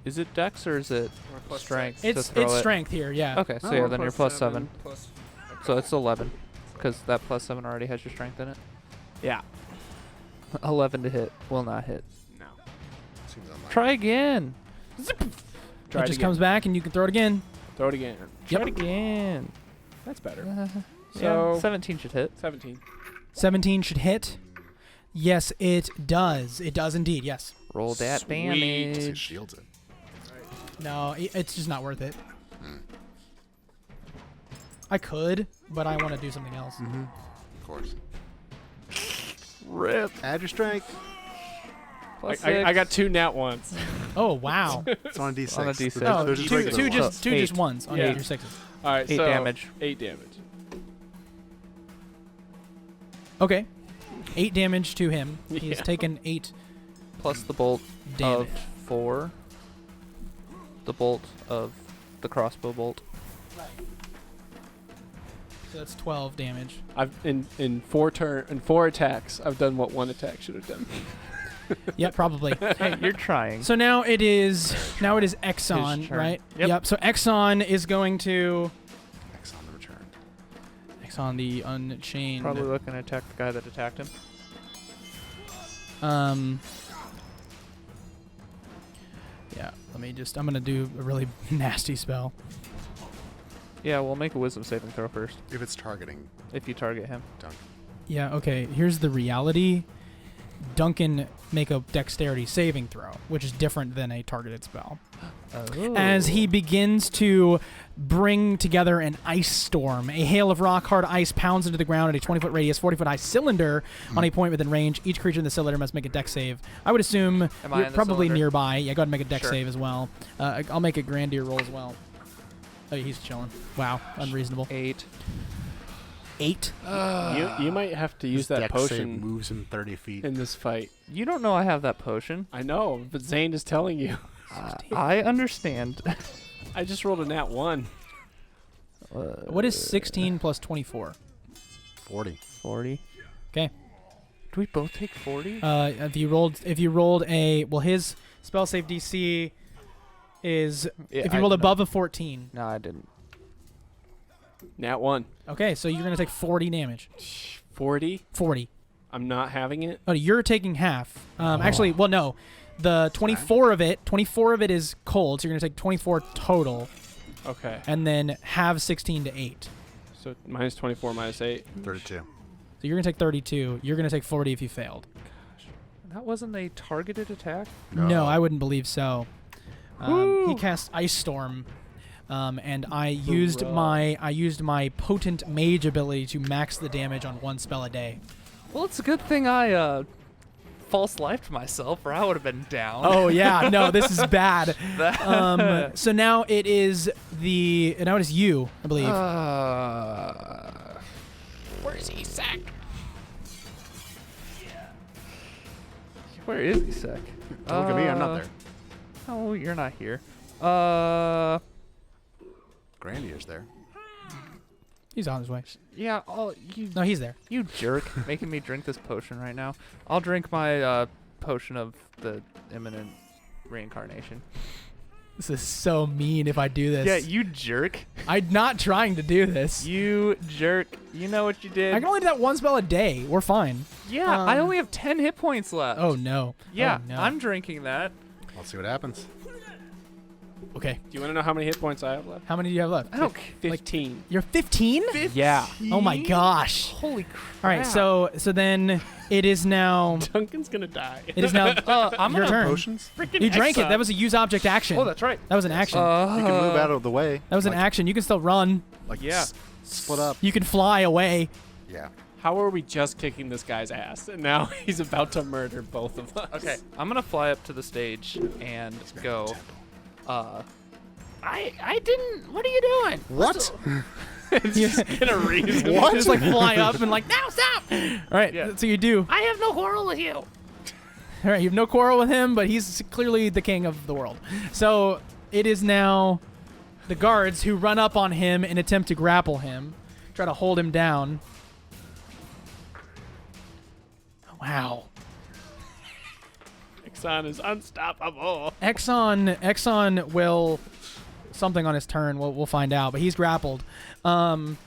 Is it Dex or is it
Or plus
strength?
six.
to
It's
throw it?
strength here, yeah.
Okay, so
Oh,
yeah,
or
then you're plus 7.
Plus,
So it's 11, because that plus 7 already has your strength in it.
yeah.
11 to hit. Will not hit.
No.
Seems unlikely.
Try again.
Try
It just comes back and you can throw it again.
Throw it again.
Try it again.
That's better.
So
So
17 should hit.
17.
17 should hit. Yes, it does. It does indeed, yes.
Roll that
Sweet.
He
damage.
shields it.
No, it's just not worth it.
Hmm.
I could, but I want to do something else.
Mm-hmm. Of course.
Rip.
Add your strength.
Plus
I got
six.
2 nat ones.
Oh, wow.
It's on a d6.
On a D6.
Oh,
They're just
two
regular ones.
just,
So,
two just
eight.
ones on
Yeah.
your sixes.
All right,
8
so
damage.
8 damage.
Okay. 8 damage to him. He's
Yeah.
taken 8
Plus the bolt
damage.
of 4. The bolt of the crossbow bolt.
So that's 12 damage.
I've in 4 attacks, I've done what 1 attack should have done.
Yep, probably.
Hey, you're trying.
So now it is Exxon,
His turn.
right?
Yep.
So Exxon is going to
Exxon the returned.
Exxon the Unchained.
Probably looking to attack the guy that attacked him.
Yeah, I'm gonna do a really nasty spell.
Yeah, we'll make a wisdom saving throw first
If it's targeting
if you target him.
Duncan.
Yeah, okay, here's the reality. Duncan make a dexterity saving throw, which is different than a targeted spell. As he begins to bring together an ice storm, a hail of rock hard ice pounds into the ground at a 20-foot radius, 40-foot high cylinder on a point within range. Each creature in the cylinder must make a dex save. I would assume
Am I
you're
in the
probably
cylinder?
nearby. Yeah, go ahead and make a dex
Sure.
save as well. I'll make a Grandier roll as well. Oh, he's chilling. Wow, unreasonable.
8.
8.
You might have to use
His
that
dex save
potion
moves him 30 feet.
in this fight.
You don't know I have that potion.
I know, but Zane is telling you.
I understand.
I just rolled a nat 1.
What is 16 plus 24?
40.
40?
'Kay.
Do we both take 40?
If you rolled a his spell save DC is if you rolled above a 14.
No, I didn't.
Nat 1.
Okay, so you're gonna take 40 damage.
40.
40.
I'm not having it.
Oh, you're taking half. Actually, well, no. The 24 of it is cold, so you're gonna take 24 total,
Okay.
and then have 16 to 8.
So minus 24, minus 8.
32.
So you're gonna take 32. You're gonna take 40 if you failed.
That wasn't a targeted attack?
No, I wouldn't believe so. He casts Ice Storm. and I used my potent mage ability to max the damage on one spell a day.
Well, it's a good thing I false lifed myself, or I would have been down.
Oh yeah, no, this is bad. So now it is you, I believe.
Where's Isak?
Where is Isak?
Don't look at me, I'm not there.
Oh, you're not here.
Grandier's there.
He's on his way.
Yeah. Oh,
No, he's there.
you jerk, making me drink this potion right now. I'll drink my potion of the imminent reincarnation.
This is so mean if I do this.
Yeah, you jerk.
I'm not trying to do this.
You jerk. You know what you did.
I can only do that one spell a day. We're fine.
Yeah, I
Um,
only have 10 hit points left.
Oh no.
Yeah,
Oh, no.
I'm drinking that.
Let's see what happens.
Okay.
Do you want to know how many hit points I have left?
How many do you have left?
I don't
15.
You're 15?
Yeah.
Oh my gosh.
Holy crap.
All right, so then it is now.
Duncan's gonna die.
It is now
I'm
your
gonna
turn.
Potions?
You drank it. That was a use object action.
Oh, that's right.
That was an action.
You can move out of the way.
That was an action. You can still run.
Like
Yeah.
split up.
You can fly away.
Yeah.
How are we just kicking this guy's ass, and now he's about to murder both of us?
Okay, I'm gonna fly up to the stage and go.
I didn't. What are you doing?
What?
Gonna reason.
What?
Just like fly up and like, now stop. All right,
Yeah.
so you do.
I have no quarrel with you.
All right, you have no quarrel with him, but he's clearly the king of the world. So it is now the guards who run up on him and attempt to grapple him, try to hold him down. Wow.
Exxon is unstoppable.
Exxon will something on his turn. We'll find out, but he's grappled.
Ooh.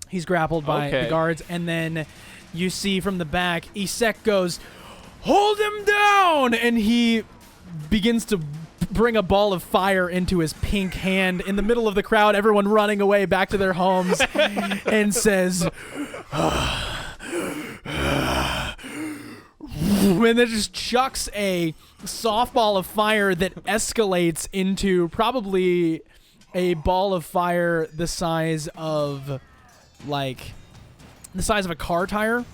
He's grappled by the
Okay.
guards, and then you see from the back, Isak goes, "Hold him down!" And he begins to bring a ball of fire into his pink hand in the middle of the crowd, everyone running away back to their homes, and says, and then just chucks a softball of fire that escalates into probably a ball of fire the size of a car tire.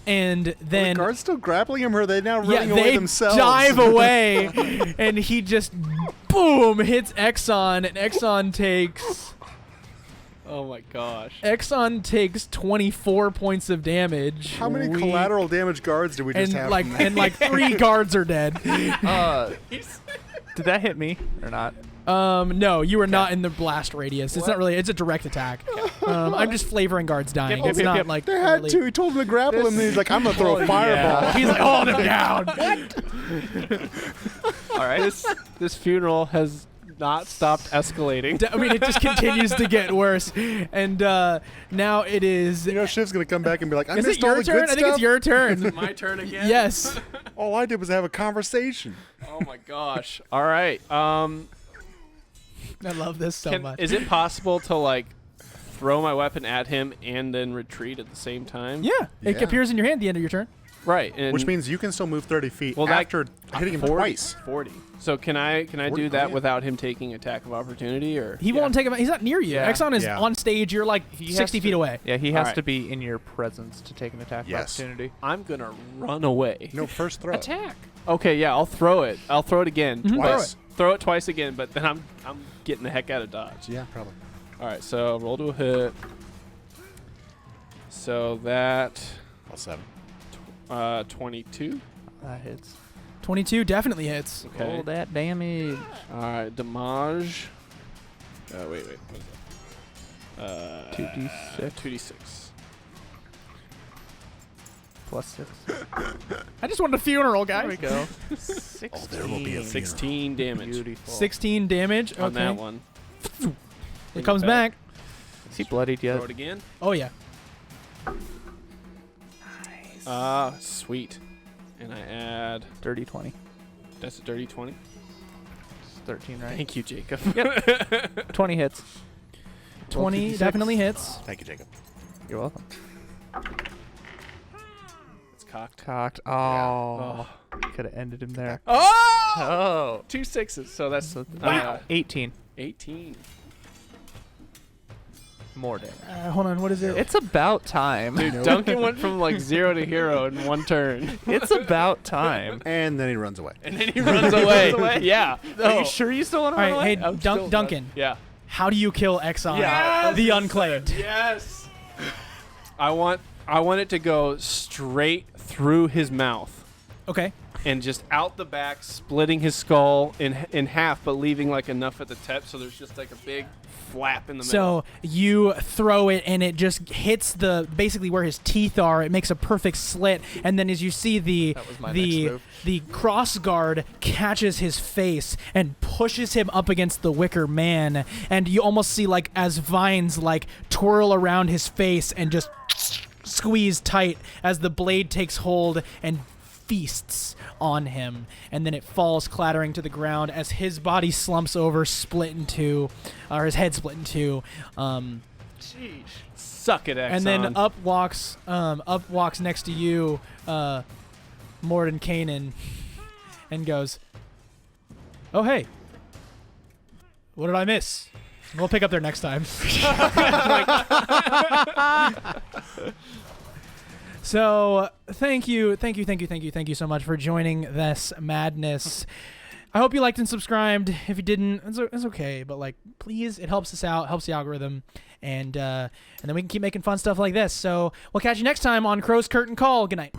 And then
the guards still grappling him, or are they now
yeah,
running away
they
themselves?
dive away, and he just boom hits Exxon, and Exxon takes
Oh my gosh.
24 points of damage.
How many collateral damage guards do we just have? from that?
and like 3 guards are dead.
Did that hit me or not?
No, you are not in the blast radius. It's not really. It's a direct attack. I'm just flavoring guards dying.
Yep,
It's
yep,
not
yep.
like
They had
really-
to. He told him to grapple him, and he's like, "I'm gonna throw a fireball."
He's like, hold him down.
All right.
This funeral has not stopped escalating.
I mean, it just continues to get worse, and now it is.
You know, Shiv's gonna come back and be like, "I
Is
missed
it
all
your
the
turn?
good
I think it's
stuff.
your turn.
My turn again?
Yes.
All I did was have a conversation."
Oh my gosh. All right.
I love this so much.
Is it possible to like throw my weapon at him and then retreat at the same time?
Yeah, it
Yeah.
appears in your hand at the end of your turn.
Right. And
Which means you can still move 30 feet
Well, that-
after hitting him
40,
twice.
40. So can I
40,
do that
yeah.
without him taking attack of opportunity, or
He won't take him. He's not near you.
Yeah.
Exxon is
Yeah.
on stage. You're like
He has
60 feet
to-
away.
Yeah, he has
Alright.
to be in your presence to take an attack of
Yes.
opportunity.
I'm gonna run away.
No, first throw.
Attack.
Okay, yeah, I'll throw it. I'll throw it again.
Mhm.
Twice.
Throw it twice again, but then I'm getting the heck out of dodge.
Yeah, probably.
All right, so roll to a hit. So that
All 7.
22.
That hits.
22 definitely hits.
Okay.
Roll that damage.
All right, damage. Wait. What is that?
2d6.
2d6.
Plus 6.
I just wanted a funeral, guys.
There we go. 16.
Oh, there will be a
16 damage
Beautiful.
16 damage. Okay.
on that one.
It comes back.
Is he bloodied yet?
Throw it again.
Oh yeah.
Sweet. And I add.
Dirty 20.
That's a dirty 20.
It's 13, right?
Thank you, Jacob.
20 hits.
20
56.
definitely hits.
Thank you, Jacob.
You're welcome.
It's cocked.
Cocked. Oh. Could have ended him there.
Oh!
Oh.
2 6s. So that's
So,
18.
18.
18.
More damage.
Hold on, what is it?
It's about time.
Dude, Duncan went from like 0 to hero in 1 turn.
It's about time.
And then he runs away.
And then he runs away. Yeah.
Are you sure you still want to
All
run
right,
away?
hey,
I'm still-
Duncan,
Yeah.
how do you kill Exxon,
Yes!
the Unclaimed?
Yes. I want it to go straight through his mouth
Okay.
and just out the back, splitting his skull in half, but leaving like enough at the tip so there's just like a big flap in the middle.
So you throw it and it just hits basically where his teeth are. It makes a perfect slit, and then as you see
That was my next move.
the cross guard catches his face and pushes him up against the wicker man, and you almost see like as vines like twirl around his face and just squeeze tight as the blade takes hold and feasts on him, and then it falls clattering to the ground as his body slumps over, split in two, or his head split in two.
Suck it, Exxon.
And then up walks next to you, Morden Kanan, and goes, "Oh hey, what did I miss? We'll pick up there next time." So thank you so much for joining this madness. I hope you liked and subscribed. If you didn't, it's okay, but like, please, it helps us out, helps the algorithm, and then we can keep making fun stuff like this. So we'll catch you next time on Crow's Curtain Call. Good night.